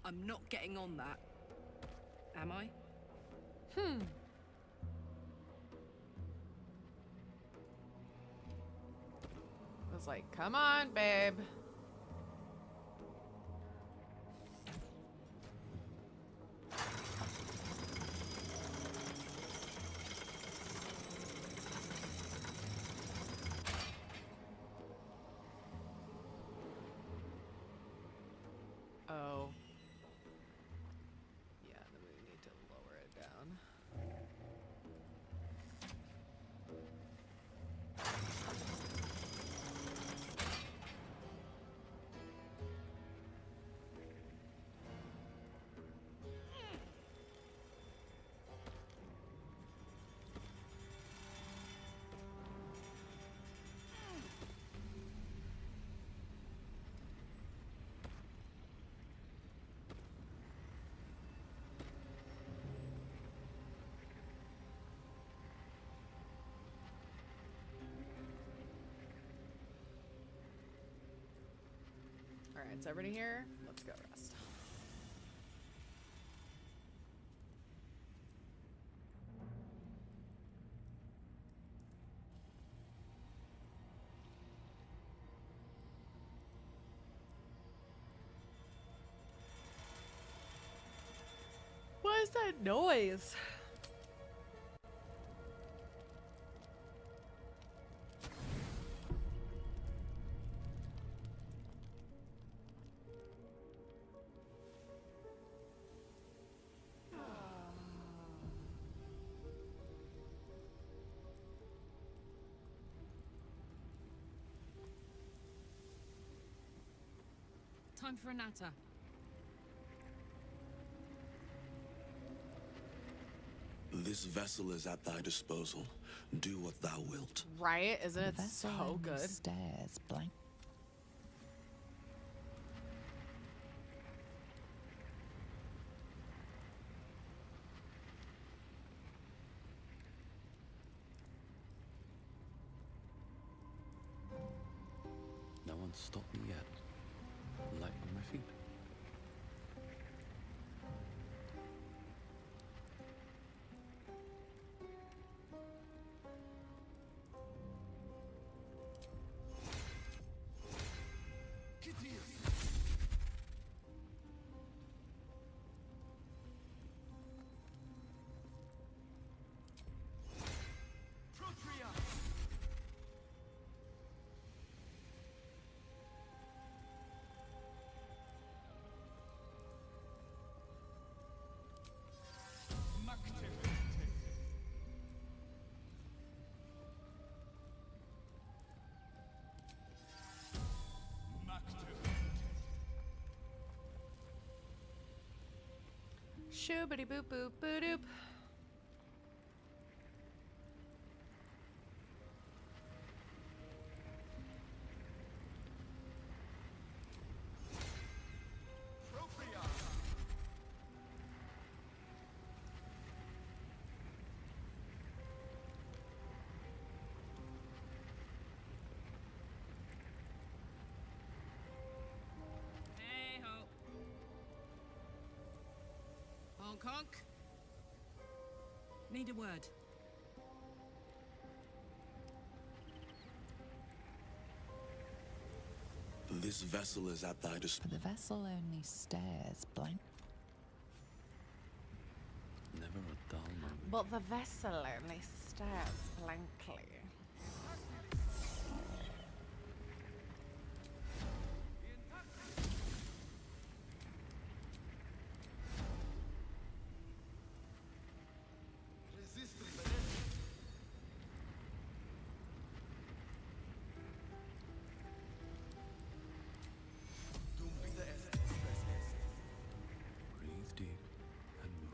I'm not getting on that. Am I? Hmm. I was like, come on, babe. Oh. Yeah, then we need to lower it down. Alright, is everybody here? Let's go rest. What is that noise? Time for a natter. This vessel is at thy disposal. Do what thou wilt. Right? Isn't it so good? Stairs blank. No one's stopped me yet. Light on my feet. Shoobity boop boop boo doop. Hey ho. Honk honk. Need a word. This vessel is at thy disposal. The vessel only stares blank. Never a dull moment. But the vessel only stares blankly. Breathe deep and move.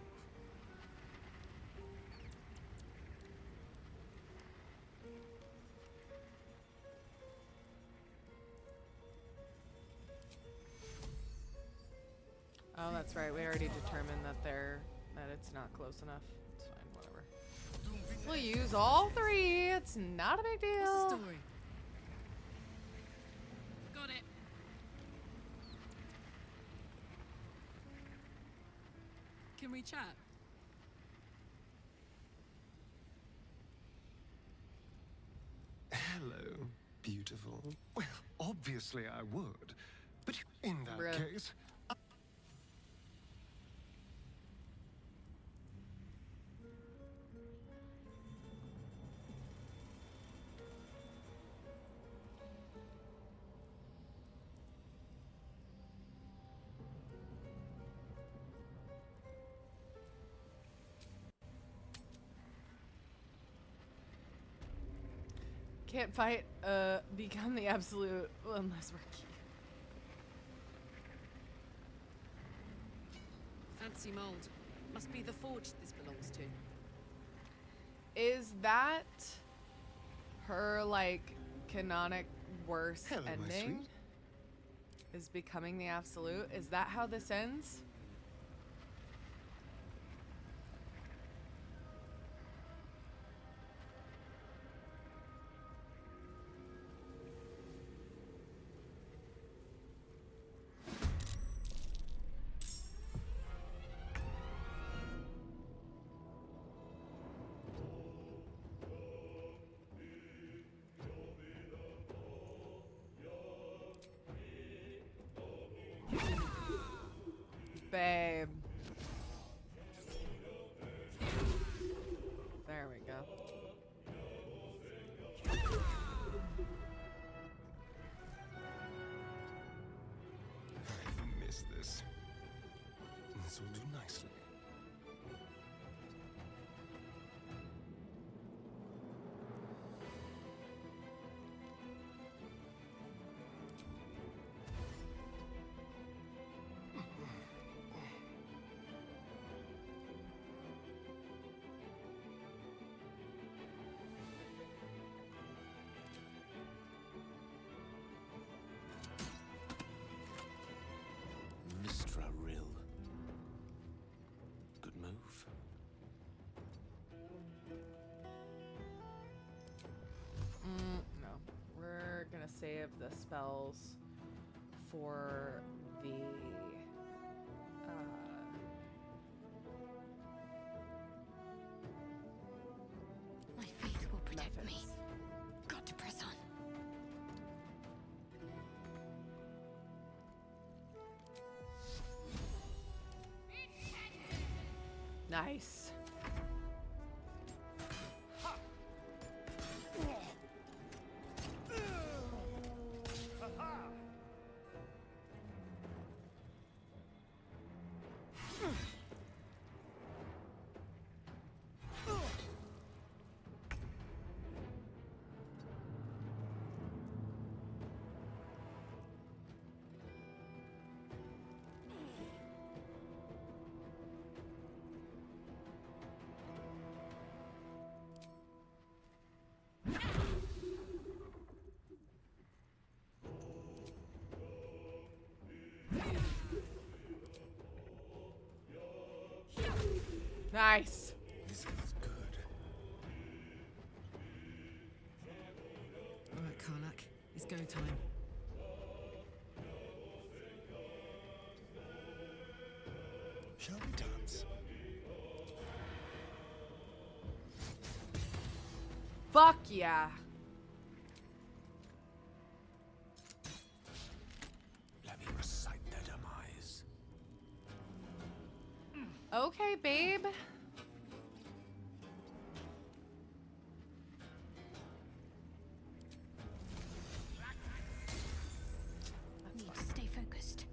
Oh, that's right. We already determined that it's not close enough. It's fine, whatever. We'll use all three. It's not a big deal. What's the story? Got it. Can we chat? Hello, beautiful. Well, obviously I would. But in that Bruh. case, Can't fight, become the absolute unless we're key. Fancy mold. Must be the forge this belongs to. Is that her, like, canonic worst Hello, my ending? sweet. Is becoming the absolute? Is that how this ends? Babe. There we go. I've missed this. This will do nicely. Mistra Rill. Good move. No. We're gonna save the spells for the My faith will protect me. methods. Got to press on. Nice. Nice. This feels good. All right, Karlach. It's go time. Shall we dance? Fuck yeah. Let me recite their demise. Okay, babe. Need to stay focused.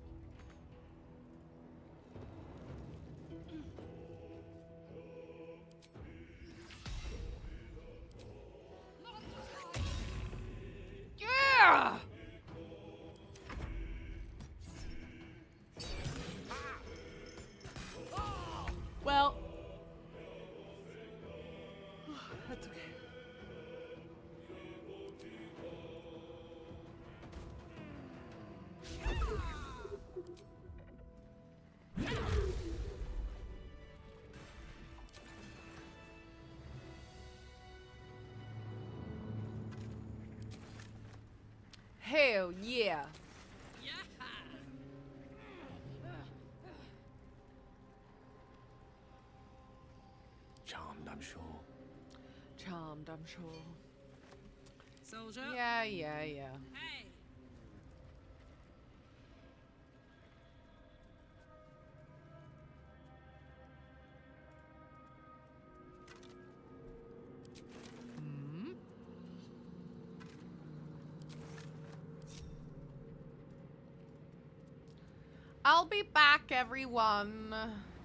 Yeah. Well, that's okay. Hell yeah. Charmed, I'm sure. Charmed, I'm sure. Soldier. Yeah. Hey. I'll be back, everyone.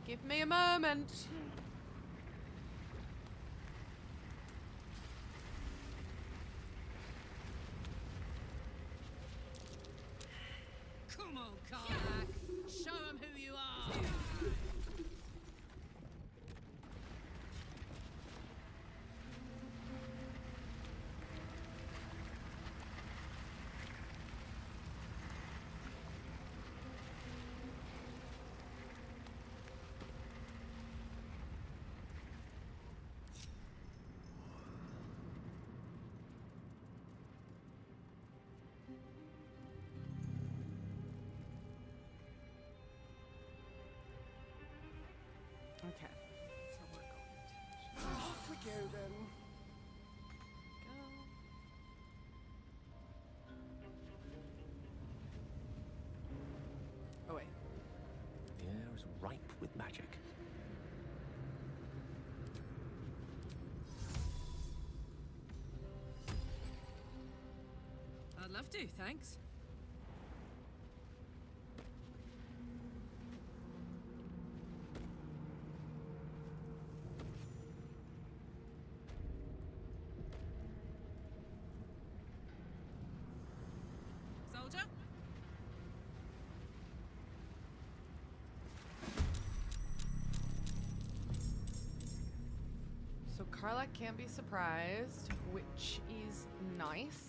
Give me a moment. Come on, Karlach. Show them who you are. Okay. So we're going to Off we go then. Oh wait. The air is ripe with magic. I'd love to, thanks. Soldier? So Karlach can't be surprised, which is nice.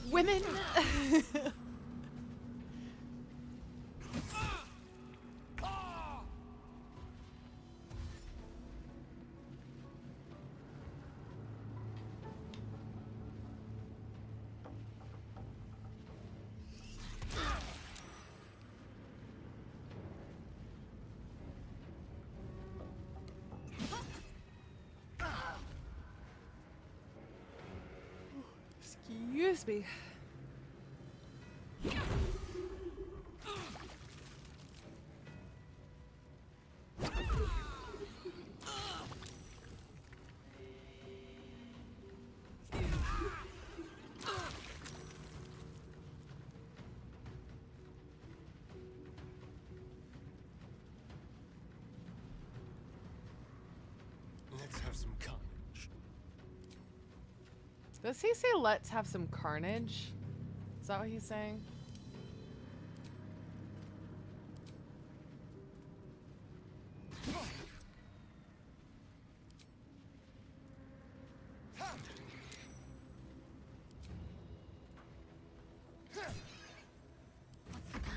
Women. Excuse me. Let's have some carnage. Does he say let's have some carnage? Is that what he's saying? What's the plan?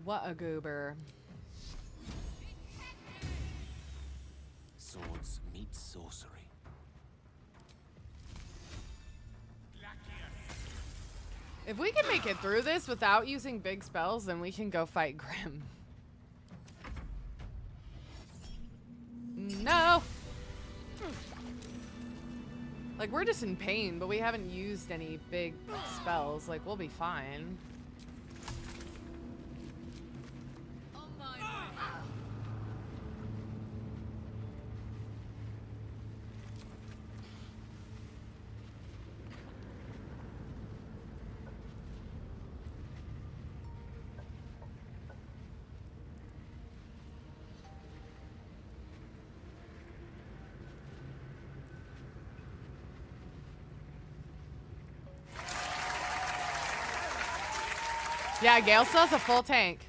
What a goober. Swords meet sorcery. If we can make it through this without using big spells, then we can go fight Grim. No! Like, we're just in pain, but we haven't used any big spells. Like, we'll be fine. Yeah, Gale still has a full tank.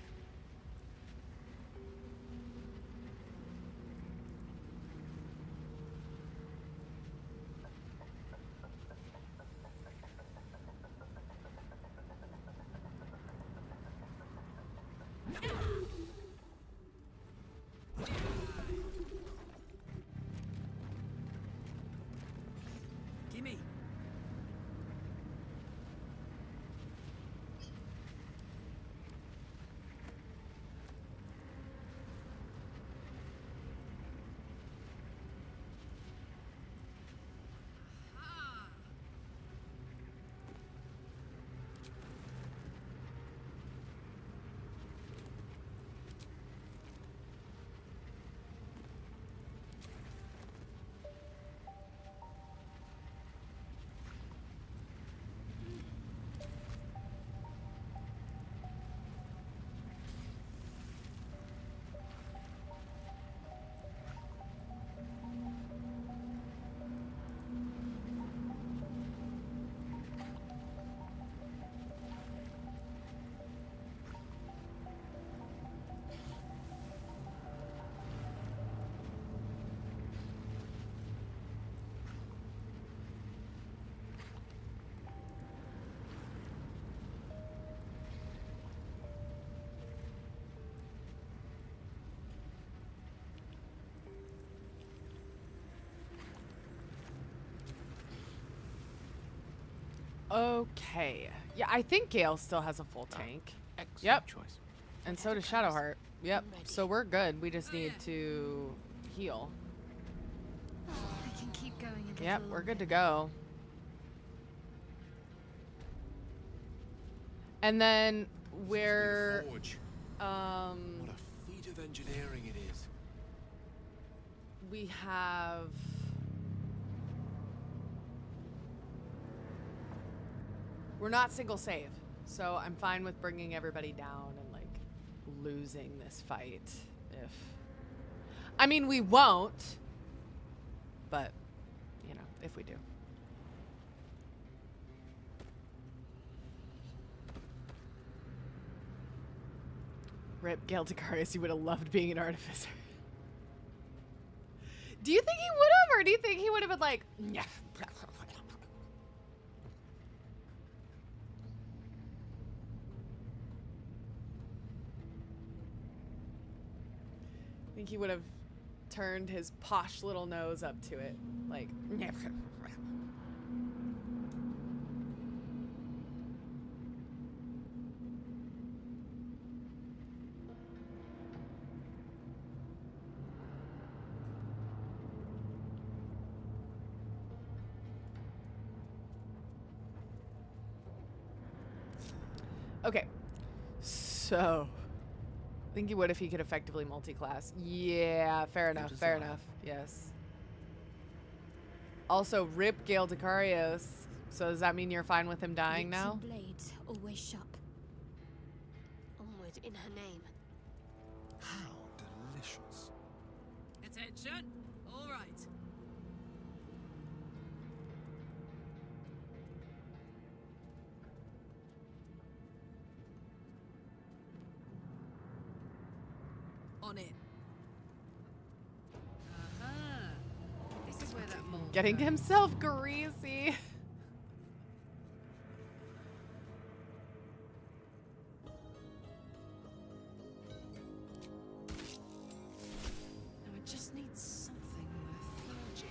Gimme. Okay. Yeah, I think Gale still has a full tank. Excellent Yep. choice. And so does Shadowheart. Yep. So we're good. We just need to heal. I can keep going a little Yep, we're good to longer. go. And then we're Forge. um What a feat of engineering it is. we have we're not single save. So I'm fine with bringing everybody down and like losing this fight if I mean we won't, but you know, if we do. Rip Gale Dacarius, you would have loved being an artificer. Do you think he would have, or do you think he would have been like, yeah. I think he would have turned his posh little nose up to it, like. Okay, so I think he would if he could effectively multi-class. Yeah, fair enough, fair enough. Yes. Also, rip Gale Dacarius. So does that mean you're fine with him dying now? Blades always sharp. in her name. How delicious. Attention! All right. On it. This is where that mold Getting goes. himself greasy. Now it just needs something lethargic.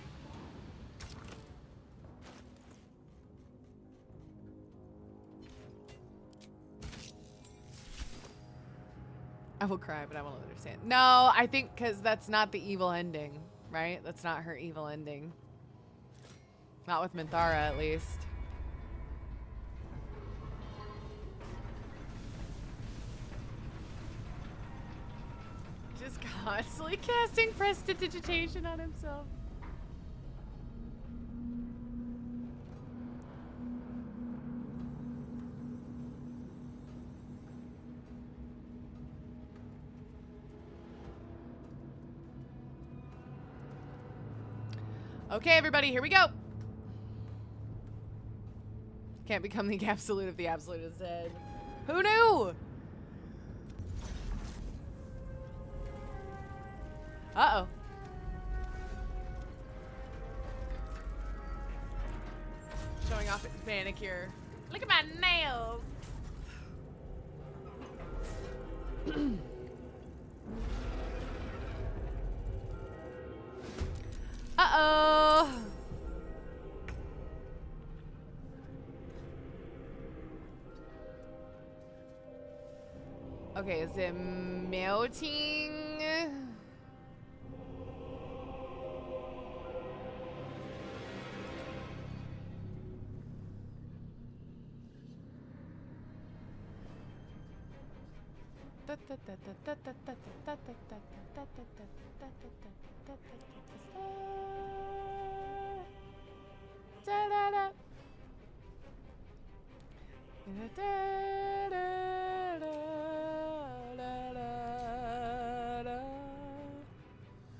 I will cry, but I won't understand. No, I think because that's not the evil ending, right? That's not her evil ending. Not with Minthara, at least. Just constantly casting prestidigitation on himself. Okay, everybody, here we go. Can't become the absolute if the absolute is dead. Who knew? Uh-oh. Showing off its manicure. Look at my nails. Uh-oh. Okay, is it melting?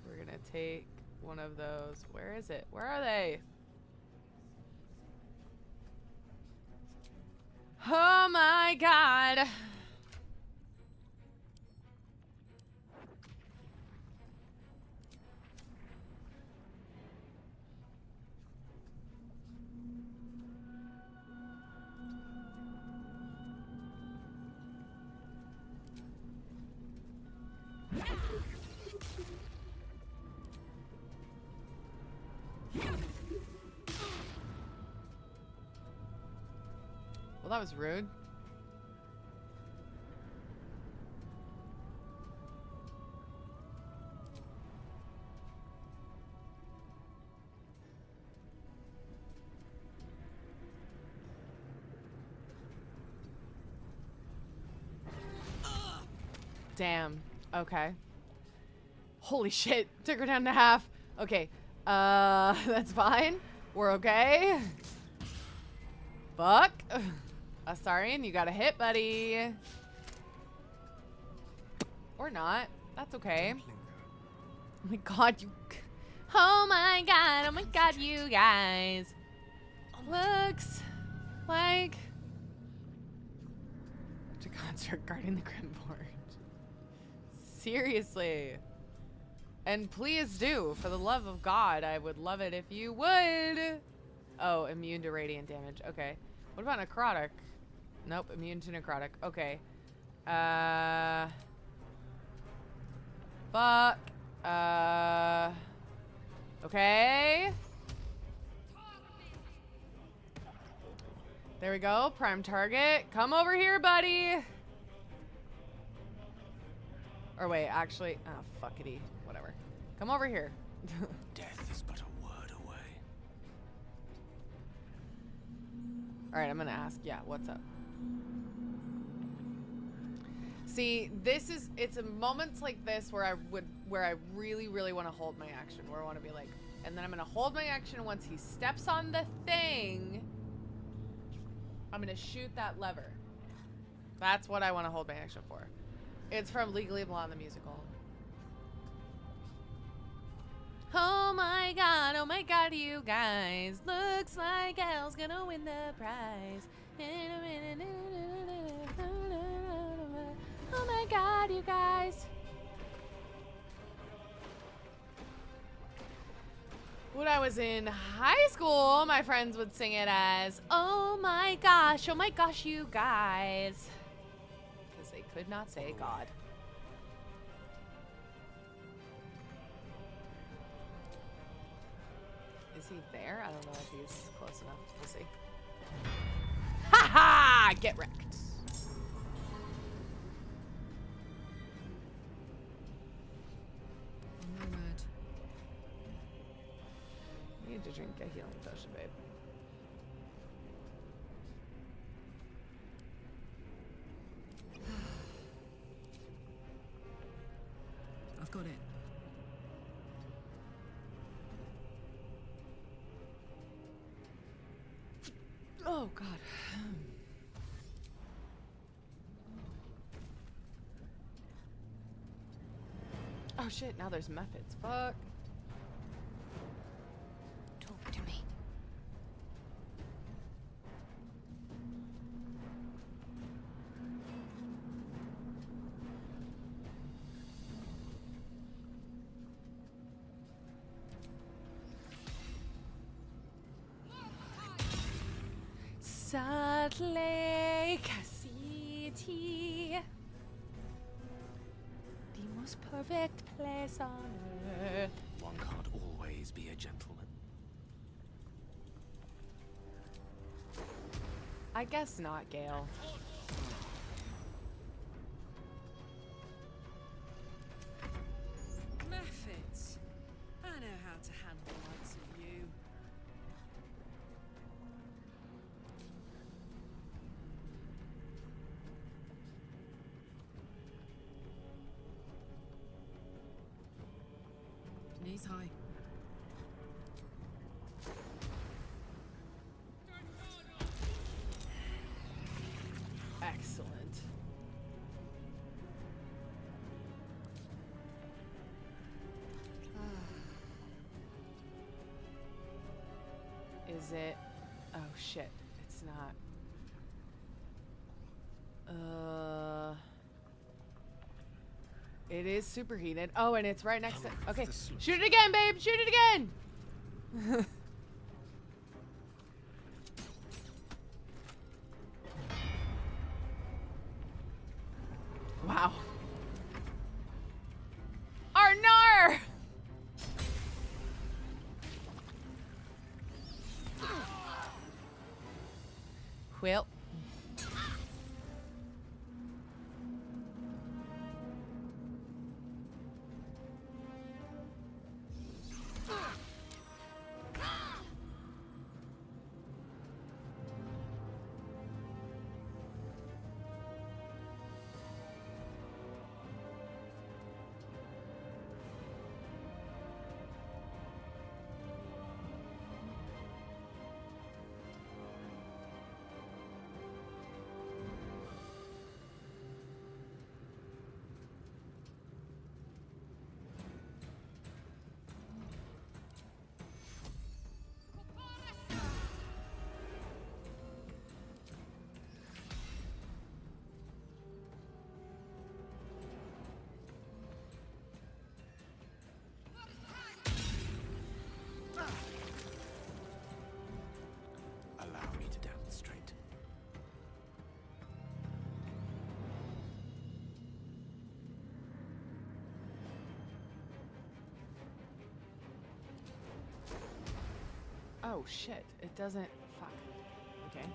We're gonna take one of those. Where is it? Where are they? Oh my god. Well, that was rude. Damn. Okay. Holy shit. Took her down to half. Okay. That's fine. We're okay. Fuck. Astarion, you got a hit, buddy. Or not. That's okay. Oh my god, you... Oh my god, you guys. Looks like... to concert guarding the Grimboard. Seriously. And please do, for the love of God, I would love it if you would. Oh, immune to radiant damage. Okay. What about necrotic? Nope, immune to necrotic. Okay. Fuck. Okay. There we go. Prime target. Come over here, buddy. Or wait, actually. Oh, fuckity. Whatever. Come over here. Death is but a word away. Alright, I'm gonna ask. Yeah, what's up? See, this is, it's a moments like this where I really, really want to hold my action. Where I want to be like, and then I'm gonna hold my action once he steps on the thing. I'm gonna shoot that lever. That's what I want to hold my action for. It's from Legally Blonde, the musical. Oh my god, you guys. Looks like Elle's gonna win the prize. Oh my god, you guys. When I was in high school, my friends would sing it as, oh my gosh, you guys. Because they could not say God. Is he there? I don't know if he's close enough. We'll see. Ha ha! Get wrecked. No word. I need to drink a healing potion, babe. I've got it. Oh, God. Oh, shit. Now there's methods. Fuck. Talk to me. Salt Lake City, the most perfect place on earth. One can't always be a gentleman. I guess not, Gale. Methods. I know how to handle the likes of you. Knees high. Excellent. Is it? Oh shit! It's not. It is superheated. Oh, and it's right next to. Okay, shoot it again, babe. Shoot it again. Wow. Arnar! Well. Allow me to demonstrate. Oh shit! It doesn't. Fuck. Okay.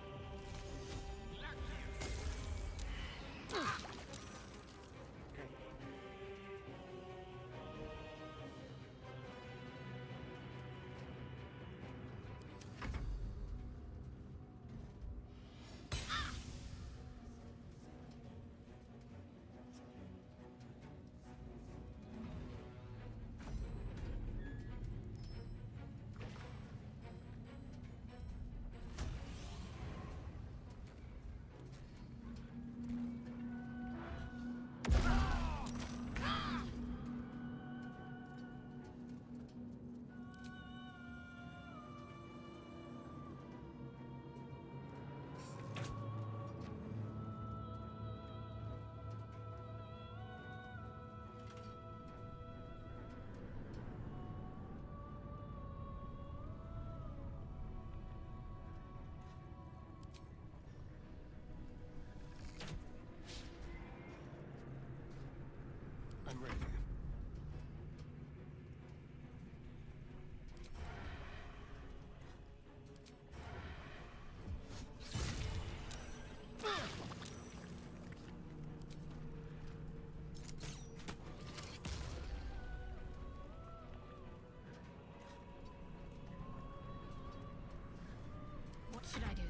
should I do?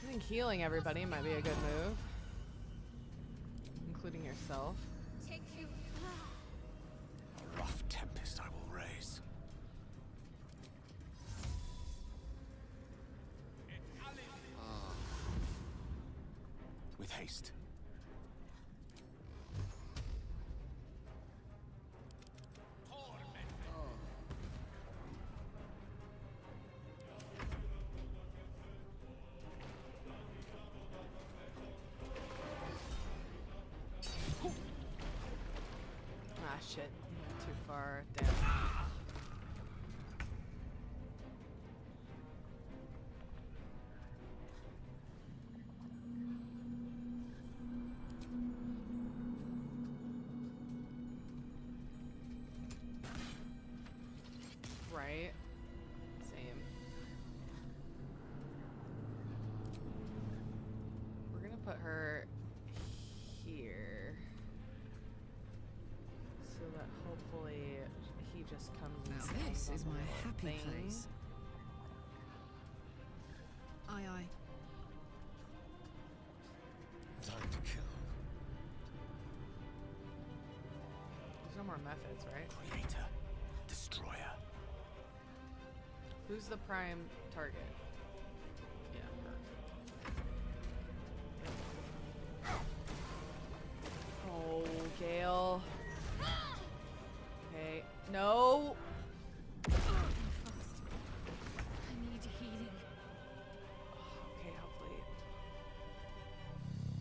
I think healing everybody might be a good move. Including yourself. Take you. A rough tempest I will raise. With haste. Ah, shit. Too far down. Right. Same. We're gonna put her here. So that hopefully he just comes. Now this on is the my little happy thing. place. Aye, aye. Time to kill. There's no more methods, right? Creator. Destroyer. Who's the prime target? Yeah, her. Oh, Gale. Okay. No. I need healing. Okay, hopefully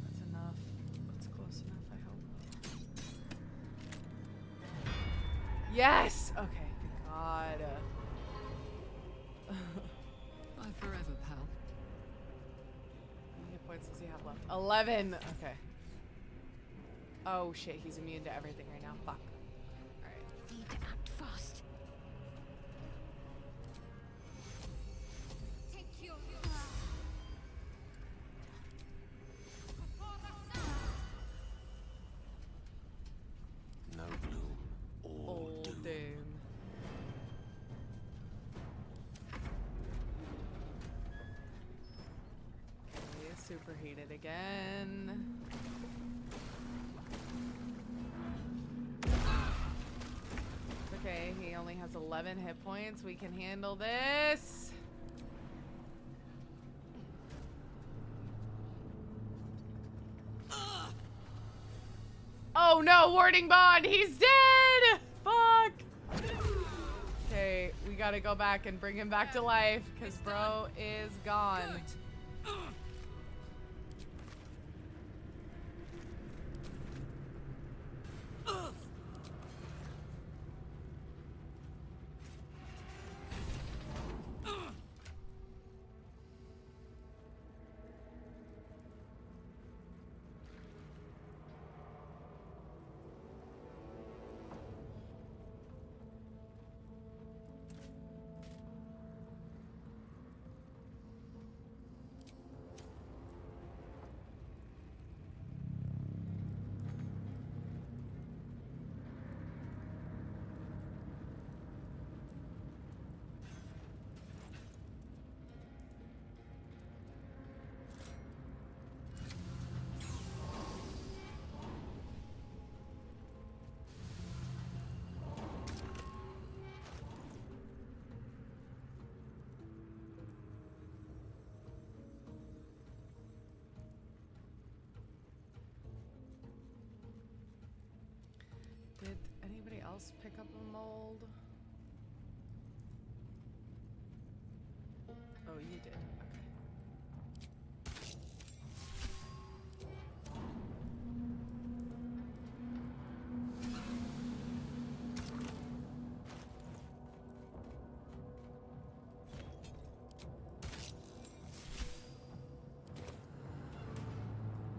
that's enough. That's close enough, I hope. Yes! Okay, thank God. Bye forever, pal. How many hit points does he have left? 11! Okay. Oh shit, he's immune to everything right now. Fuck. Alright. Need to act fast. Take you. No gloom. All doom. Okay, superheated again. It's okay, he only has 11 hit points. We can handle this. Oh no, warding bond, he's dead! Fuck! Okay, we gotta go back and bring him back to life, because bro is gone. Did anybody else pick up a mold? Oh, you did. Okay.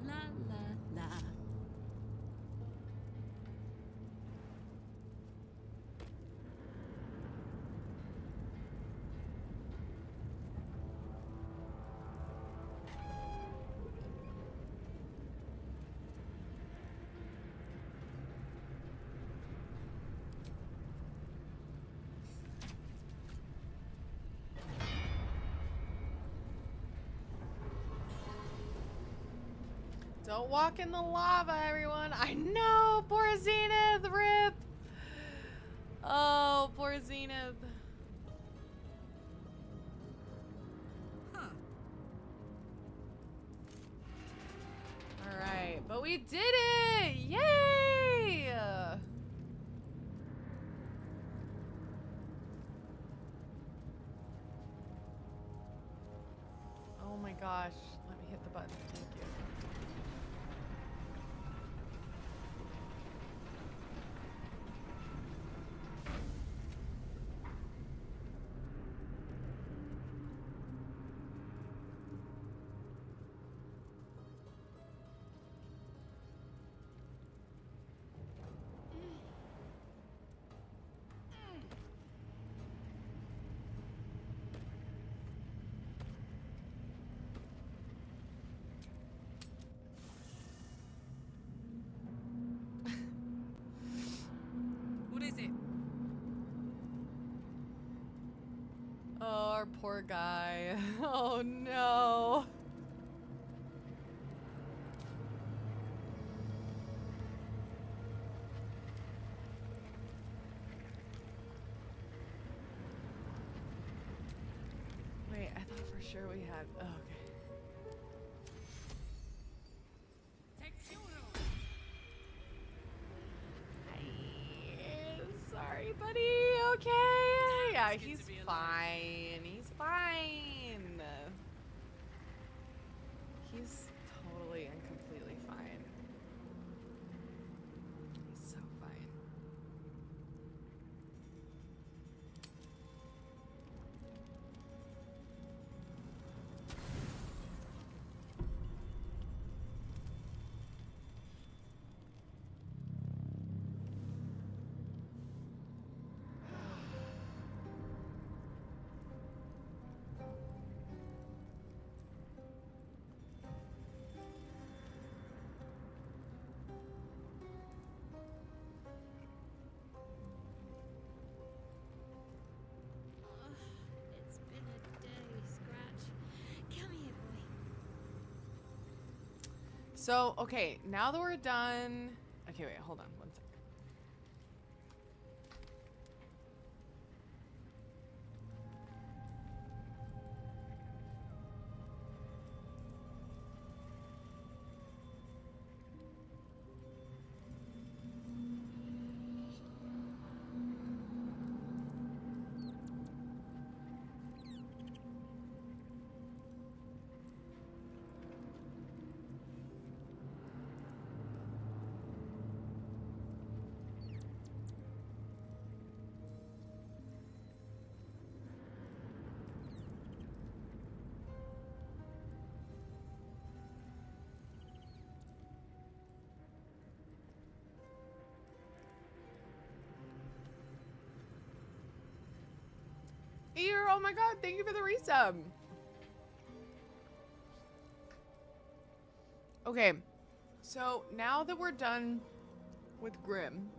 La la la. Don't walk in the lava, everyone. I know, poor Zenith, rip. Oh, poor Zenith. Huh. All right, but we did it! Yay! Oh my gosh, let me hit the button. Thank you. What is it? Oh, our poor guy. Oh no. Wait, I thought for sure we had. Oh, okay. Sorry, buddy. Okay. Yeah, he's fine. He's fine. He's totally and completely fine. He's so fine. It's been a day, Scratch. Come here, boy. So, okay, now that we're done. Okay, wait, hold on one sec. Ear, oh my god, thank you for the resub. Okay, so now that we're done with Grimm,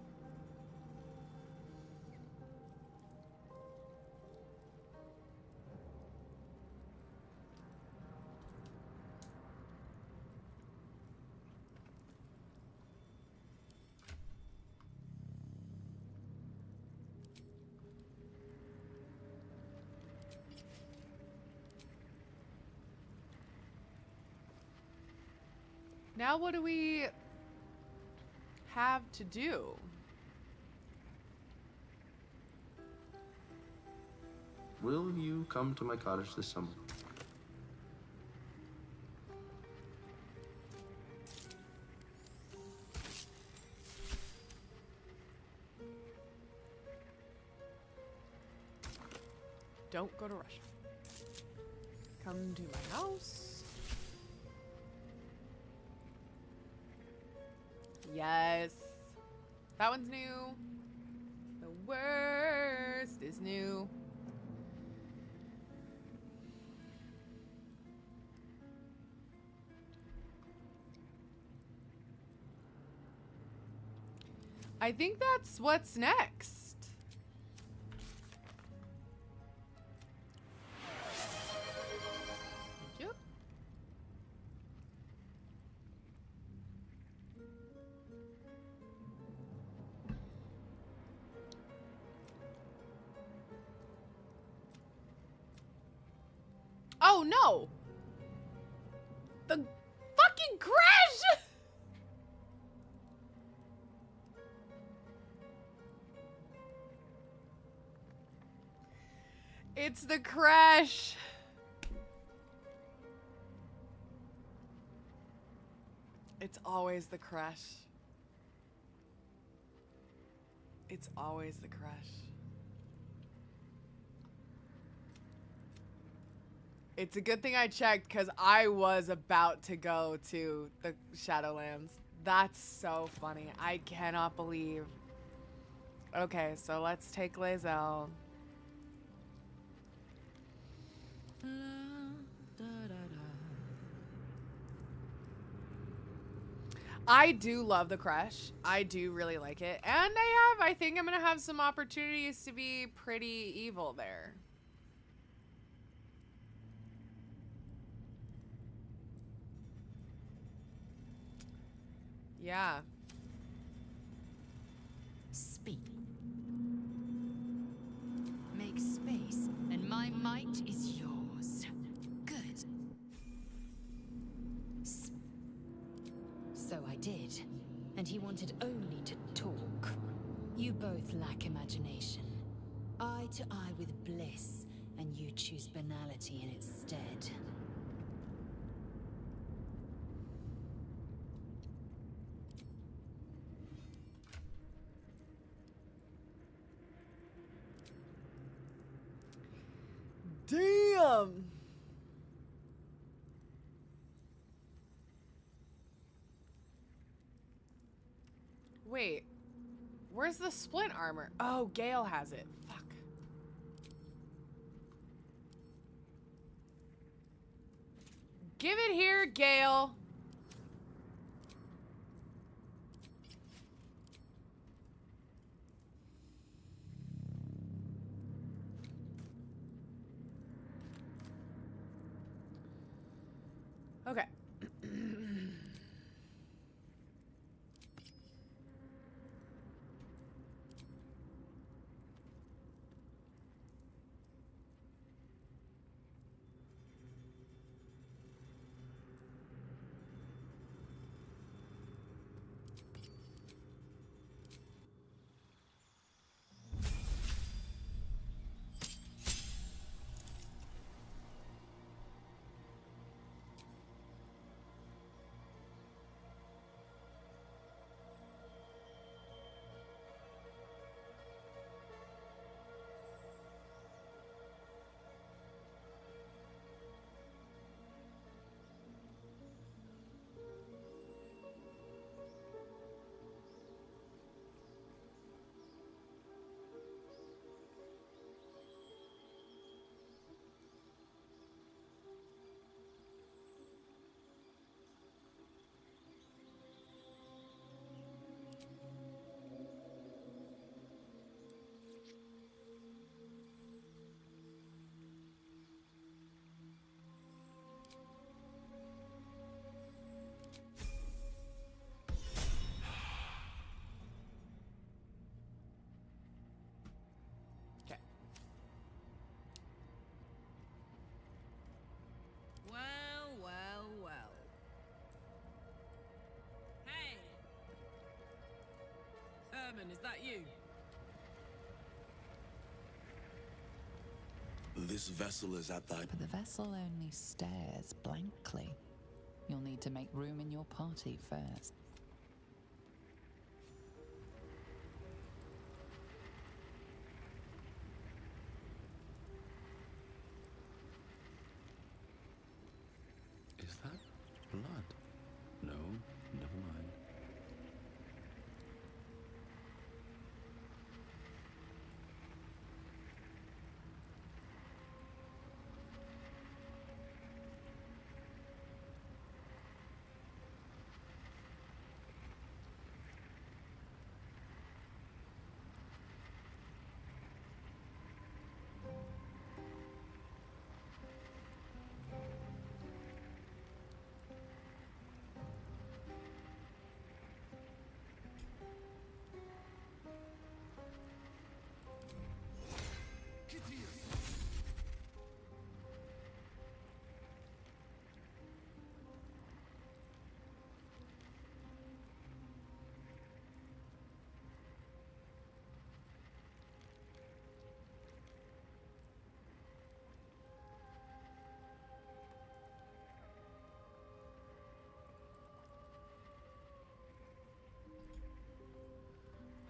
now what do we have to do? Will you come to my cottage this summer? Don't go to Russia. Come to my house. Yes. That one's new. The worst is new. I think that's what's next. Thank you. Oh no! The fucking crash! It's the crash. It's always the crash. It's always the crash. It's a good thing I checked because I was about to go to the Shadowlands. That's so funny. I cannot believe. Okay, so let's take Lae'zel. I do love the crush. I do really like it. And I think I'm going to have some opportunities to be pretty evil there. Yeah. Speak. Make space, and my might is yours. Good. So I did, and he wanted only to talk. You both lack imagination. Eye to eye with bliss, and you choose banality in its stead. Damn! Wait. Where's the splint armor? Oh, Gale has it. Fuck. Give it here, Gale. Okay. Well, well, well. Hey! Herman, is that you? This vessel is at thy... But the vessel only stares blankly. You'll need to make room in your party first. Is that blood? No, never mind.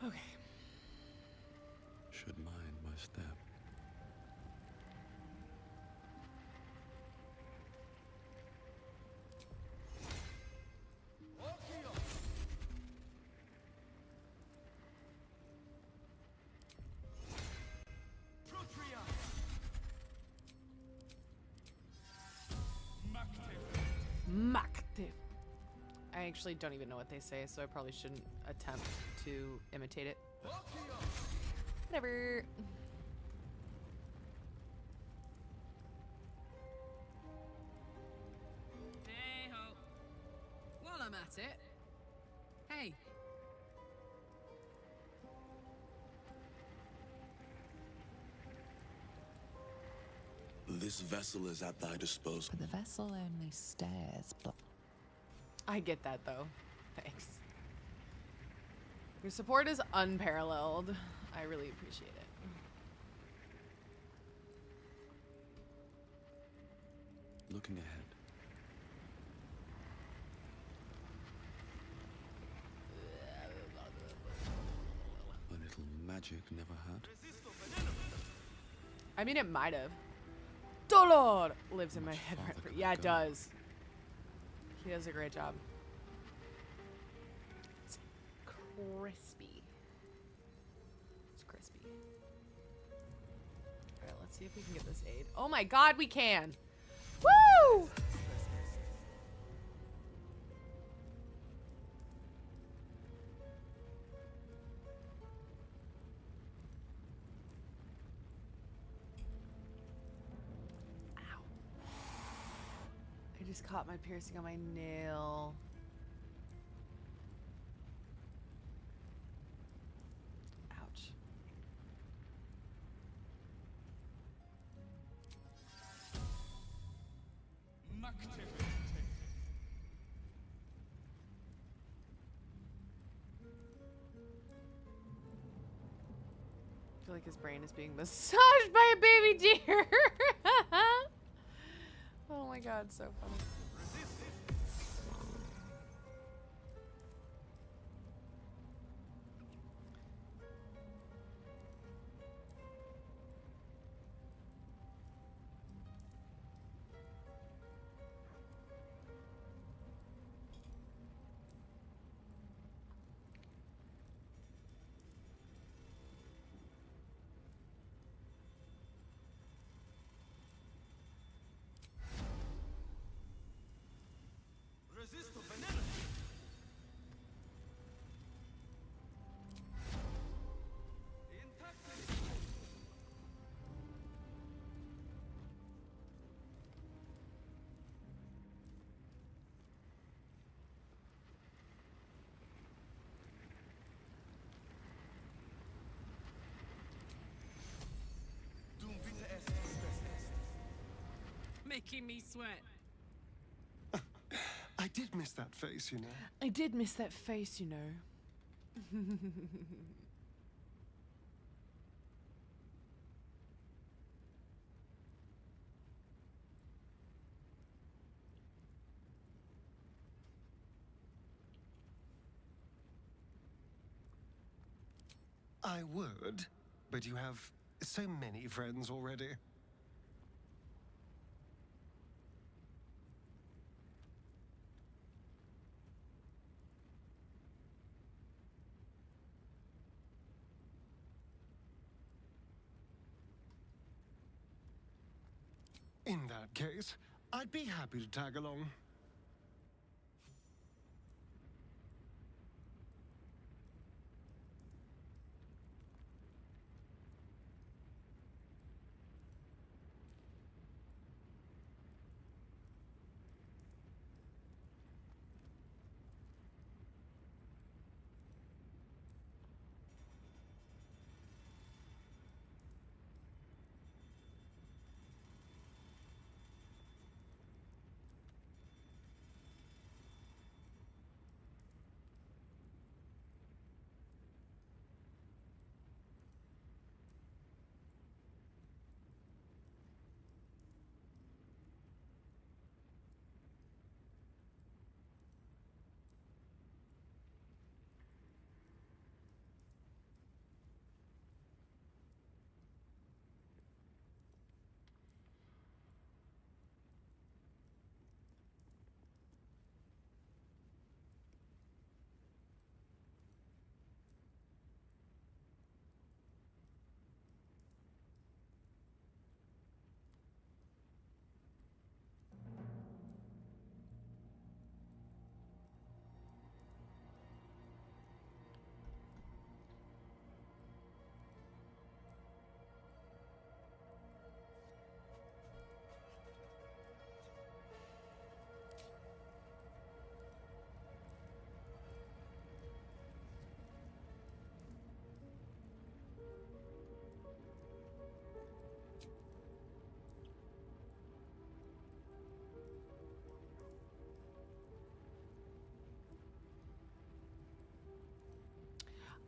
Okay. Should mind my step. Maktiv. I actually don't even know what they say, so I probably shouldn't attempt to imitate it. Whatever. Hey ho. While I'm at it. Hey. This vessel is at thy disposal. The vessel only stares, but I get that though. Thanks. Your support is unparalleled. I really appreciate it. Looking ahead. A little magic never hurt. I mean, it might have. Dolor lives in my head rent free. Yeah, it does. He does a great job. It's crispy. It's crispy. All right, let's see if we can get this aid. Oh my God, we can. Woo! I just caught my piercing on my nail. Ouch. I feel like his brain is being massaged by a baby deer. Oh my God, so funny. Making me sweat. I did miss that face, you know. I did miss that face, you know. I would, but you have so many friends already. In that case, I'd be happy to tag along.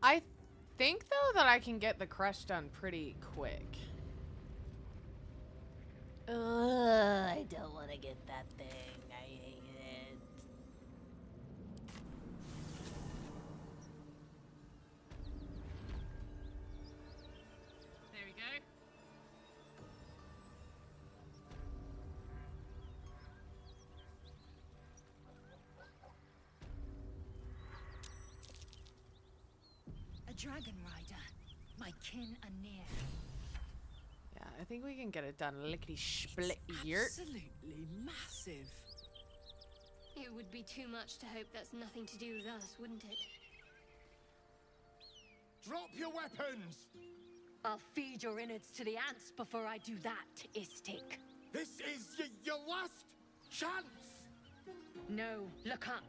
I think, though, that I can get the crush done pretty quick. I don't want to get that thing. I hate it. There we go. A dragon rider. My kin are near. Yeah, I think we can get it done lickety split yurt. Absolutely massive. It would be too much to hope that's nothing to do with us, wouldn't it? Drop your weapons! I'll feed your innards to the ants before I do that, Istik. This is your last chance! No, look up.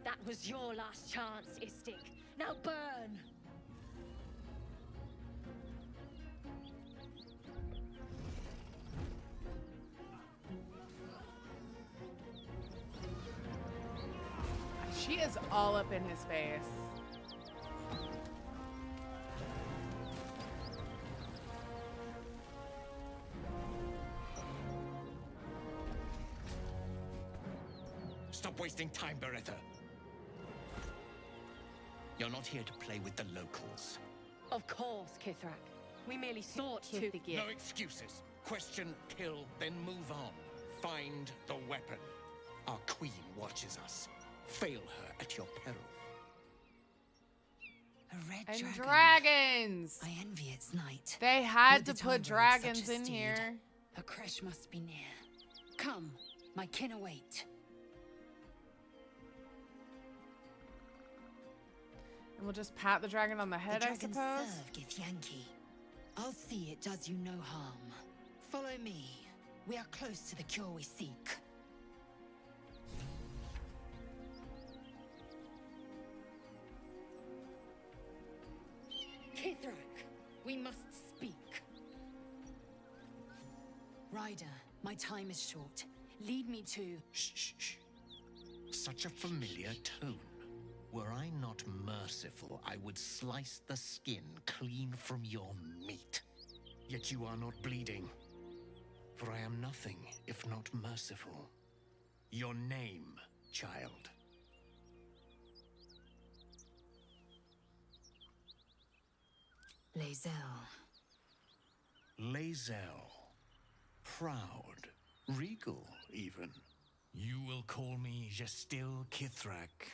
That was your last chance, Istik. Now burn! She is all up in his face. Stop wasting time, Beretta. You're not here to play with the locals. Of course, Kithrak. We merely sought to... No excuses. Question, kill, then move on. Find the weapon. Our queen watches us. Fail her at your peril. A red And dragon. dragons! I envy its night. They had Would to the put time break such dragons a in steed? here. Her crash must be near. Come, my kin await. And we'll just pat the dragon on the head, the I dragons suppose. serve Githyanki. I'll see it does you no harm. Follow me. We are close to the cure we seek. Kithrak, we must speak. Ryder, my time is short. Lead me to... Shh, shh, shh. Such a familiar tone. Were I not merciful, I would slice the skin clean from your meat. Yet you are not bleeding. For I am nothing if not merciful. Your name, child. Lae'zel. Lae'zel. Proud. Regal, even. You will call me Gestil Kithrak.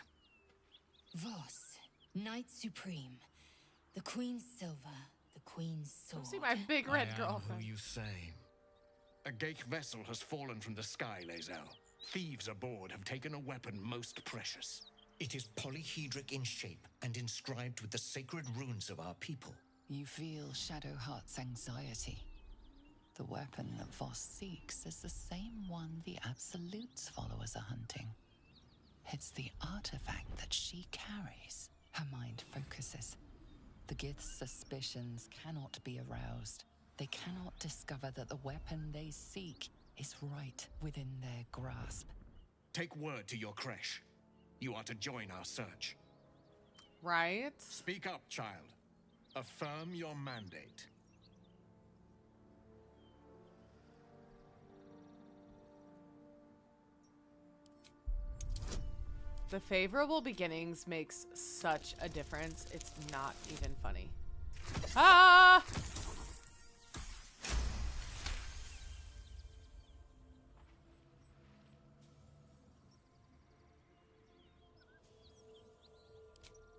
Voss, Knight Supreme. The Queen's silver, the Queen's sword. Come see my big red I am girlfriend. who you say. A Geich vessel has fallen from the sky, Lae'zel. Thieves aboard have taken a weapon most precious. It is polyhedric in shape and inscribed with the sacred runes of our people. You feel Shadowheart's anxiety. The weapon that Voss seeks is the same one the Absolute's followers are hunting. It's the artifact that she carries. Her mind focuses. The Gith's suspicions cannot be aroused. They cannot discover that the weapon they seek is right within their grasp. Take word to your creche. You are to join our search. Right? Speak up, child. Affirm your mandate. The favorable beginnings makes such a difference. It's not even funny. Ah!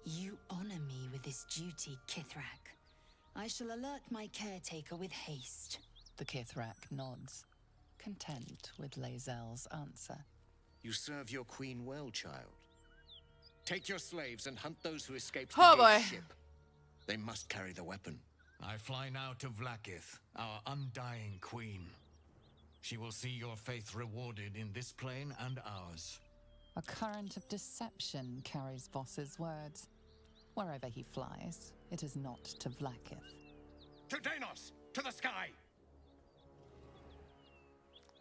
You honor me with this duty, Kithrak. I shall alert my caretaker with haste. The Kithrak nods, content with Lae'zel's answer. You serve your queen well, child. Take your slaves and hunt those who escaped Oh, the boy. Gate ship. They must carry the weapon. I fly now to Vlaakith, our undying queen. She will see your faith rewarded in this plane and ours. A current of deception carries Voss's words. Wherever he flies, it is not to Vlaakith. To Danos! To the sky!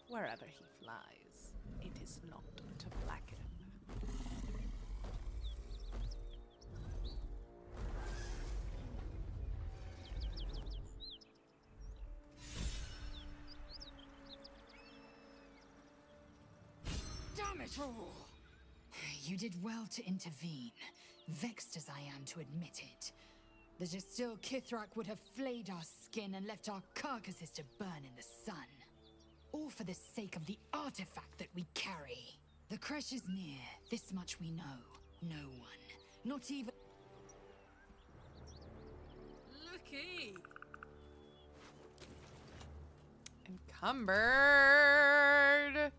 Wherever he flies, it is not to blacken. You did well to intervene, vexed as I am to admit it. The distilled Kithrak would have flayed our skin and left our carcasses to burn in the sun. All for the sake of the artifact that we carry. The crash is near, this much we know. No one, not even... Looky! Encumbered.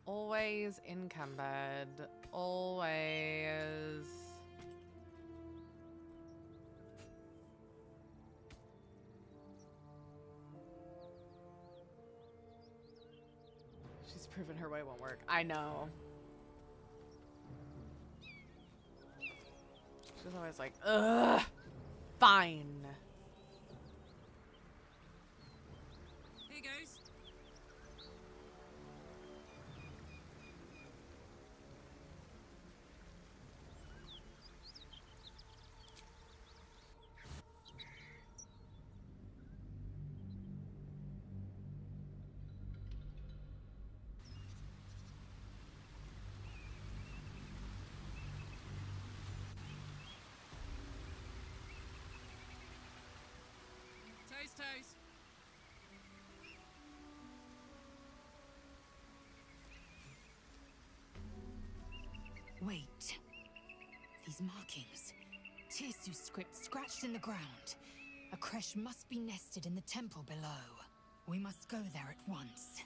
Always encumbered. Always. She's proven her way won't work. I know. She's always like, ugh, fine. Here goes. Toes. Wait. These markings. Tirsu's script scratched in the ground. A creche must be nested in the temple below. We must go there at once.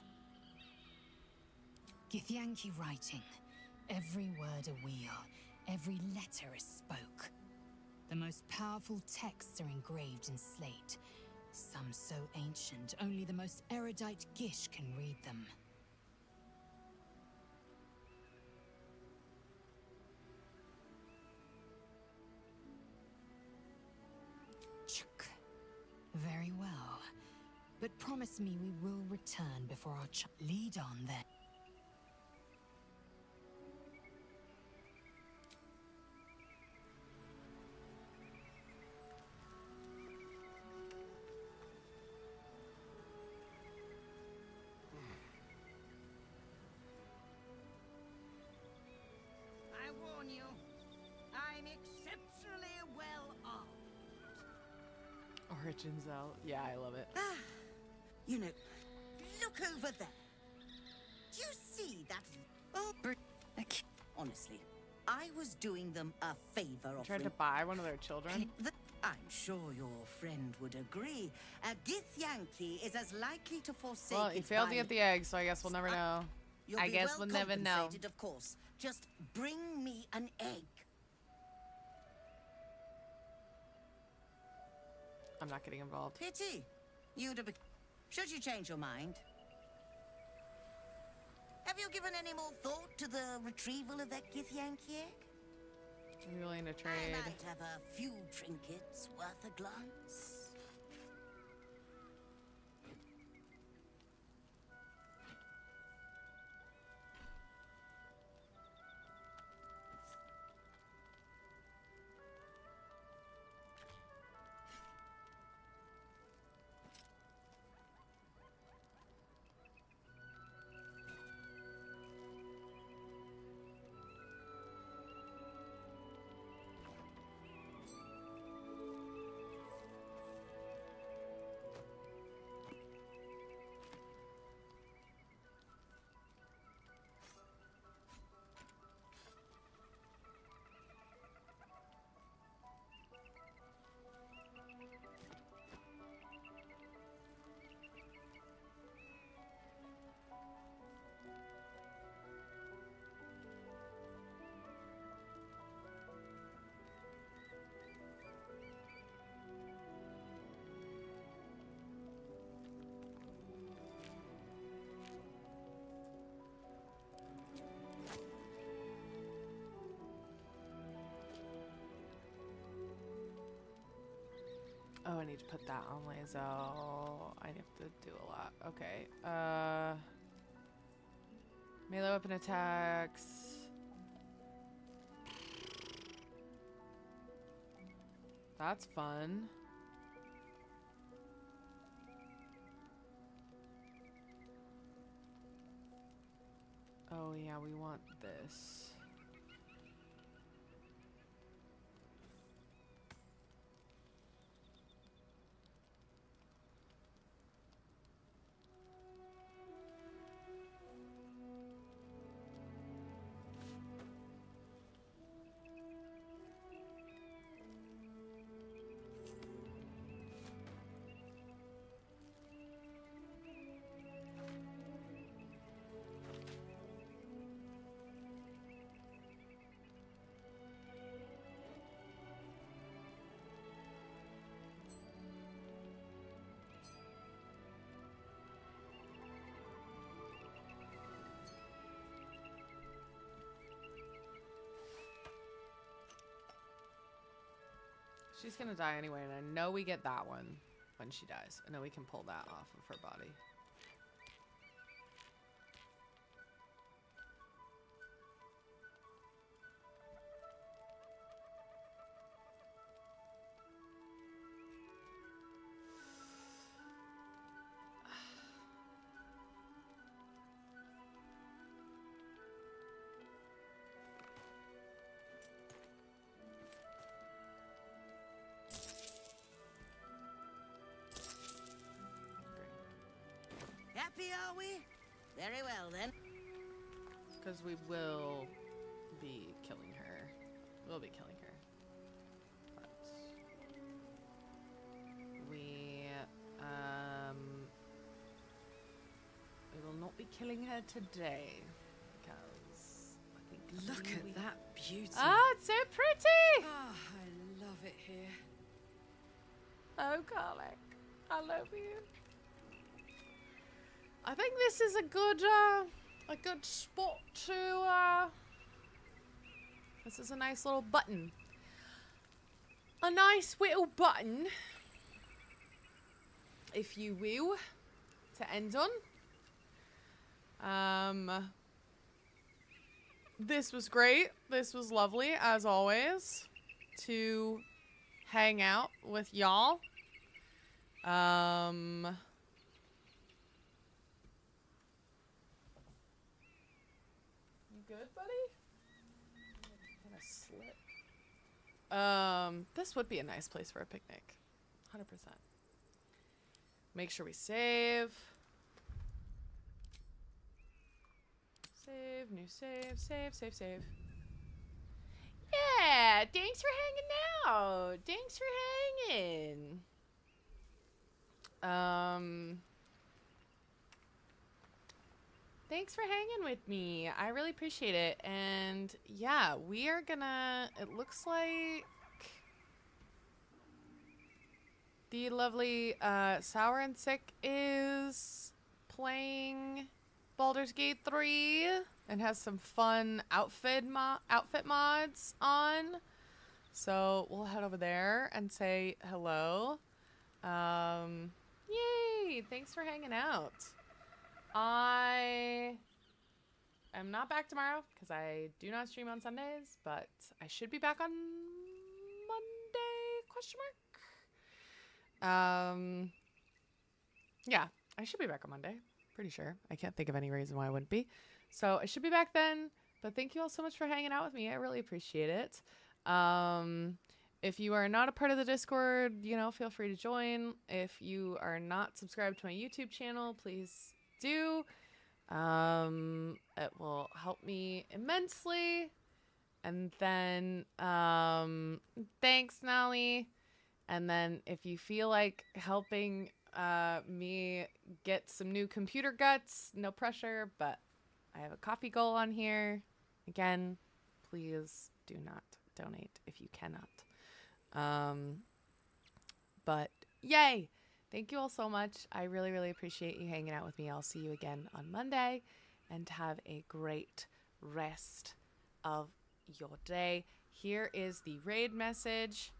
Githyanki writing. Every word a wheel. Every letter is spoke. The most powerful texts are engraved in slate. Some so ancient, only the most erudite Gish can read them. Chuk. Very well. But promise me we will return before our lead on then. I warn you, I'm exceptionally well armed. Origins out. Yeah, I love it. You know, look over there. Do you see that? Oh, honestly, I was doing them a favor. Tried to buy one of their children. I'm sure your friend would agree. A Githyanki is as likely to forsake. Well, he failed to get the egg, so I guess we'll never know. You'll I be guess well we'll never know. compensated, of course. Just bring me an egg. I'm not getting involved. Pity. You'd have. Should you change your mind? Have you given any more thought to the retrieval of that Githyanki egg? I'm willing to I trade. might have a few trinkets worth a glance. Oh, I need to put that on Lazo. I have to do a lot. Okay. Melee weapon attacks. That's fun. Oh yeah, we want this. She's gonna die anyway, and I know we get that one when she dies. I know we can pull that off of her body. Happy, are we? Very well, then. Because we will be killing her. We'll be killing her. But we will not be killing her today. Because I think Look at that beauty. Ah, it's so pretty! Ah, I love it here. Oh, Karlach, I love you. I think this is a good spot to, this is a nice little button. A nice little button, if you will, to end on. This was great. This was lovely, as always, to hang out with y'all. Good, buddy? Gonna slip. This would be a nice place for a picnic. 100%. Make sure we save. Save, new save, save. Yeah, thanks for hanging out. Thanks for hanging. Thanks for hanging with me. I really appreciate it. And yeah, we are gonna, it looks like the lovely Sour and Sick is playing Baldur's Gate 3 and has some fun outfit mods on. So we'll head over there and say hello. Yay! Thanks for hanging out. I am not back tomorrow because I do not stream on Sundays, but I should be back on Monday, question mark? Yeah, I should be back on Monday. Pretty sure. I can't think of any reason why I wouldn't be. So I should be back then, but thank you all so much for hanging out with me. I really appreciate it. If you are not a part of the Discord, you know, feel free to join. If you are not subscribed to my YouTube channel, please do. It will help me immensely. And then thanks, Nolly. And then if you feel like helping me get some new computer guts, no pressure, but I have a coffee goal on here. Again, please do not donate if you cannot. But yay! Thank you all so much. I really, really appreciate you hanging out with me. I'll see you again on Monday, and have a great rest of your day. Here is the raid message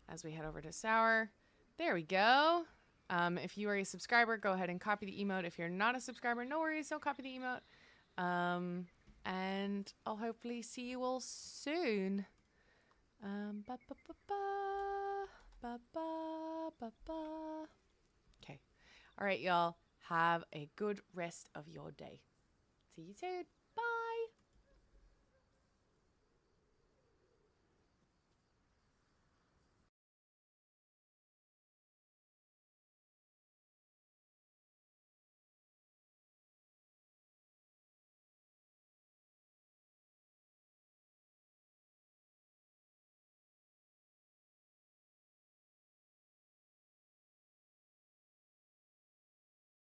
as we head over to Sour. There we go. If you are a subscriber, go ahead and copy the emote. If you're not a subscriber, no worries, don't copy the emote. And I'll hopefully see you all soon. Ba, ba, ba, ba, ba, ba, ba, ba. Okay. All right, y'all. Have a good rest of your day. See you soon.